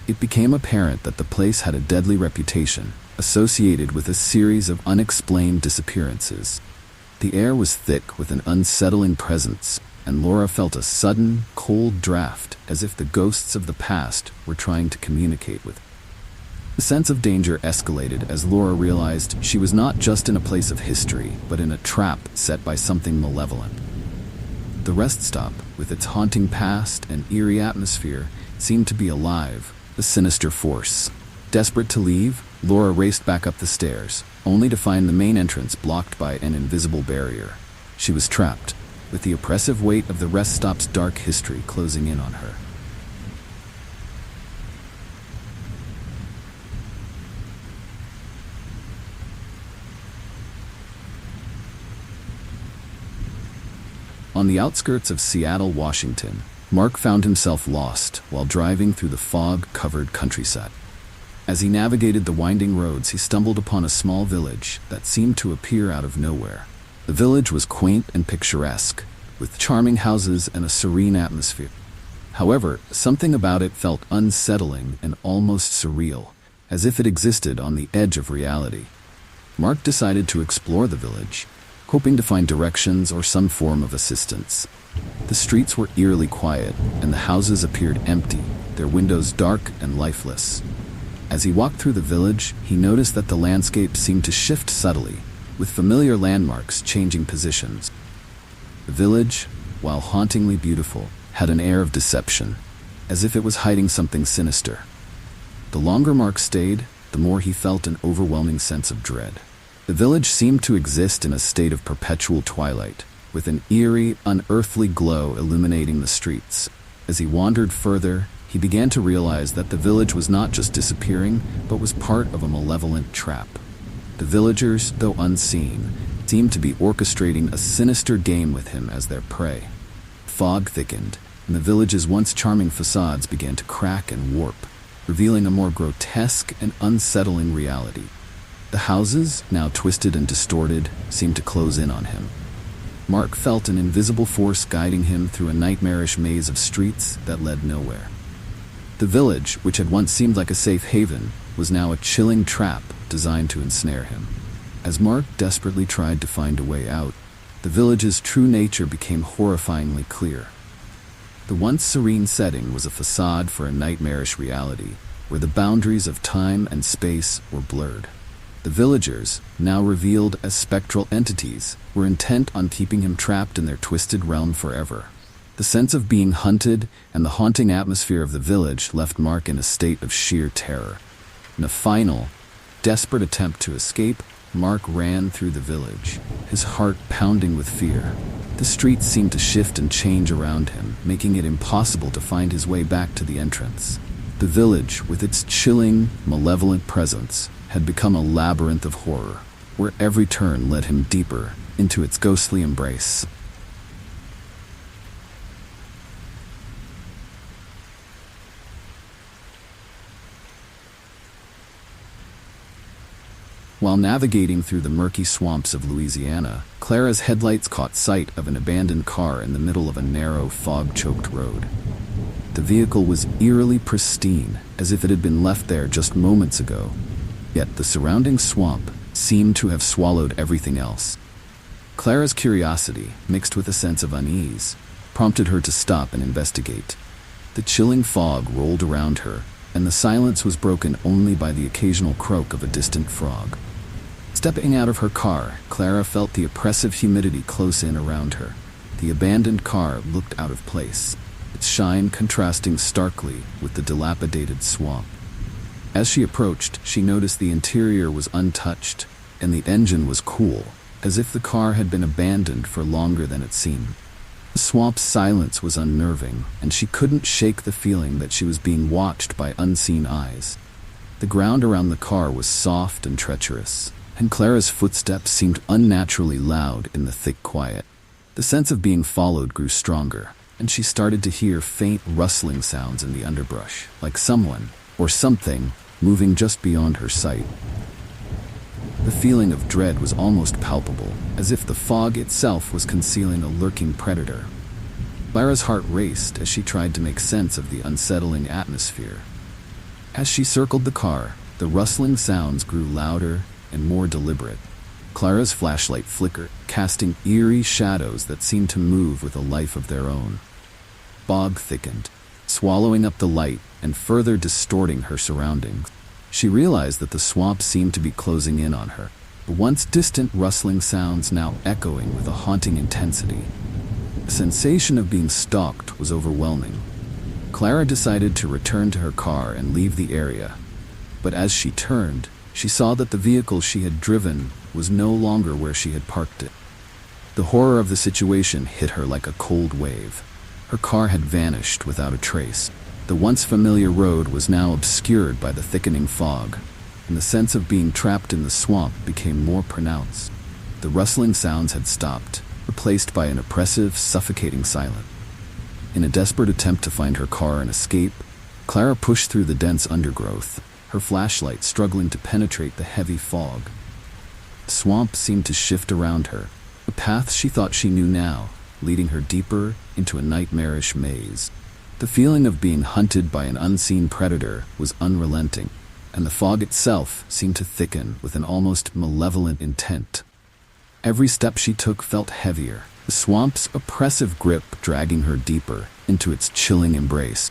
It became apparent that the place had a deadly reputation, associated with a series of unexplained disappearances. The air was thick with an unsettling presence, and Laura felt a sudden, cold draft, as if the ghosts of the past were trying to communicate with her. The sense of danger escalated as Laura realized she was not just in a place of history, but in a trap set by something malevolent. The rest stop, with its haunting past and eerie atmosphere, seemed to be alive, a sinister force. Desperate to leave, Laura raced back up the stairs, only to find the main entrance blocked by an invisible barrier. She was trapped, with the oppressive weight of the rest stop's dark history closing in on her. On the outskirts of Seattle, Washington, Mark found himself lost while driving through the fog-covered countryside. As he navigated the winding roads, he stumbled upon a small village that seemed to appear out of nowhere. The village was quaint and picturesque, with charming houses and a serene atmosphere. However, something about it felt unsettling and almost surreal, as if it existed on the edge of reality. Mark decided to explore the village, hoping to find directions or some form of assistance. The streets were eerily quiet, and the houses appeared empty, their windows dark and lifeless. As he walked through the village, he noticed that the landscape seemed to shift subtly, with familiar landmarks changing positions. The village, while hauntingly beautiful, had an air of deception, as if it was hiding something sinister. The longer Mark stayed, the more he felt an overwhelming sense of dread. The village seemed to exist in a state of perpetual twilight, with an eerie, unearthly glow illuminating the streets. As he wandered further, he began to realize that the village was not just disappearing, but was part of a malevolent trap. The villagers, though unseen, seemed to be orchestrating a sinister game with him as their prey. Fog thickened, and the village's once charming facades began to crack and warp, revealing a more grotesque and unsettling reality. The houses, now twisted and distorted, seemed to close in on him. Mark felt an invisible force guiding him through a nightmarish maze of streets that led nowhere. The village, which had once seemed like a safe haven, was now a chilling trap designed to ensnare him. As Mark desperately tried to find a way out, the village's true nature became horrifyingly clear. The once serene setting was a facade for a nightmarish reality, where the boundaries of time and space were blurred. The villagers, now revealed as spectral entities, were intent on keeping him trapped in their twisted realm forever. The sense of being hunted and the haunting atmosphere of the village left Mark in a state of sheer terror. In a final, desperate attempt to escape, Mark ran through the village, his heart pounding with fear. The streets seemed to shift and change around him, making it impossible to find his way back to the entrance. The village, with its chilling, malevolent presence, had become a labyrinth of horror, where every turn led him deeper into its ghostly embrace. While navigating through the murky swamps of Louisiana, Clara's headlights caught sight of an abandoned car in the middle of a narrow, fog-choked road. The vehicle was eerily pristine, as if it had been left there just moments ago. Yet the surrounding swamp seemed to have swallowed everything else. Clara's curiosity, mixed with a sense of unease, prompted her to stop and investigate. The chilling fog rolled around her, and the silence was broken only by the occasional croak of a distant frog. Stepping out of her car, Clara felt the oppressive humidity close in around her. The abandoned car looked out of place, its shine contrasting starkly with the dilapidated swamp. As she approached, she noticed the interior was untouched, and the engine was cool, as if the car had been abandoned for longer than it seemed. The swamp's silence was unnerving, and she couldn't shake the feeling that she was being watched by unseen eyes. The ground around the car was soft and treacherous, and Clara's footsteps seemed unnaturally loud in the thick quiet. The sense of being followed grew stronger, and she started to hear faint rustling sounds in the underbrush, like someone, or something, moving just beyond her sight. The feeling of dread was almost palpable, as if the fog itself was concealing a lurking predator. Clara's heart raced as she tried to make sense of the unsettling atmosphere. As she circled the car, the rustling sounds grew louder and more deliberate. Clara's flashlight flickered, casting eerie shadows that seemed to move with a life of their own. Fog thickened, swallowing up the light and further distorting her surroundings. She realized that the swamp seemed to be closing in on her, the once distant rustling sounds now echoing with a haunting intensity. The sensation of being stalked was overwhelming. Clara decided to return to her car and leave the area, but as she turned, she saw that the vehicle she had driven was no longer where she had parked it. The horror of the situation hit her like a cold wave. Her car had vanished without a trace. The once familiar road was now obscured by the thickening fog, and the sense of being trapped in the swamp became more pronounced. The rustling sounds had stopped, replaced by an oppressive, suffocating silence. In a desperate attempt to find her car and escape, Clara pushed through the dense undergrowth, her flashlight struggling to penetrate the heavy fog. The swamp seemed to shift around her, a path she thought she knew now, leading her deeper into a nightmarish maze. The feeling of being hunted by an unseen predator was unrelenting, and the fog itself seemed to thicken with an almost malevolent intent. Every step she took felt heavier, the swamp's oppressive grip dragging her deeper into its chilling embrace.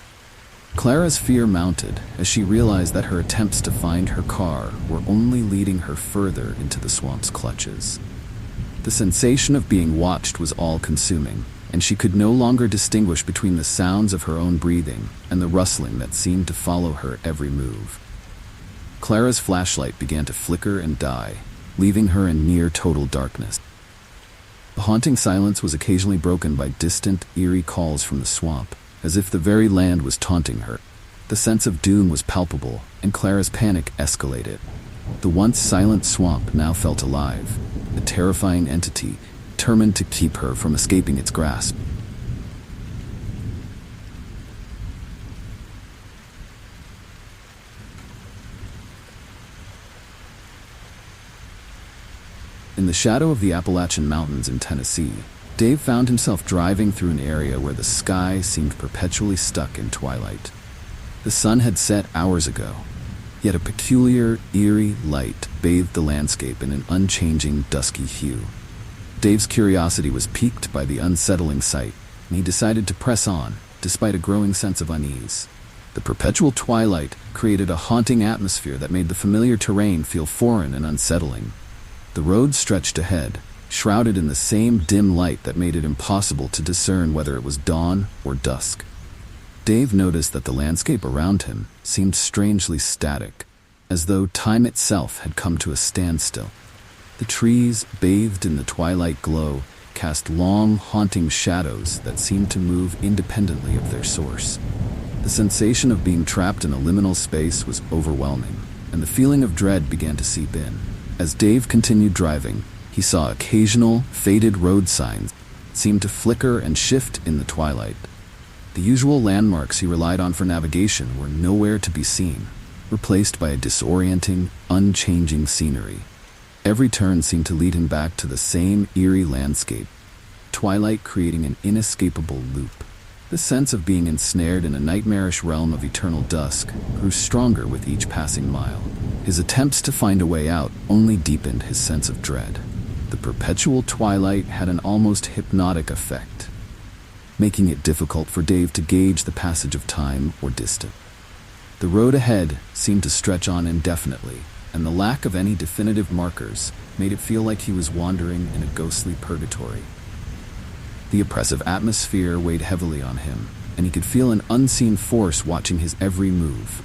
Clara's fear mounted as she realized that her attempts to find her car were only leading her further into the swamp's clutches. The sensation of being watched was all-consuming, and she could no longer distinguish between the sounds of her own breathing and the rustling that seemed to follow her every move. Clara's flashlight began to flicker and die, leaving her in near total darkness. The haunting silence was occasionally broken by distant, eerie calls from the swamp, as if the very land was taunting her. The sense of doom was palpable, and Clara's panic escalated. The once silent swamp now felt alive, a terrifying entity determined to keep her from escaping its grasp. In the shadow of the Appalachian Mountains in Tennessee, Dave found himself driving through an area where the sky seemed perpetually stuck in twilight. The sun had set hours ago, yet a peculiar, eerie light bathed the landscape in an unchanging, dusky hue. Dave's curiosity was piqued by the unsettling sight, and he decided to press on, despite a growing sense of unease. The perpetual twilight created a haunting atmosphere that made the familiar terrain feel foreign and unsettling. The road stretched ahead, shrouded in the same dim light that made it impossible to discern whether it was dawn or dusk. Dave noticed that the landscape around him seemed strangely static, as though time itself had come to a standstill. The trees, bathed in the twilight glow, cast long, haunting shadows that seemed to move independently of their source. The sensation of being trapped in a liminal space was overwhelming, and the feeling of dread began to seep in. As Dave continued driving, he saw occasional, faded road signs seem to flicker and shift in the twilight. The usual landmarks he relied on for navigation were nowhere to be seen, replaced by a disorienting, unchanging scenery. Every turn seemed to lead him back to the same eerie landscape, twilight creating an inescapable loop. The sense of being ensnared in a nightmarish realm of eternal dusk grew stronger with each passing mile. His attempts to find a way out only deepened his sense of dread. The perpetual twilight had an almost hypnotic effect, making it difficult for Dave to gauge the passage of time or distance. The road ahead seemed to stretch on indefinitely, and the lack of any definitive markers made it feel like he was wandering in a ghostly purgatory. The oppressive atmosphere weighed heavily on him, and he could feel an unseen force watching his every move.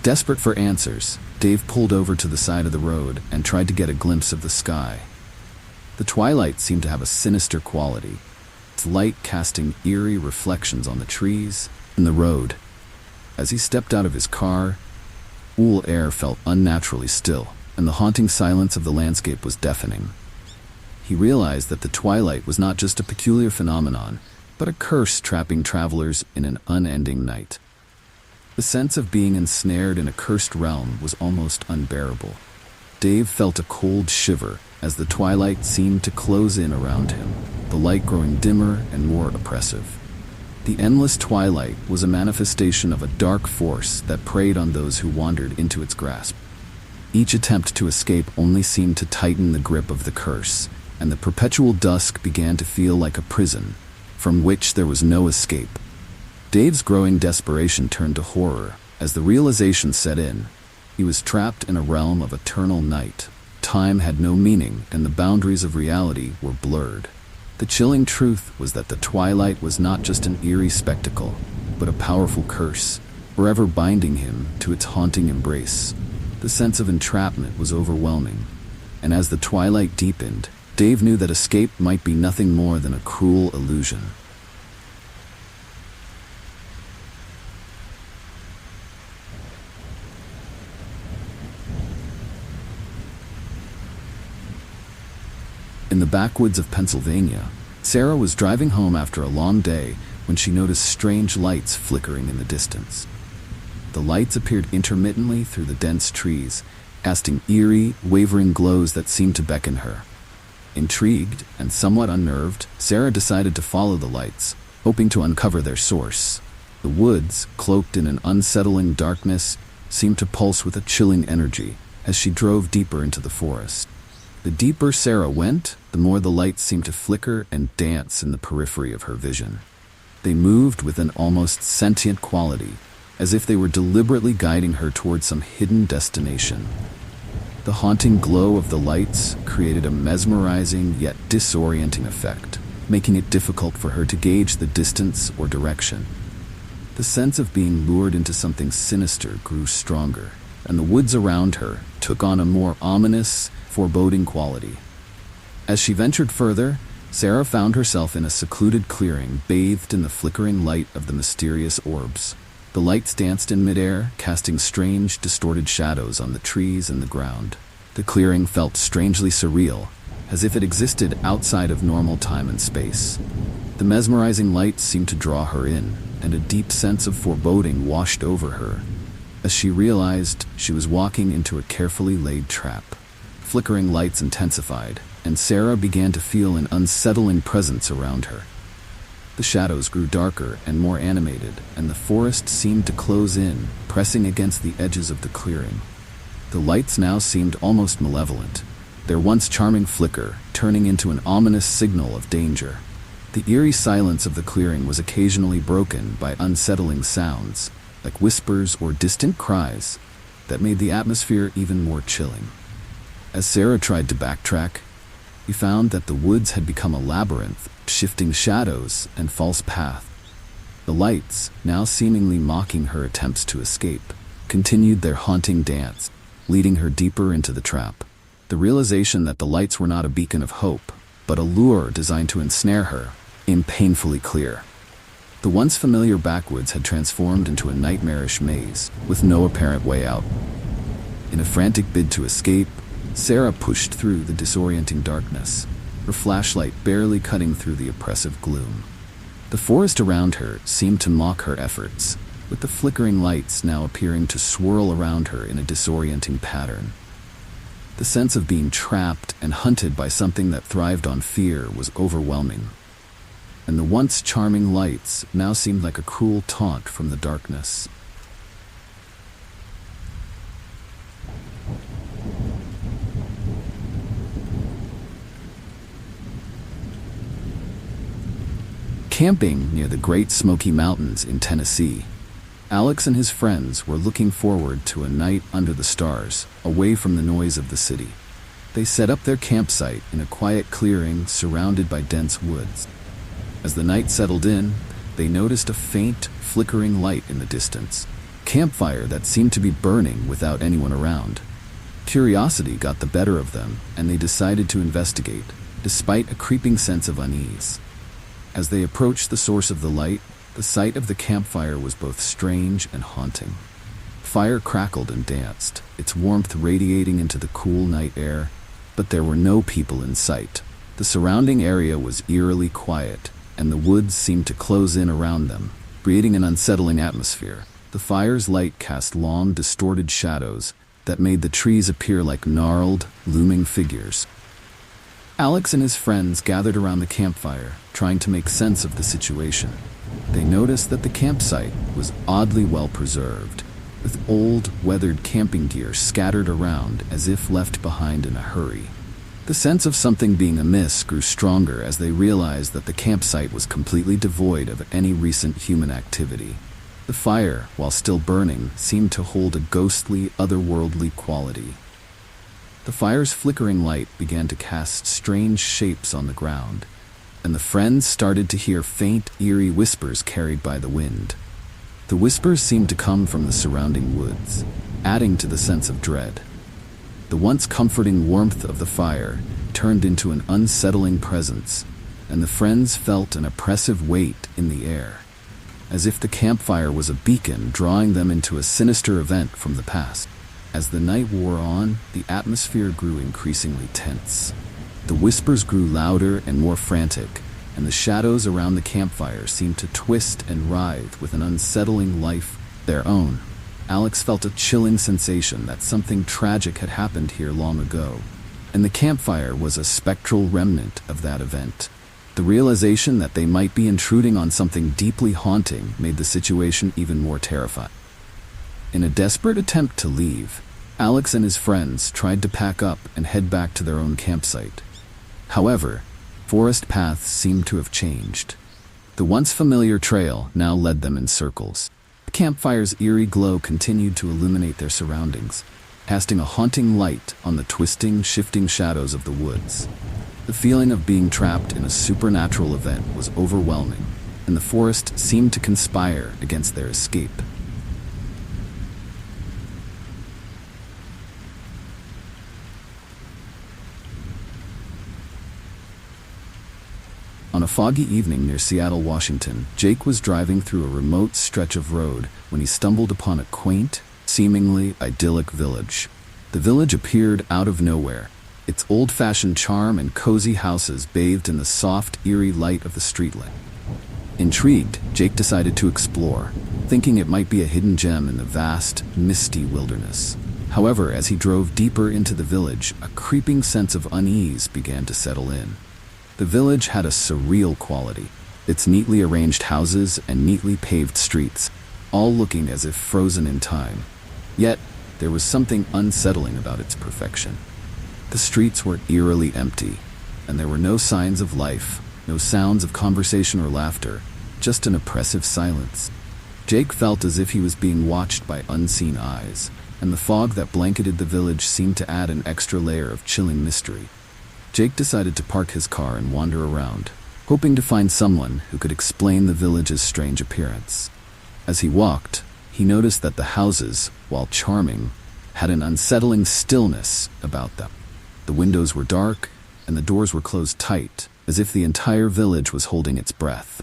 Desperate for answers, Dave pulled over to the side of the road and tried to get a glimpse of the sky. The twilight seemed to have a sinister quality, its light casting eerie reflections on the trees and the road. As he stepped out of his car, cool air felt unnaturally still, and the haunting silence of the landscape was deafening. He realized that the twilight was not just a peculiar phenomenon, but a curse trapping travelers in an unending night. The sense of being ensnared in a cursed realm was almost unbearable. Dave felt a cold shiver as the twilight seemed to close in around him, the light growing dimmer and more oppressive. The endless twilight was a manifestation of a dark force that preyed on those who wandered into its grasp. Each attempt to escape only seemed to tighten the grip of the curse, and the perpetual dusk began to feel like a prison, from which there was no escape. Dave's growing desperation turned to horror as the realization set in. He was trapped in a realm of eternal night. Time had no meaning, and the boundaries of reality were blurred. The chilling truth was that the twilight was not just an eerie spectacle, but a powerful curse, forever binding him to its haunting embrace. The sense of entrapment was overwhelming, and as the twilight deepened, Dave knew that escape might be nothing more than a cruel illusion. In the backwoods of Pennsylvania, Sarah was driving home after a long day when she noticed strange lights flickering in the distance. The lights appeared intermittently through the dense trees, casting eerie, wavering glows that seemed to beckon her. Intrigued and somewhat unnerved, Sarah decided to follow the lights, hoping to uncover their source. The woods, cloaked in an unsettling darkness, seemed to pulse with a chilling energy as she drove deeper into the forest. The deeper Sarah went, the more the lights seemed to flicker and dance in the periphery of her vision. They moved with an almost sentient quality, as if they were deliberately guiding her towards some hidden destination. The haunting glow of the lights created a mesmerizing yet disorienting effect, making it difficult for her to gauge the distance or direction. The sense of being lured into something sinister grew stronger, and the woods around her took on a more ominous, foreboding quality. As she ventured further, Sarah found herself in a secluded clearing bathed in the flickering light of the mysterious orbs. The lights danced in midair, casting strange, distorted shadows on the trees and the ground. The clearing felt strangely surreal, as if it existed outside of normal time and space. The mesmerizing light seemed to draw her in, and a deep sense of foreboding washed over her, as she realized she was walking into a carefully laid trap. Flickering lights intensified, and Sarah began to feel an unsettling presence around her. The shadows grew darker and more animated, and the forest seemed to close in, pressing against the edges of the clearing. The lights now seemed almost malevolent, their once charming flicker turning into an ominous signal of danger. The eerie silence of the clearing was occasionally broken by unsettling sounds, like whispers or distant cries, that made the atmosphere even more chilling. As Sarah tried to backtrack, he found that the woods had become a labyrinth, shifting shadows and false paths. The lights, now seemingly mocking her attempts to escape, continued their haunting dance, leading her deeper into the trap. The realization that the lights were not a beacon of hope, but a lure designed to ensnare her, became painfully clear. The once familiar backwoods had transformed into a nightmarish maze, with no apparent way out. In a frantic bid to escape, Sarah pushed through the disorienting darkness, her flashlight barely cutting through the oppressive gloom. The forest around her seemed to mock her efforts, with the flickering lights now appearing to swirl around her in a disorienting pattern. The sense of being trapped and hunted by something that thrived on fear was overwhelming, and the once charming lights now seemed like a cruel taunt from the darkness. Camping near the Great Smoky Mountains in Tennessee, Alex and his friends were looking forward to a night under the stars, away from the noise of the city. They set up their campsite in a quiet clearing surrounded by dense woods. As the night settled in, they noticed a faint, flickering light in the distance, a campfire that seemed to be burning without anyone around. Curiosity got the better of them, and they decided to investigate, despite a creeping sense of unease. As they approached the source of the light, the sight of the campfire was both strange and haunting. Fire crackled and danced, its warmth radiating into the cool night air, but there were no people in sight. The surrounding area was eerily quiet, and the woods seemed to close in around them, creating an unsettling atmosphere. The fire's light cast long, distorted shadows that made the trees appear like gnarled, looming figures. Alex and his friends gathered around the campfire, trying to make sense of the situation. They noticed that the campsite was oddly well preserved, with old, weathered camping gear scattered around as if left behind in a hurry. The sense of something being amiss grew stronger as they realized that the campsite was completely devoid of any recent human activity. The fire, while still burning, seemed to hold a ghostly, otherworldly quality. The fire's flickering light began to cast strange shapes on the ground, and the friends started to hear faint, eerie whispers carried by the wind. The whispers seemed to come from the surrounding woods, adding to the sense of dread. The once comforting warmth of the fire turned into an unsettling presence, and the friends felt an oppressive weight in the air, as if the campfire was a beacon drawing them into a sinister event from the past. As the night wore on, the atmosphere grew increasingly tense. The whispers grew louder and more frantic, and the shadows around the campfire seemed to twist and writhe with an unsettling life of their own. Alex felt a chilling sensation that something tragic had happened here long ago, and the campfire was a spectral remnant of that event. The realization that they might be intruding on something deeply haunting made the situation even more terrifying. In a desperate attempt to leave, Alex and his friends tried to pack up and head back to their own campsite. However, forest paths seemed to have changed. The once familiar trail now led them in circles. The campfire's eerie glow continued to illuminate their surroundings, casting a haunting light on the twisting, shifting shadows of the woods. The feeling of being trapped in a supernatural event was overwhelming, and the forest seemed to conspire against their escape. On a foggy evening near Seattle, Washington, Jake was driving through a remote stretch of road when he stumbled upon a quaint, seemingly idyllic village. The village appeared out of nowhere, its old-fashioned charm and cozy houses bathed in the soft, eerie light of the streetlight. Intrigued, Jake decided to explore, thinking it might be a hidden gem in the vast, misty wilderness. However, as he drove deeper into the village, a creeping sense of unease began to settle in. The village had a surreal quality, its neatly arranged houses and neatly paved streets, all looking as if frozen in time. Yet, there was something unsettling about its perfection. The streets were eerily empty, and there were no signs of life, no sounds of conversation or laughter, just an oppressive silence. Jake felt as if he was being watched by unseen eyes, and the fog that blanketed the village seemed to add an extra layer of chilling mystery. Jake decided to park his car and wander around, hoping to find someone who could explain the village's strange appearance. As he walked, he noticed that the houses, while charming, had an unsettling stillness about them. The windows were dark, and the doors were closed tight, as if the entire village was holding its breath.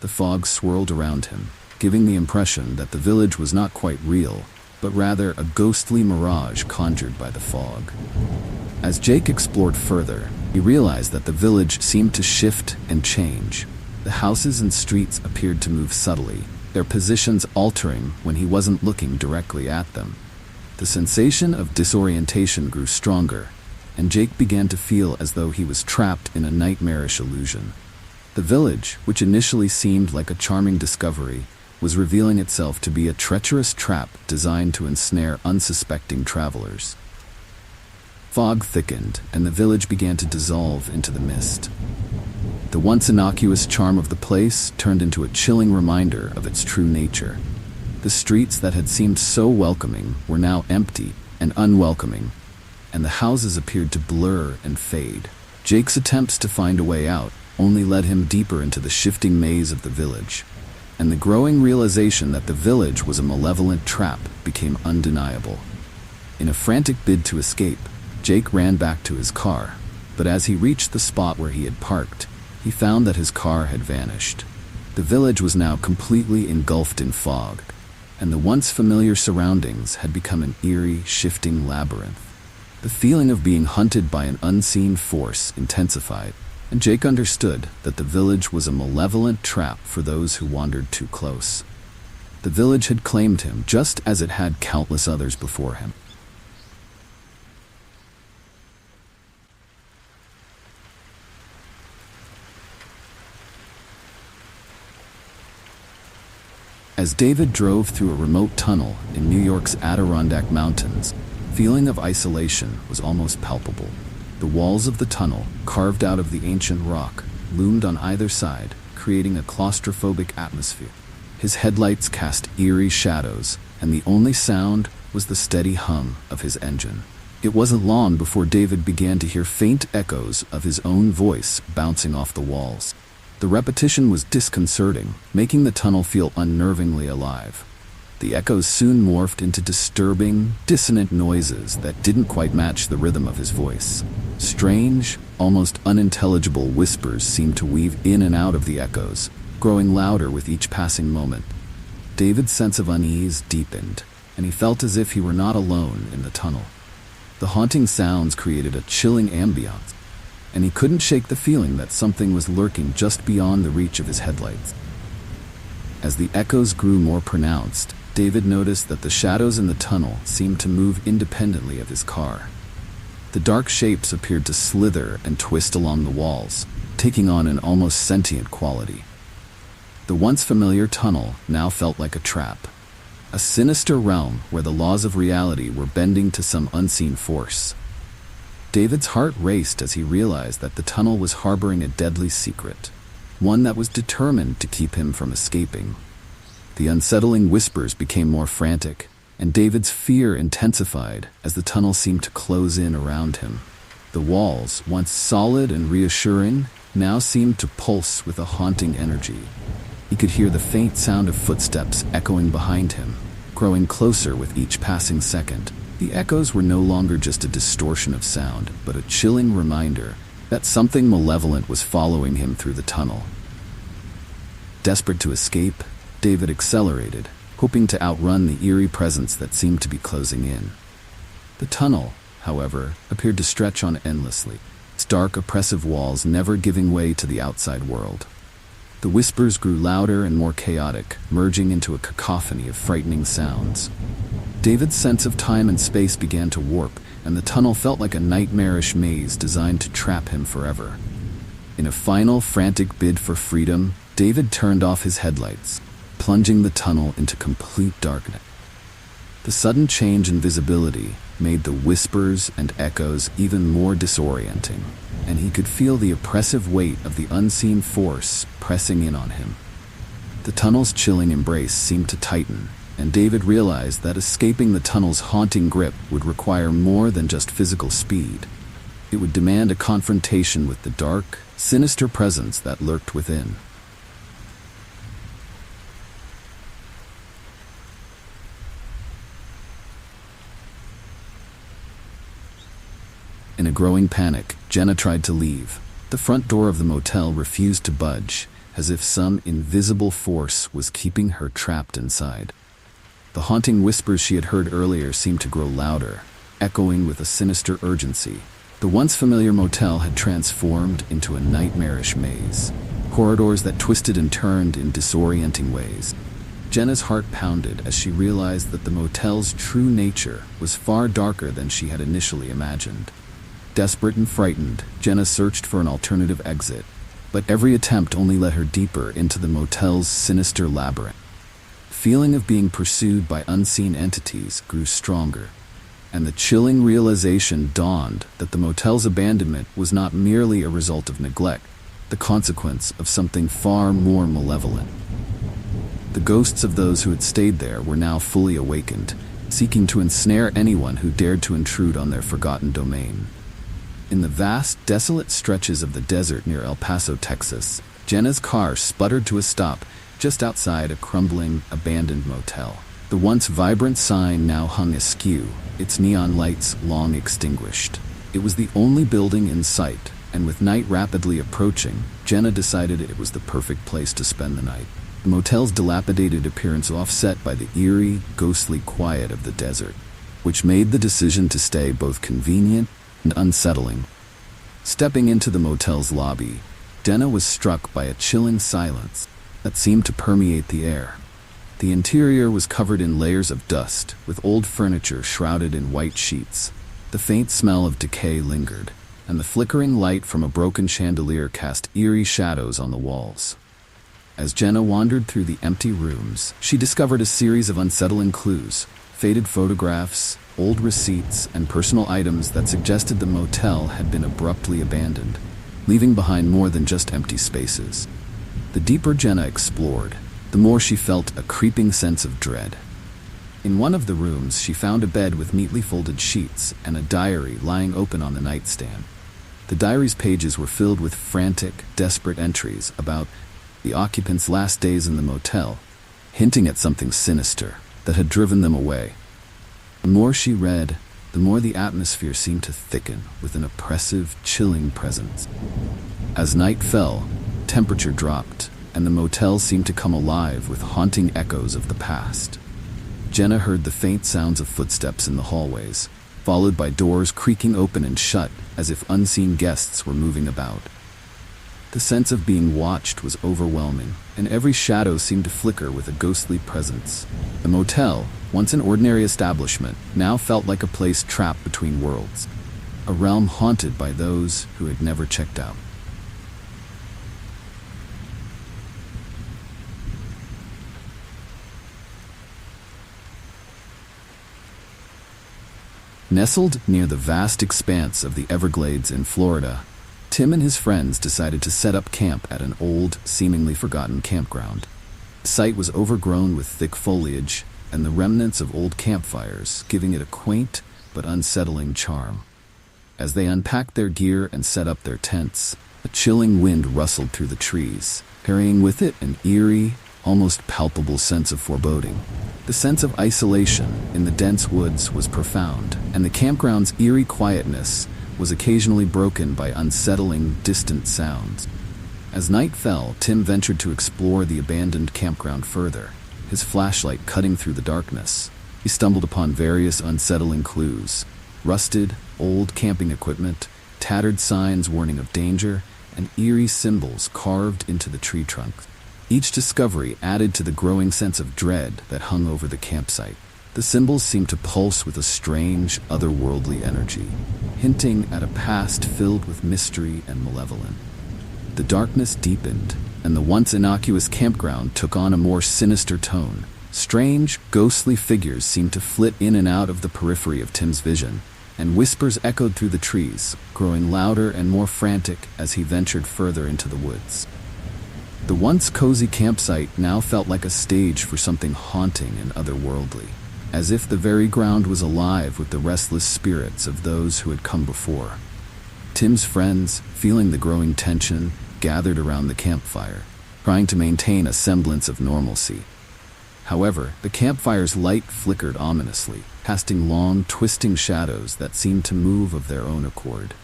The fog swirled around him, giving the impression that the village was not quite real, but rather a ghostly mirage conjured by the fog. As Jake explored further, he realized that the village seemed to shift and change. The houses and streets appeared to move subtly, their positions altering when he wasn't looking directly at them. The sensation of disorientation grew stronger, and Jake began to feel as though he was trapped in a nightmarish illusion. The village, which initially seemed like a charming discovery, was revealing itself to be a treacherous trap designed to ensnare unsuspecting travelers. Fog thickened, and the village began to dissolve into the mist. The once innocuous charm of the place turned into a chilling reminder of its true nature. The streets that had seemed so welcoming were now empty and unwelcoming, and the houses appeared to blur and fade. Jake's attempts to find a way out only led him deeper into the shifting maze of the village, and the growing realization that the village was a malevolent trap became undeniable. In a frantic bid to escape, Jake ran back to his car, but as he reached the spot where he had parked, he found that his car had vanished. The village was now completely engulfed in fog, and the once familiar surroundings had become an eerie, shifting labyrinth. The feeling of being hunted by an unseen force intensified, and Jake understood that the village was a malevolent trap for those who wandered too close. The village had claimed him just as it had countless others before him. As David drove through a remote tunnel in New York's Adirondack Mountains, the feeling of isolation was almost palpable. The walls of the tunnel, carved out of the ancient rock, loomed on either side, creating a claustrophobic atmosphere. His headlights cast eerie shadows, and the only sound was the steady hum of his engine. It wasn't long before David began to hear faint echoes of his own voice bouncing off the walls. The repetition was disconcerting, making the tunnel feel unnervingly alive. The echoes soon morphed into disturbing, dissonant noises that didn't quite match the rhythm of his voice. Strange, almost unintelligible whispers seemed to weave in and out of the echoes, growing louder with each passing moment. David's sense of unease deepened, and he felt as if he were not alone in the tunnel. The haunting sounds created a chilling ambiance, and he couldn't shake the feeling that something was lurking just beyond the reach of his headlights. As the echoes grew more pronounced, David noticed that the shadows in the tunnel seemed to move independently of his car. The dark shapes appeared to slither and twist along the walls, taking on an almost sentient quality. The once familiar tunnel now felt like a trap, a sinister realm where the laws of reality were bending to some unseen force. David's heart raced as he realized that the tunnel was harboring a deadly secret, one that was determined to keep him from escaping. The unsettling whispers became more frantic, and David's fear intensified as the tunnel seemed to close in around him. The walls, once solid and reassuring, now seemed to pulse with a haunting energy. He could hear the faint sound of footsteps echoing behind him, growing closer with each passing second. The echoes were no longer just a distortion of sound, but a chilling reminder that something malevolent was following him through the tunnel. Desperate to escape, David accelerated, hoping to outrun the eerie presence that seemed to be closing in. The tunnel, however, appeared to stretch on endlessly, its dark, oppressive walls never giving way to the outside world. The whispers grew louder and more chaotic, merging into a cacophony of frightening sounds. David's sense of time and space began to warp, and the tunnel felt like a nightmarish maze designed to trap him forever. In a final, frantic bid for freedom, David turned off his headlights, plunging the tunnel into complete darkness. The sudden change in visibility made the whispers and echoes even more disorienting, and he could feel the oppressive weight of the unseen force pressing in on him. The tunnel's chilling embrace seemed to tighten, and David realized that escaping the tunnel's haunting grip would require more than just physical speed. It would demand a confrontation with the dark, sinister presence that lurked within. In a growing panic, Jenna tried to leave. The front door of the motel refused to budge, as if some invisible force was keeping her trapped inside. The haunting whispers she had heard earlier seemed to grow louder, echoing with a sinister urgency. The once familiar motel had transformed into a nightmarish maze, corridors that twisted and turned in disorienting ways. Jenna's heart pounded as she realized that the motel's true nature was far darker than she had initially imagined. Desperate and frightened, Jenna searched for an alternative exit, but every attempt only led her deeper into the motel's sinister labyrinth. The feeling of being pursued by unseen entities grew stronger, and the chilling realization dawned that the motel's abandonment was not merely a result of neglect, the consequence of something far more malevolent. The ghosts of those who had stayed there were now fully awakened, seeking to ensnare anyone who dared to intrude on their forgotten domain. In the vast, desolate stretches of the desert near El Paso, Texas, Jenna's car sputtered to a stop just outside a crumbling, abandoned motel. The once vibrant sign now hung askew, its neon lights long extinguished. It was the only building in sight, and with night rapidly approaching, Jenna decided it was the perfect place to spend the night. The motel's dilapidated appearance offset by the eerie, ghostly quiet of the desert, which made the decision to stay both convenient and unsettling. Stepping into the motel's lobby, Jenna was struck by a chilling silence that seemed to permeate the air. The interior was covered in layers of dust, with old furniture shrouded in white sheets. The faint smell of decay lingered, and the flickering light from a broken chandelier cast eerie shadows on the walls. As Jenna wandered through the empty rooms, she discovered a series of unsettling clues: faded photographs, old receipts, and personal items that suggested the motel had been abruptly abandoned, leaving behind more than just empty spaces. The deeper Jenna explored, the more she felt a creeping sense of dread. In one of the rooms, she found a bed with neatly folded sheets and a diary lying open on the nightstand. The diary's pages were filled with frantic, desperate entries about the occupants' last days in the motel, hinting at something sinister that had driven them away. The more she read, the more the atmosphere seemed to thicken with an oppressive, chilling presence. As night fell, temperature dropped, and the motel seemed to come alive with haunting echoes of the past. Jenna heard the faint sounds of footsteps in the hallways, followed by doors creaking open and shut as if unseen guests were moving about. The sense of being watched was overwhelming, and every shadow seemed to flicker with a ghostly presence. The motel, once an ordinary establishment, now felt like a place trapped between worlds, a realm haunted by those who had never checked out. Nestled near the vast expanse of the Everglades in Florida, Tim and his friends decided to set up camp at an old, seemingly forgotten campground. The site was overgrown with thick foliage and the remnants of old campfires, giving it a quaint but unsettling charm. As they unpacked their gear and set up their tents, a chilling wind rustled through the trees, carrying with it an eerie, almost palpable sense of foreboding. The sense of isolation in the dense woods was profound, and the campground's eerie quietness was occasionally broken by unsettling, distant sounds. As night fell, Tim ventured to explore the abandoned campground further, his flashlight cutting through the darkness. He stumbled upon various unsettling clues: rusted, old camping equipment, tattered signs warning of danger, and eerie symbols carved into the tree trunks. Each discovery added to the growing sense of dread that hung over the campsite. The symbols seemed to pulse with a strange, otherworldly energy, hinting at a past filled with mystery and malevolence. The darkness deepened, and the once innocuous campground took on a more sinister tone. Strange, ghostly figures seemed to flit in and out of the periphery of Tim's vision, and whispers echoed through the trees, growing louder and more frantic as he ventured further into the woods. The once cozy campsite now felt like a stage for something haunting and otherworldly, as if the very ground was alive with the restless spirits of those who had come before. Tim's friends, feeling the growing tension, gathered around the campfire, trying to maintain a semblance of normalcy. However, the campfire's light flickered ominously, casting long, twisting shadows that seemed to move of their own accord.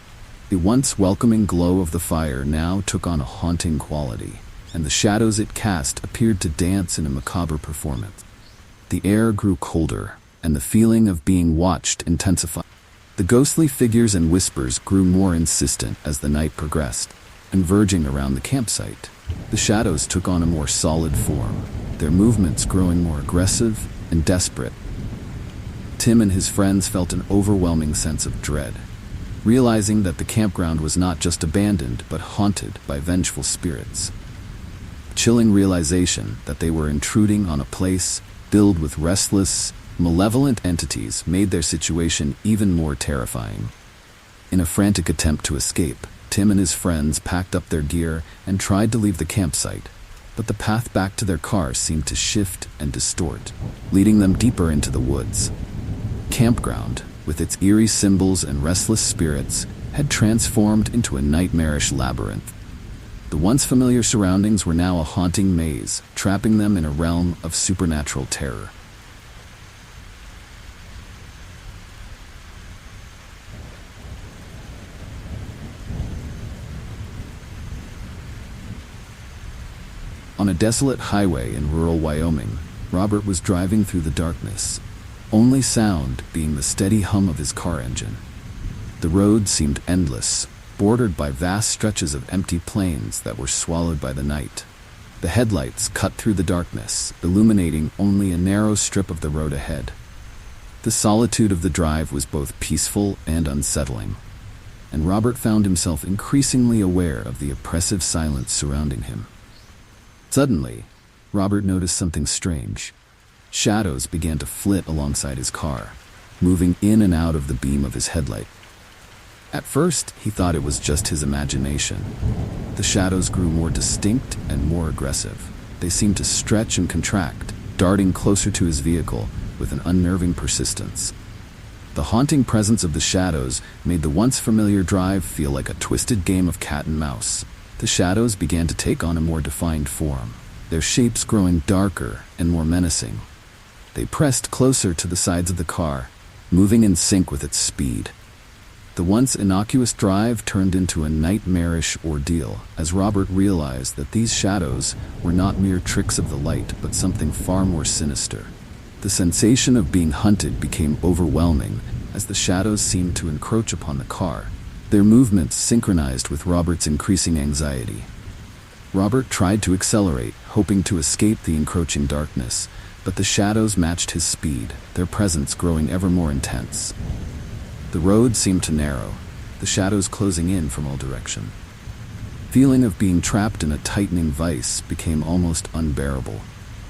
The once welcoming glow of the fire now took on a haunting quality, and the shadows it cast appeared to dance in a macabre performance. The air grew colder, and the feeling of being watched intensified. The ghostly figures and whispers grew more insistent as the night progressed, converging around the campsite. The shadows took on a more solid form, their movements growing more aggressive and desperate. Tim and his friends felt an overwhelming sense of dread, realizing that the campground was not just abandoned but haunted by vengeful spirits. Chilling realization that they were intruding on a place filled with restless, malevolent entities made their situation even more terrifying. In a frantic attempt to escape, Tim and his friends packed up their gear and tried to leave the campsite, but the path back to their car seemed to shift and distort, leading them deeper into the woods. Campground, with its eerie symbols and restless spirits, had transformed into a nightmarish labyrinth. The once familiar surroundings were now a haunting maze, trapping them in a realm of supernatural terror. On a desolate highway in rural Wyoming, Robert was driving through the darkness, only sound being the steady hum of his car engine. The road seemed endless, bordered by vast stretches of empty plains that were swallowed by the night. The headlights cut through the darkness, illuminating only a narrow strip of the road ahead. The solitude of the drive was both peaceful and unsettling, and Robert found himself increasingly aware of the oppressive silence surrounding him. Suddenly, Robert noticed something strange. Shadows began to flit alongside his car, moving in and out of the beam of his headlight. At first, he thought it was just his imagination. The shadows grew more distinct and more aggressive. They seemed to stretch and contract, darting closer to his vehicle with an unnerving persistence. The haunting presence of the shadows made the once familiar drive feel like a twisted game of cat and mouse. The shadows began to take on a more defined form, their shapes growing darker and more menacing. They pressed closer to the sides of the car, moving in sync with its speed. The once innocuous drive turned into a nightmarish ordeal as Robert realized that these shadows were not mere tricks of the light but something far more sinister. The sensation of being hunted became overwhelming as the shadows seemed to encroach upon the car, their movements synchronized with Robert's increasing anxiety. Robert tried to accelerate, hoping to escape the encroaching darkness, but the shadows matched his speed, their presence growing ever more intense. The road seemed to narrow, the shadows closing in from all directions. The feeling of being trapped in a tightening vice became almost unbearable.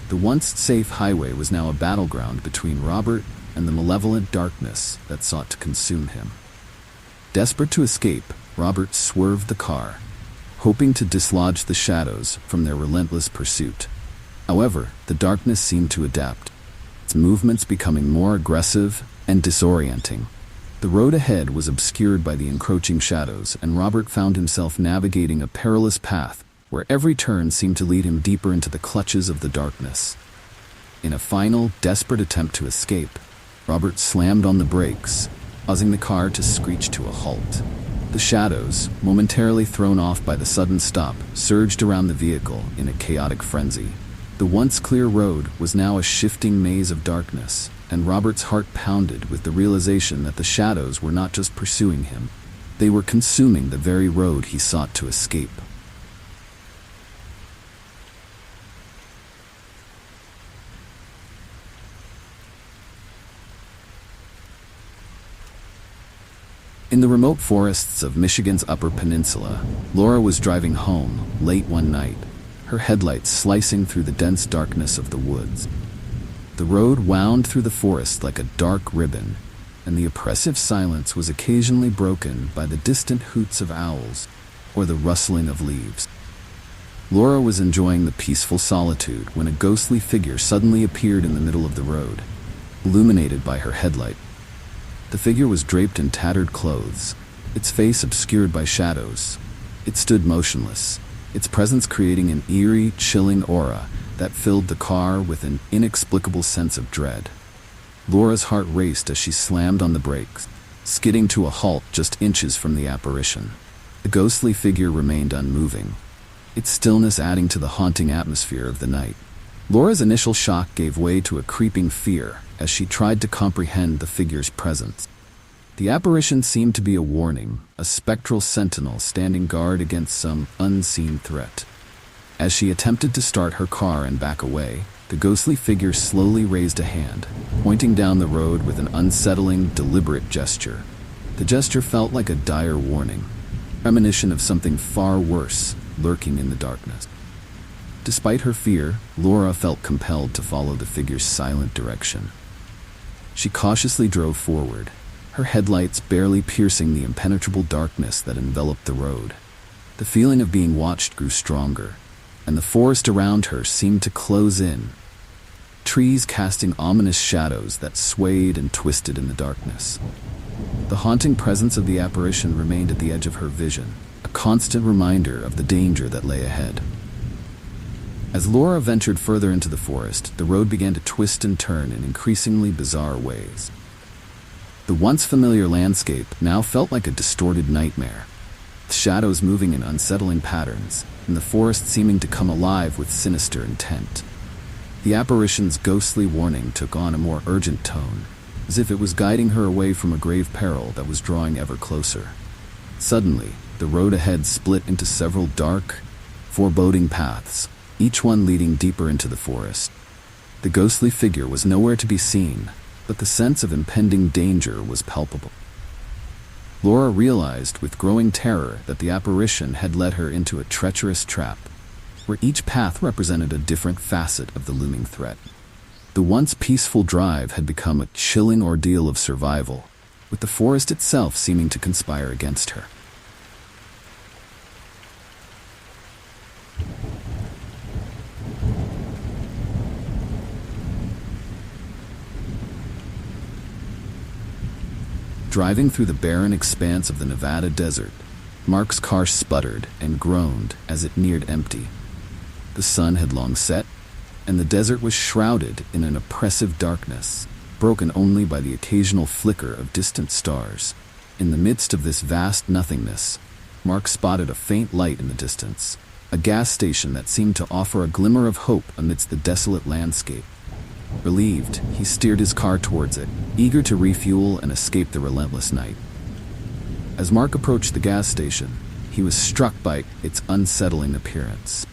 The once safe highway was now a battleground between Robert and the malevolent darkness that sought to consume him. Desperate to escape, Robert swerved the car, hoping to dislodge the shadows from their relentless pursuit. However, the darkness seemed to adapt, its movements becoming more aggressive and disorienting. The road ahead was obscured by the encroaching shadows, and Robert found himself navigating a perilous path where every turn seemed to lead him deeper into the clutches of the darkness. In a final, desperate attempt to escape, Robert slammed on the brakes, causing the car to screech to a halt. The shadows, momentarily thrown off by the sudden stop, surged around the vehicle in a chaotic frenzy. The once clear road was now a shifting maze of darkness, and Robert's heart pounded with the realization that the shadows were not just pursuing him, they were consuming the very road he sought to escape. In the remote forests of Michigan's Upper Peninsula, Laura was driving home late one night, her headlights slicing through the dense darkness of the woods. The road wound through the forest like a dark ribbon, and the oppressive silence was occasionally broken by the distant hoots of owls or the rustling of leaves. Laura was enjoying the peaceful solitude when a ghostly figure suddenly appeared in the middle of the road, illuminated by her headlight. The figure was draped in tattered clothes, its face obscured by shadows. It stood motionless, its presence creating an eerie, chilling aura that filled the car with an inexplicable sense of dread. Laura's heart raced as she slammed on the brakes, skidding to a halt just inches from the apparition. The ghostly figure remained unmoving, its stillness adding to the haunting atmosphere of the night. Laura's initial shock gave way to a creeping fear as she tried to comprehend the figure's presence. The apparition seemed to be a warning, a spectral sentinel standing guard against some unseen threat. As she attempted to start her car and back away, the ghostly figure slowly raised a hand, pointing down the road with an unsettling, deliberate gesture. The gesture felt like a dire warning, premonition of something far worse lurking in the darkness. Despite her fear, Laura felt compelled to follow the figure's silent direction. She cautiously drove forward, her headlights barely piercing the impenetrable darkness that enveloped the road. The feeling of being watched grew stronger, and the forest around her seemed to close in, trees casting ominous shadows that swayed and twisted in the darkness. The haunting presence of the apparition remained at the edge of her vision, a constant reminder of the danger that lay ahead. As Laura ventured further into the forest, the road began to twist and turn in increasingly bizarre ways. The once familiar landscape now felt like a distorted nightmare, with shadows moving in unsettling patterns, and the forest seeming to come alive with sinister intent. The apparition's ghostly warning took on a more urgent tone, as if it was guiding her away from a grave peril that was drawing ever closer. Suddenly, the road ahead split into several dark, foreboding paths, each one leading deeper into the forest. The ghostly figure was nowhere to be seen, but the sense of impending danger was palpable. Laura realized with growing terror that the apparition had led her into a treacherous trap, where each path represented a different facet of the looming threat. The once peaceful drive had become a chilling ordeal of survival, with the forest itself seeming to conspire against her. Driving through the barren expanse of the Nevada desert, Mark's car sputtered and groaned as it neared empty. The sun had long set, and the desert was shrouded in an oppressive darkness, broken only by the occasional flicker of distant stars. In the midst of this vast nothingness, Mark spotted a faint light in the distance, a gas station that seemed to offer a glimmer of hope amidst the desolate landscape. Relieved, he steered his car towards it, eager to refuel and escape the relentless night. As Mark approached the gas station, he was struck by its unsettling appearance.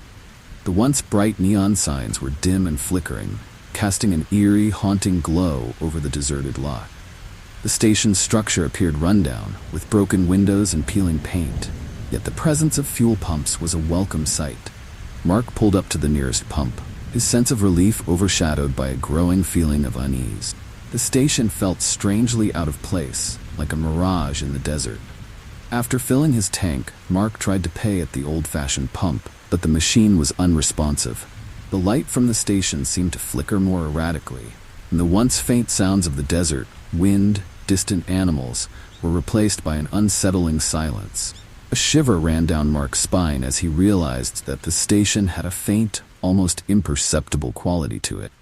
The once bright neon signs were dim and flickering, casting an eerie, haunting glow over the deserted lot. The station's structure appeared rundown, with broken windows and peeling paint, yet the presence of fuel pumps was a welcome sight. Mark pulled up to the nearest pump, his sense of relief overshadowed by a growing feeling of unease. The station felt strangely out of place, like a mirage in the desert. After filling his tank, Mark tried to pay at the old-fashioned pump, but the machine was unresponsive. The light from the station seemed to flicker more erratically, and the once faint sounds of the desert, wind, distant animals, were replaced by an unsettling silence. A shiver ran down Mark's spine as he realized that the station had a faint, almost imperceptible quality to it,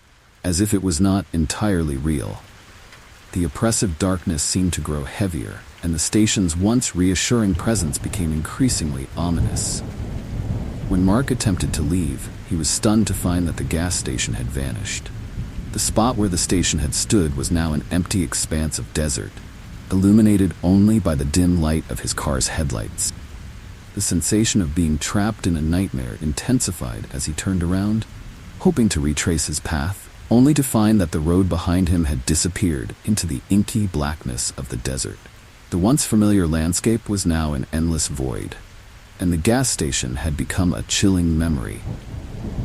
as if it was not entirely real. The oppressive darkness seemed to grow heavier, and the station's once reassuring presence became increasingly ominous. When Mark attempted to leave, he was stunned to find that the gas station had vanished. The spot where the station had stood was now an empty expanse of desert, illuminated only by the dim light of his car's headlights. The sensation of being trapped in a nightmare intensified as he turned around, hoping to retrace his path, only to find that the road behind him had disappeared into the inky blackness of the desert. The once familiar landscape was now an endless void, and the gas station had become a chilling memory.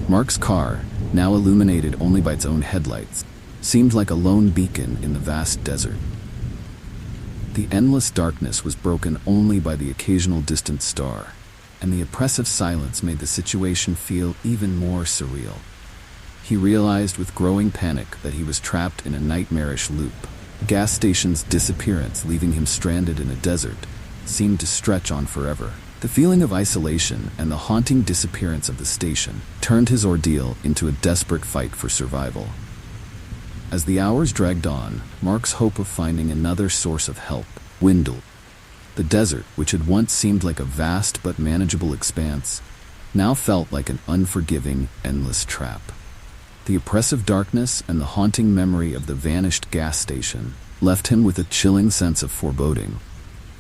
Mark's car, now illuminated only by its own headlights, seemed like a lone beacon in the vast desert. The endless darkness was broken only by the occasional distant star, and the oppressive silence made the situation feel even more surreal. He realized with growing panic that he was trapped in a nightmarish loop, the gas station's disappearance leaving him stranded in a desert, seemed to stretch on forever. The feeling of isolation and the haunting disappearance of the station turned his ordeal into a desperate fight for survival. As the hours dragged on, Mark's hope of finding another source of help dwindled. The desert, which had once seemed like a vast but manageable expanse, now felt like an unforgiving, endless trap. The oppressive darkness and the haunting memory of the vanished gas station left him with a chilling sense of foreboding,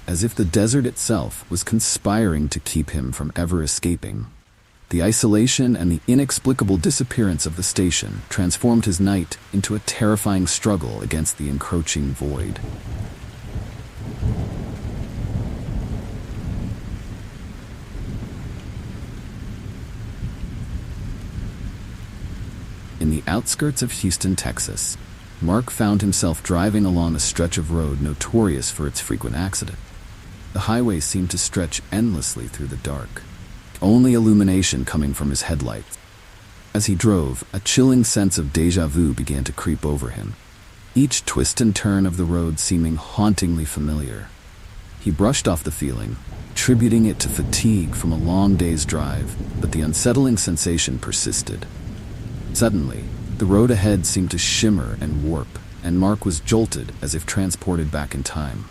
as if the desert itself was conspiring to keep him from ever escaping. The isolation and the inexplicable disappearance of the station transformed his night into a terrifying struggle against the encroaching void. In the outskirts of Houston, Texas, Mark found himself driving along a stretch of road notorious for its frequent accidents. The highway seemed to stretch endlessly through the dark, only illumination coming from his headlights. As he drove, a chilling sense of déjà vu began to creep over him, each twist and turn of the road seeming hauntingly familiar. He brushed off the feeling, attributing it to fatigue from a long day's drive, but the unsettling sensation persisted. Suddenly, the road ahead seemed to shimmer and warp, and Mark was jolted as if transported back in time.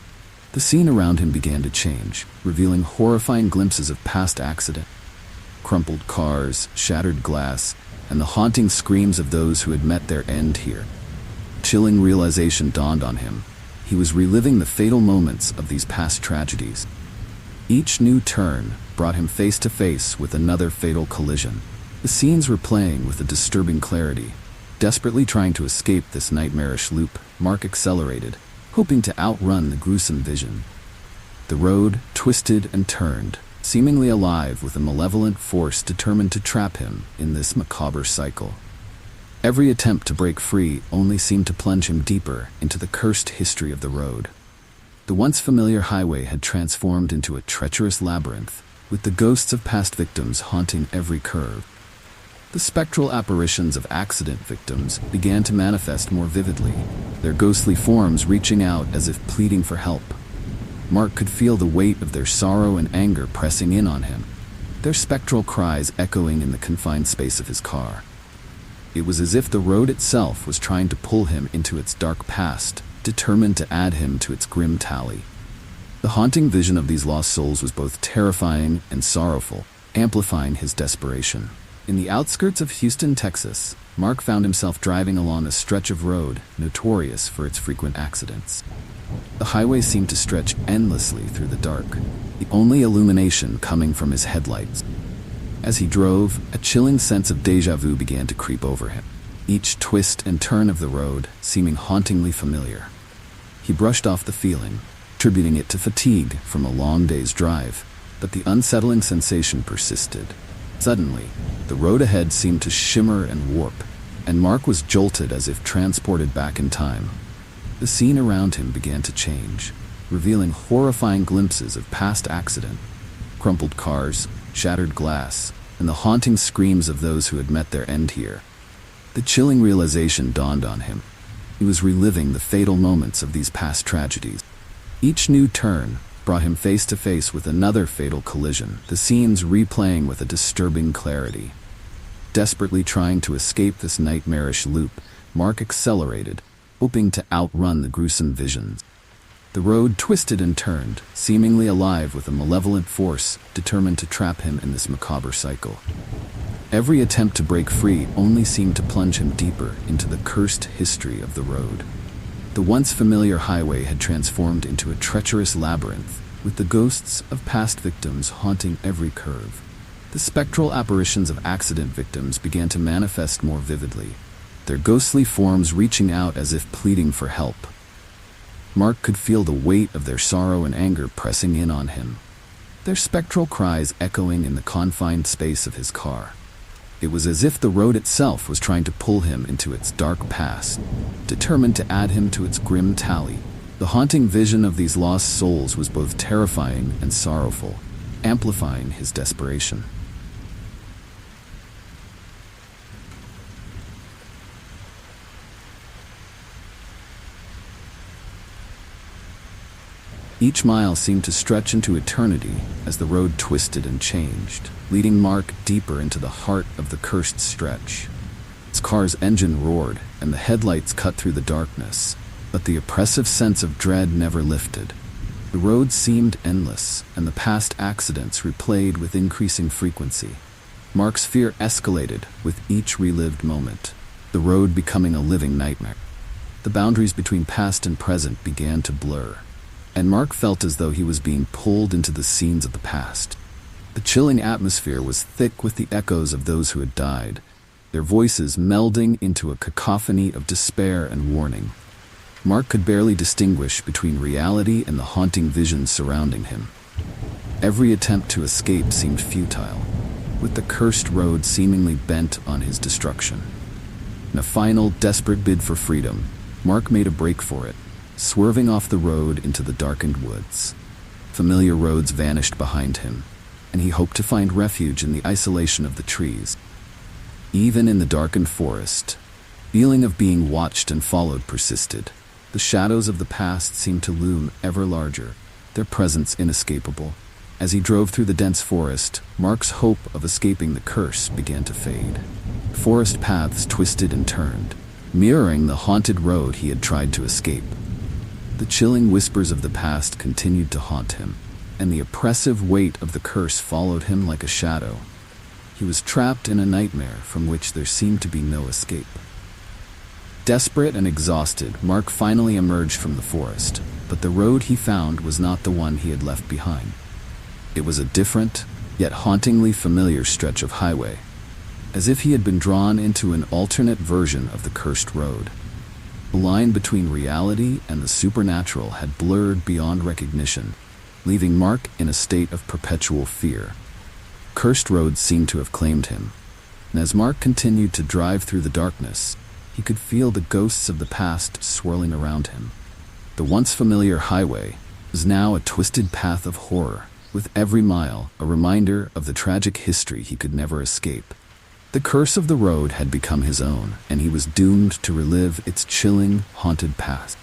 The scene around him began to change, revealing horrifying glimpses of past accidents, crumpled cars, shattered glass, and the haunting screams of those who had met their end here. Chilling realization dawned on him. He was reliving the fatal moments of these past tragedies. Each new turn brought him face to face with another fatal collision. The scenes were playing with a disturbing clarity. Desperately trying to escape this nightmarish loop, Mark accelerated, hoping to outrun the gruesome vision. The road twisted and turned, seemingly alive with a malevolent force determined to trap him in this macabre cycle. Every attempt to break free only seemed to plunge him deeper into the cursed history of the road. The once familiar highway had transformed into a treacherous labyrinth, with the ghosts of past victims haunting every curve. The spectral apparitions of accident victims began to manifest more vividly, their ghostly forms reaching out as if pleading for help. Mark could feel the weight of their sorrow and anger pressing in on him, their spectral cries echoing in the confined space of his car. It was as if the road itself was trying to pull him into its dark past, determined to add him to its grim tally. The haunting vision of these lost souls was both terrifying and sorrowful, amplifying his desperation. In the outskirts of Houston, Texas, Mark found himself driving along a stretch of road notorious for its frequent accidents. The highway seemed to stretch endlessly through the dark, the only illumination coming from his headlights. As he drove, a chilling sense of déjà vu began to creep over him, each twist and turn of the road seeming hauntingly familiar. He brushed off the feeling, attributing it to fatigue from a long day's drive, but the unsettling sensation persisted. Suddenly, the road ahead seemed to shimmer and warp, and Mark was jolted as if transported back in time. The scene around him began to change, revealing horrifying glimpses of past accident, crumpled cars, shattered glass, and the haunting screams of those who had met their end here. The chilling realization dawned on him. He was reliving the fatal moments of these past tragedies. Each new turn brought him face to face with another fatal collision, the scenes replaying with a disturbing clarity. Desperately trying to escape this nightmarish loop, Mark accelerated, hoping to outrun the gruesome visions. The road twisted and turned, seemingly alive with a malevolent force determined to trap him in this macabre cycle. Every attempt to break free only seemed to plunge him deeper into the cursed history of the road. The once familiar highway had transformed into a treacherous labyrinth, with the ghosts of past victims haunting every curve. The spectral apparitions of accident victims began to manifest more vividly, their ghostly forms reaching out as if pleading for help. Mark could feel the weight of their sorrow and anger pressing in on him, their spectral cries echoing in the confined space of his car. It was as if the road itself was trying to pull him into its dark past, determined to add him to its grim tally. The haunting vision of these lost souls was both terrifying and sorrowful, amplifying his desperation. Each mile seemed to stretch into eternity as the road twisted and changed, leading Mark deeper into the heart of the cursed stretch. His car's engine roared, and the headlights cut through the darkness, but the oppressive sense of dread never lifted. The road seemed endless, and the past accidents replayed with increasing frequency. Mark's fear escalated with each relived moment, the road becoming a living nightmare. The boundaries between past and present began to blur, and Mark felt as though he was being pulled into the scenes of the past. The chilling atmosphere was thick with the echoes of those who had died, their voices melding into a cacophony of despair and warning. Mark could barely distinguish between reality and the haunting visions surrounding him. Every attempt to escape seemed futile, with the cursed road seemingly bent on his destruction. In a final, desperate bid for freedom, Mark made a break for it, swerving off the road into the darkened woods. Familiar roads vanished behind him, and he hoped to find refuge in the isolation of the trees. Even in the darkened forest, the feeling of being watched and followed persisted. The shadows of the past seemed to loom ever larger, their presence inescapable. As he drove through the dense forest, Mark's hope of escaping the curse began to fade. Forest paths twisted and turned, mirroring the haunted road he had tried to escape. The chilling whispers of the past continued to haunt him, and the oppressive weight of the curse followed him like a shadow. He was trapped in a nightmare from which there seemed to be no escape. Desperate and exhausted, Mark finally emerged from the forest, but the road he found was not the one he had left behind. It was a different, yet hauntingly familiar stretch of highway, as if he had been drawn into an alternate version of the cursed road. The line between reality and the supernatural had blurred beyond recognition, leaving Mark in a state of perpetual fear. Cursed roads seemed to have claimed him, and as Mark continued to drive through the darkness, he could feel the ghosts of the past swirling around him. The once familiar highway was now a twisted path of horror, with every mile a reminder of the tragic history he could never escape. The curse of the road had become his own, and he was doomed to relive its chilling, haunted past.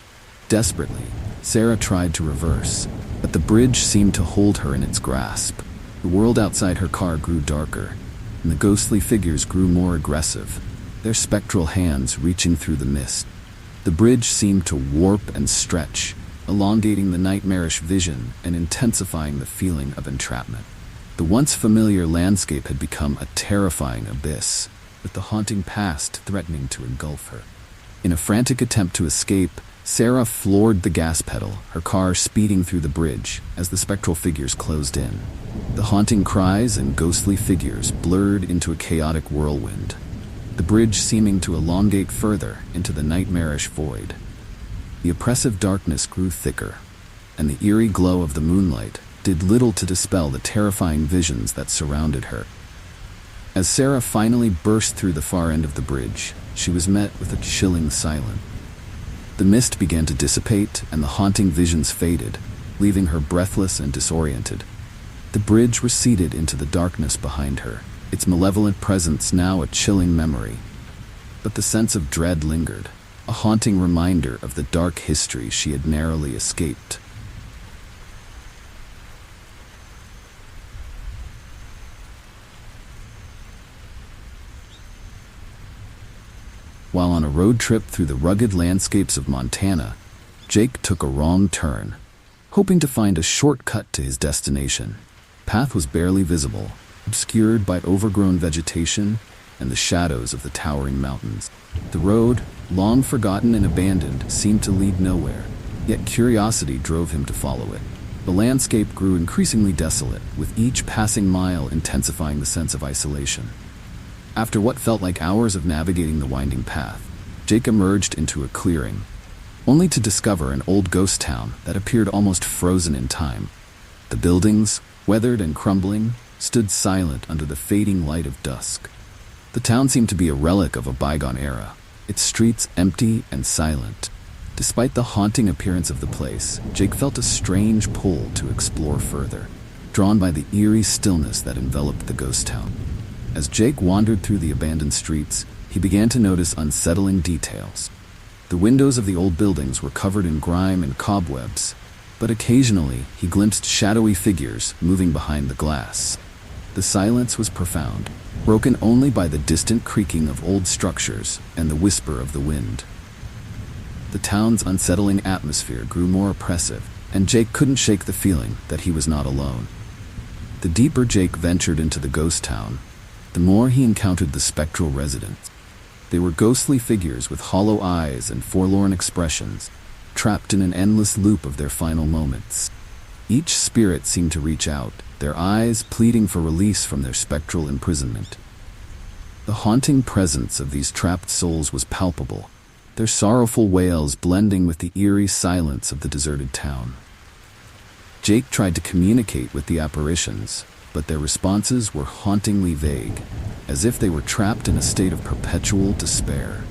Desperately, Sarah tried to reverse, but the bridge seemed to hold her in its grasp. The world outside her car grew darker, and the ghostly figures grew more aggressive, their spectral hands reaching through the mist. The bridge seemed to warp and stretch, elongating the nightmarish vision and intensifying the feeling of entrapment. The once familiar landscape had become a terrifying abyss, with the haunting past threatening to engulf her. In a frantic attempt to escape, Sarah floored the gas pedal, her car speeding through the bridge as the spectral figures closed in. The haunting cries and ghostly figures blurred into a chaotic whirlwind, the bridge seeming to elongate further into the nightmarish void. The oppressive darkness grew thicker, and the eerie glow of the moonlight did little to dispel the terrifying visions that surrounded her. As Sarah finally burst through the far end of the bridge, she was met with a chilling silence. The mist began to dissipate, and the haunting visions faded, leaving her breathless and disoriented. The bridge receded into the darkness behind her, its malevolent presence now a chilling memory. But the sense of dread lingered, a haunting reminder of the dark history she had narrowly escaped. While on a road trip through the rugged landscapes of Montana, Jake took a wrong turn, hoping to find a shortcut to his destination. The path was barely visible, obscured by overgrown vegetation and the shadows of the towering mountains. The road, long forgotten and abandoned, seemed to lead nowhere, yet curiosity drove him to follow it. The landscape grew increasingly desolate, with each passing mile intensifying the sense of isolation. After what felt like hours of navigating the winding path, Jake emerged into a clearing, only to discover an old ghost town that appeared almost frozen in time. The buildings, weathered and crumbling, stood silent under the fading light of dusk. The town seemed to be a relic of a bygone era, its streets empty and silent. Despite the haunting appearance of the place, Jake felt a strange pull to explore further, drawn by the eerie stillness that enveloped the ghost town. As Jake wandered through the abandoned streets, he began to notice unsettling details. The windows of the old buildings were covered in grime and cobwebs, but occasionally he glimpsed shadowy figures moving behind the glass. The silence was profound, broken only by the distant creaking of old structures and the whisper of the wind. The town's unsettling atmosphere grew more oppressive, and Jake couldn't shake the feeling that he was not alone. The deeper Jake ventured into the ghost town, the more he encountered the spectral residents. They were ghostly figures with hollow eyes and forlorn expressions, trapped in an endless loop of their final moments. Each spirit seemed to reach out, their eyes pleading for release from their spectral imprisonment. The haunting presence of these trapped souls was palpable, their sorrowful wails blending with the eerie silence of the deserted town. Jake tried to communicate with the apparitions, but their responses were hauntingly vague, as if they were trapped in a state of perpetual despair.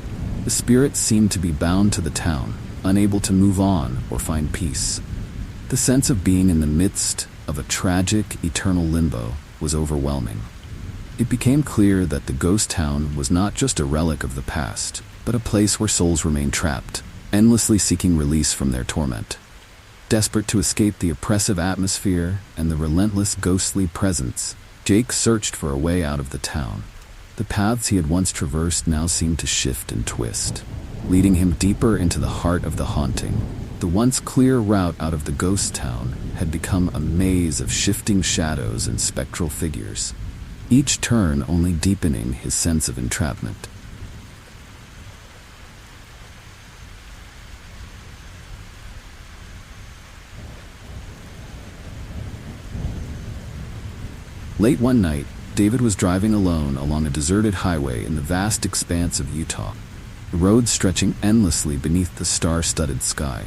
The spirits seemed to be bound to the town, unable to move on or find peace. The sense of being in the midst of a tragic, eternal limbo was overwhelming. It became clear that the ghost town was not just a relic of the past, but a place where souls remained trapped, endlessly seeking release from their torment. Desperate to escape the oppressive atmosphere and the relentless ghostly presence, Jake searched for a way out of the town. The paths he had once traversed now seemed to shift and twist, leading him deeper into the heart of the haunting. The once clear route out of the ghost town had become a maze of shifting shadows and spectral figures, each turn only deepening his sense of entrapment. Late one night, David was driving alone along a deserted highway in the vast expanse of Utah, the road stretching endlessly beneath the star-studded sky.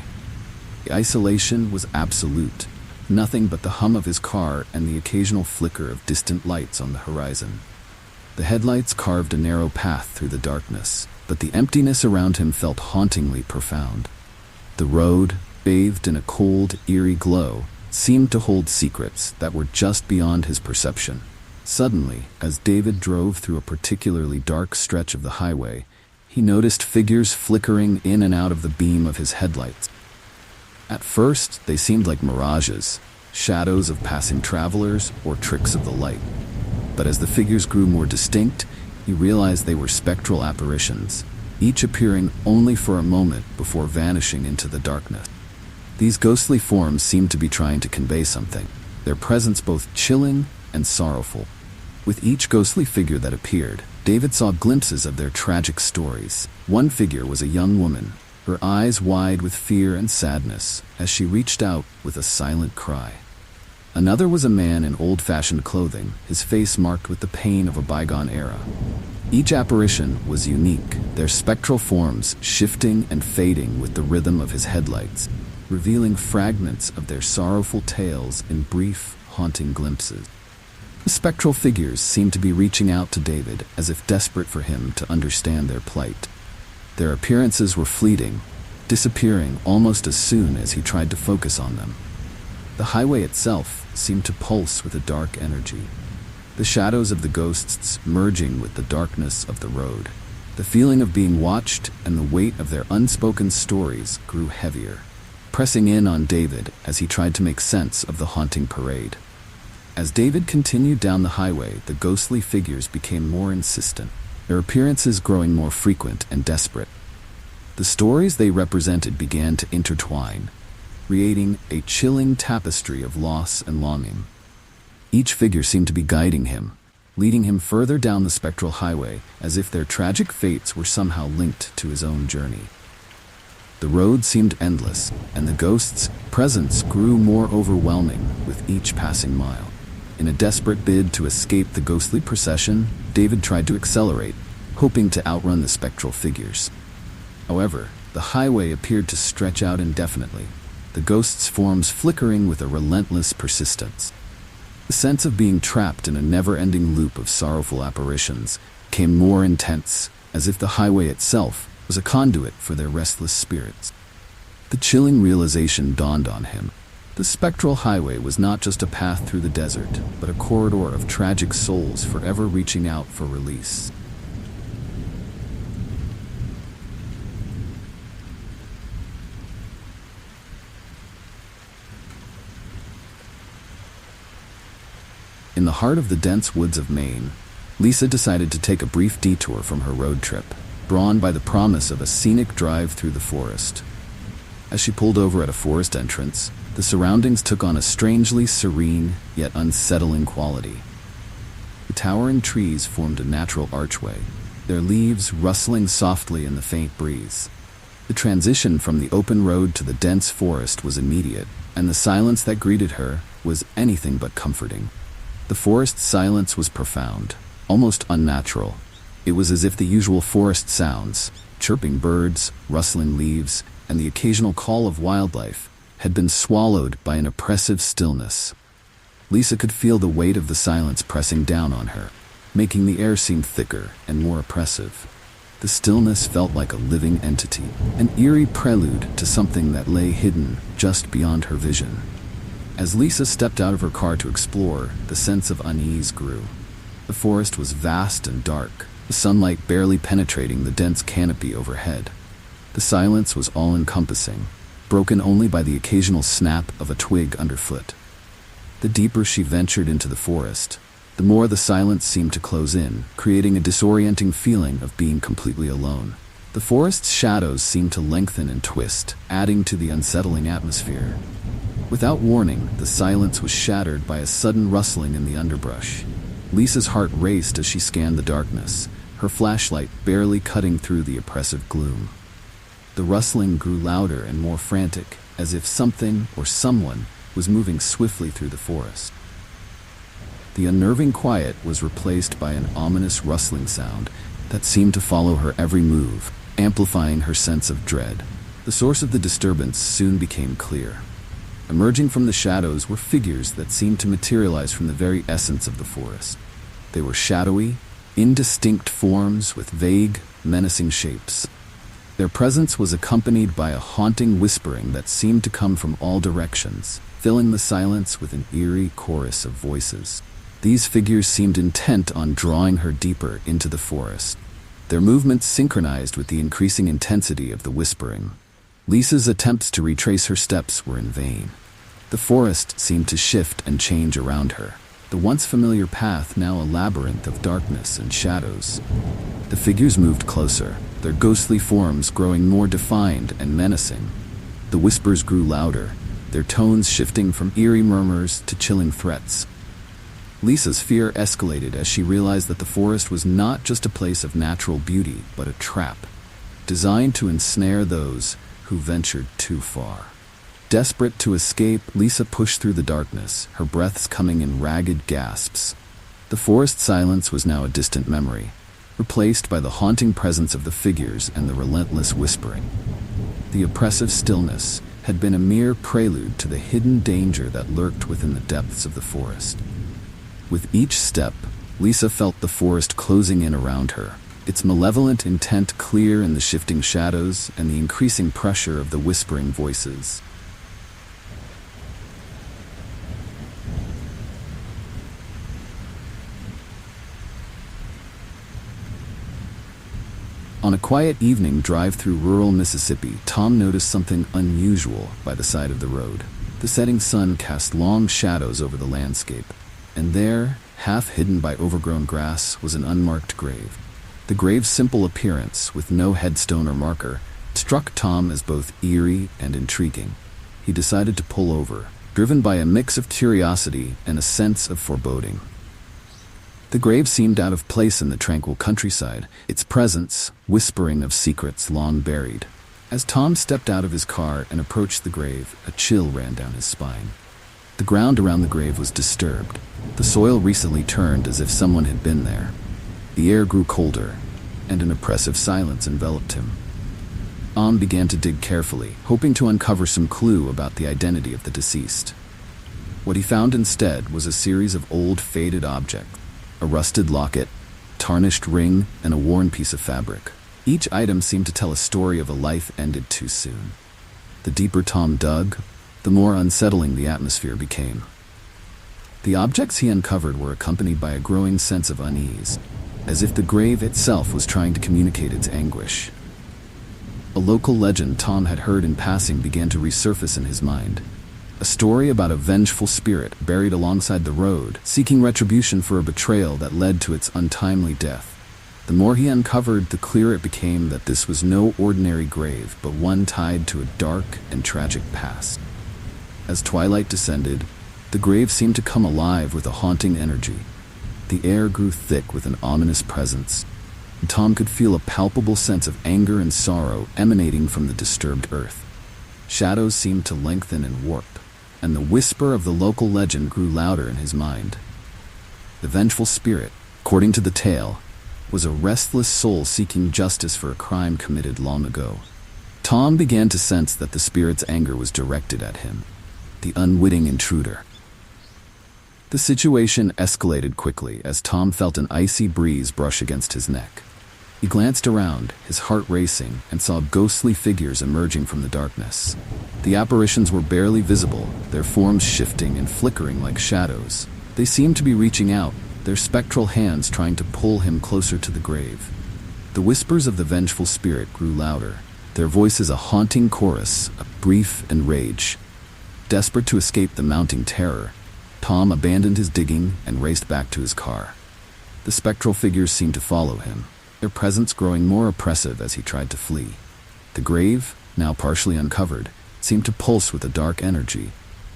The isolation was absolute, nothing but the hum of his car and the occasional flicker of distant lights on the horizon. The headlights carved a narrow path through the darkness, but the emptiness around him felt hauntingly profound. The road, bathed in a cold, eerie glow, seemed to hold secrets that were just beyond his perception. Suddenly, as David drove through a particularly dark stretch of the highway, he noticed figures flickering in and out of the beam of his headlights. At first, they seemed like mirages, shadows of passing travelers or tricks of the light. But as the figures grew more distinct, he realized they were spectral apparitions, each appearing only for a moment before vanishing into the darkness. These ghostly forms seemed to be trying to convey something, their presence both chilling and sorrowful. With each ghostly figure that appeared, David saw glimpses of their tragic stories. One figure was a young woman, her eyes wide with fear and sadness as she reached out with a silent cry. Another was a man in old-fashioned clothing, his face marked with the pain of a bygone era. Each apparition was unique, their spectral forms shifting and fading with the rhythm of his headlights, revealing fragments of their sorrowful tales in brief, haunting glimpses. The spectral figures seemed to be reaching out to David as if desperate for him to understand their plight. Their appearances were fleeting, disappearing almost as soon as he tried to focus on them. The highway itself seemed to pulse with a dark energy, the shadows of the ghosts merging with the darkness of the road. The feeling of being watched and the weight of their unspoken stories grew heavier, pressing in on David as he tried to make sense of the haunting parade. As David continued down the highway, the ghostly figures became more insistent, their appearances growing more frequent and desperate. The stories they represented began to intertwine, creating a chilling tapestry of loss and longing. Each figure seemed to be guiding him, leading him further down the spectral highway as if their tragic fates were somehow linked to his own journey. The road seemed endless, and the ghost's presence grew more overwhelming with each passing mile. In a desperate bid to escape the ghostly procession, David tried to accelerate, hoping to outrun the spectral figures. However, the highway appeared to stretch out indefinitely, the ghost's forms flickering with a relentless persistence. The sense of being trapped in a never-ending loop of sorrowful apparitions became more intense, as if the highway itself was a conduit for their restless spirits. The chilling realization dawned on him. The spectral highway was not just a path through the desert, but a corridor of tragic souls forever reaching out for release. In the heart of the dense woods of Maine, Lisa decided to take a brief detour from her road trip, drawn by the promise of a scenic drive through the forest. As she pulled over at a forest entrance, the surroundings took on a strangely serene yet unsettling quality. The towering trees formed a natural archway, their leaves rustling softly in the faint breeze. The transition from the open road to the dense forest was immediate, and the silence that greeted her was anything but comforting. The forest's silence was profound, almost unnatural. It was as if the usual forest sounds, chirping birds, rustling leaves, and the occasional call of wildlife, had been swallowed by an oppressive stillness. Lisa could feel the weight of the silence pressing down on her, making the air seem thicker and more oppressive. The stillness felt like a living entity, an eerie prelude to something that lay hidden just beyond her vision. As Lisa stepped out of her car to explore, the sense of unease grew. The forest was vast and dark, the sunlight barely penetrating the dense canopy overhead. The silence was all-encompassing, broken only by the occasional snap of a twig underfoot. The deeper she ventured into the forest, the more the silence seemed to close in, creating a disorienting feeling of being completely alone. The forest's shadows seemed to lengthen and twist, adding to the unsettling atmosphere. Without warning, the silence was shattered by a sudden rustling in the underbrush. Lisa's heart raced as she scanned the darkness, her flashlight barely cutting through the oppressive gloom. The rustling grew louder and more frantic, as if something or someone was moving swiftly through the forest. The unnerving quiet was replaced by an ominous rustling sound that seemed to follow her every move, amplifying her sense of dread. The source of the disturbance soon became clear. Emerging from the shadows were figures that seemed to materialize from the very essence of the forest. They were shadowy, indistinct forms with vague, menacing shapes. Their presence was accompanied by a haunting whispering that seemed to come from all directions, filling the silence with an eerie chorus of voices. These figures seemed intent on drawing her deeper into the forest. Their movements synchronized with the increasing intensity of the whispering. Lisa's attempts to retrace her steps were in vain. The forest seemed to shift and change around her, the once familiar path now a labyrinth of darkness and shadows. The figures moved closer, their ghostly forms growing more defined and menacing. The whispers grew louder, their tones shifting from eerie murmurs to chilling threats. Lisa's fear escalated as she realized that the forest was not just a place of natural beauty, but a trap, designed to ensnare those who ventured too far. Desperate to escape, Lisa pushed through the darkness, her breaths coming in ragged gasps. The forest silence was now a distant memory, replaced by the haunting presence of the figures and the relentless whispering. The oppressive stillness had been a mere prelude to the hidden danger that lurked within the depths of the forest. With each step, Lisa felt the forest closing in around her, its malevolent intent clear in the shifting shadows and the increasing pressure of the whispering voices. On a quiet evening drive through rural Mississippi, Tom noticed something unusual by the side of the road. The setting sun cast long shadows over the landscape, and there, half hidden by overgrown grass, was an unmarked grave. The grave's simple appearance, with no headstone or marker, struck Tom as both eerie and intriguing. He decided to pull over, driven by a mix of curiosity and a sense of foreboding. The grave seemed out of place in the tranquil countryside, its presence whispering of secrets long buried. As Tom stepped out of his car and approached the grave, a chill ran down his spine. The ground around the grave was disturbed. The soil recently turned as if someone had been there. The air grew colder, and an oppressive silence enveloped him. Tom began to dig carefully, hoping to uncover some clue about the identity of the deceased. What he found instead was a series of old, faded objects. A rusted locket, tarnished ring, and a worn piece of fabric. Each item seemed to tell a story of a life ended too soon. The deeper Tom dug, the more unsettling the atmosphere became. The objects he uncovered were accompanied by a growing sense of unease, as if the grave itself was trying to communicate its anguish. A local legend Tom had heard in passing began to resurface in his mind. A story about a vengeful spirit buried alongside the road, seeking retribution for a betrayal that led to its untimely death. The more he uncovered, the clearer it became that this was no ordinary grave, but one tied to a dark and tragic past. As twilight descended, the grave seemed to come alive with a haunting energy. The air grew thick with an ominous presence. Tom could feel a palpable sense of anger and sorrow emanating from the disturbed earth. Shadows seemed to lengthen and warp, and the whisper of the local legend grew louder in his mind. The vengeful spirit, according to the tale, was a restless soul seeking justice for a crime committed long ago. Tom began to sense that the spirit's anger was directed at him, the unwitting intruder. The situation escalated quickly as Tom felt an icy breeze brush against his neck. He glanced around, his heart racing, and saw ghostly figures emerging from the darkness. The apparitions were barely visible, their forms shifting and flickering like shadows. They seemed to be reaching out, their spectral hands trying to pull him closer to the grave. The whispers of the vengeful spirit grew louder, their voices a haunting chorus of grief and rage. Desperate to escape the mounting terror, Tom abandoned his digging and raced back to his car. The spectral figures seemed to follow him, their presence growing more oppressive as he tried to flee. The grave, now partially uncovered, seemed to pulse with a dark energy,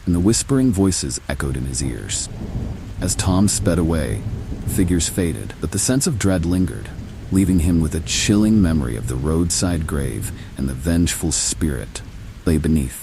and the whispering voices echoed in his ears. As Tom sped away, the figures faded, but the sense of dread lingered, leaving him with a chilling memory of the roadside grave and the vengeful spirit lay beneath.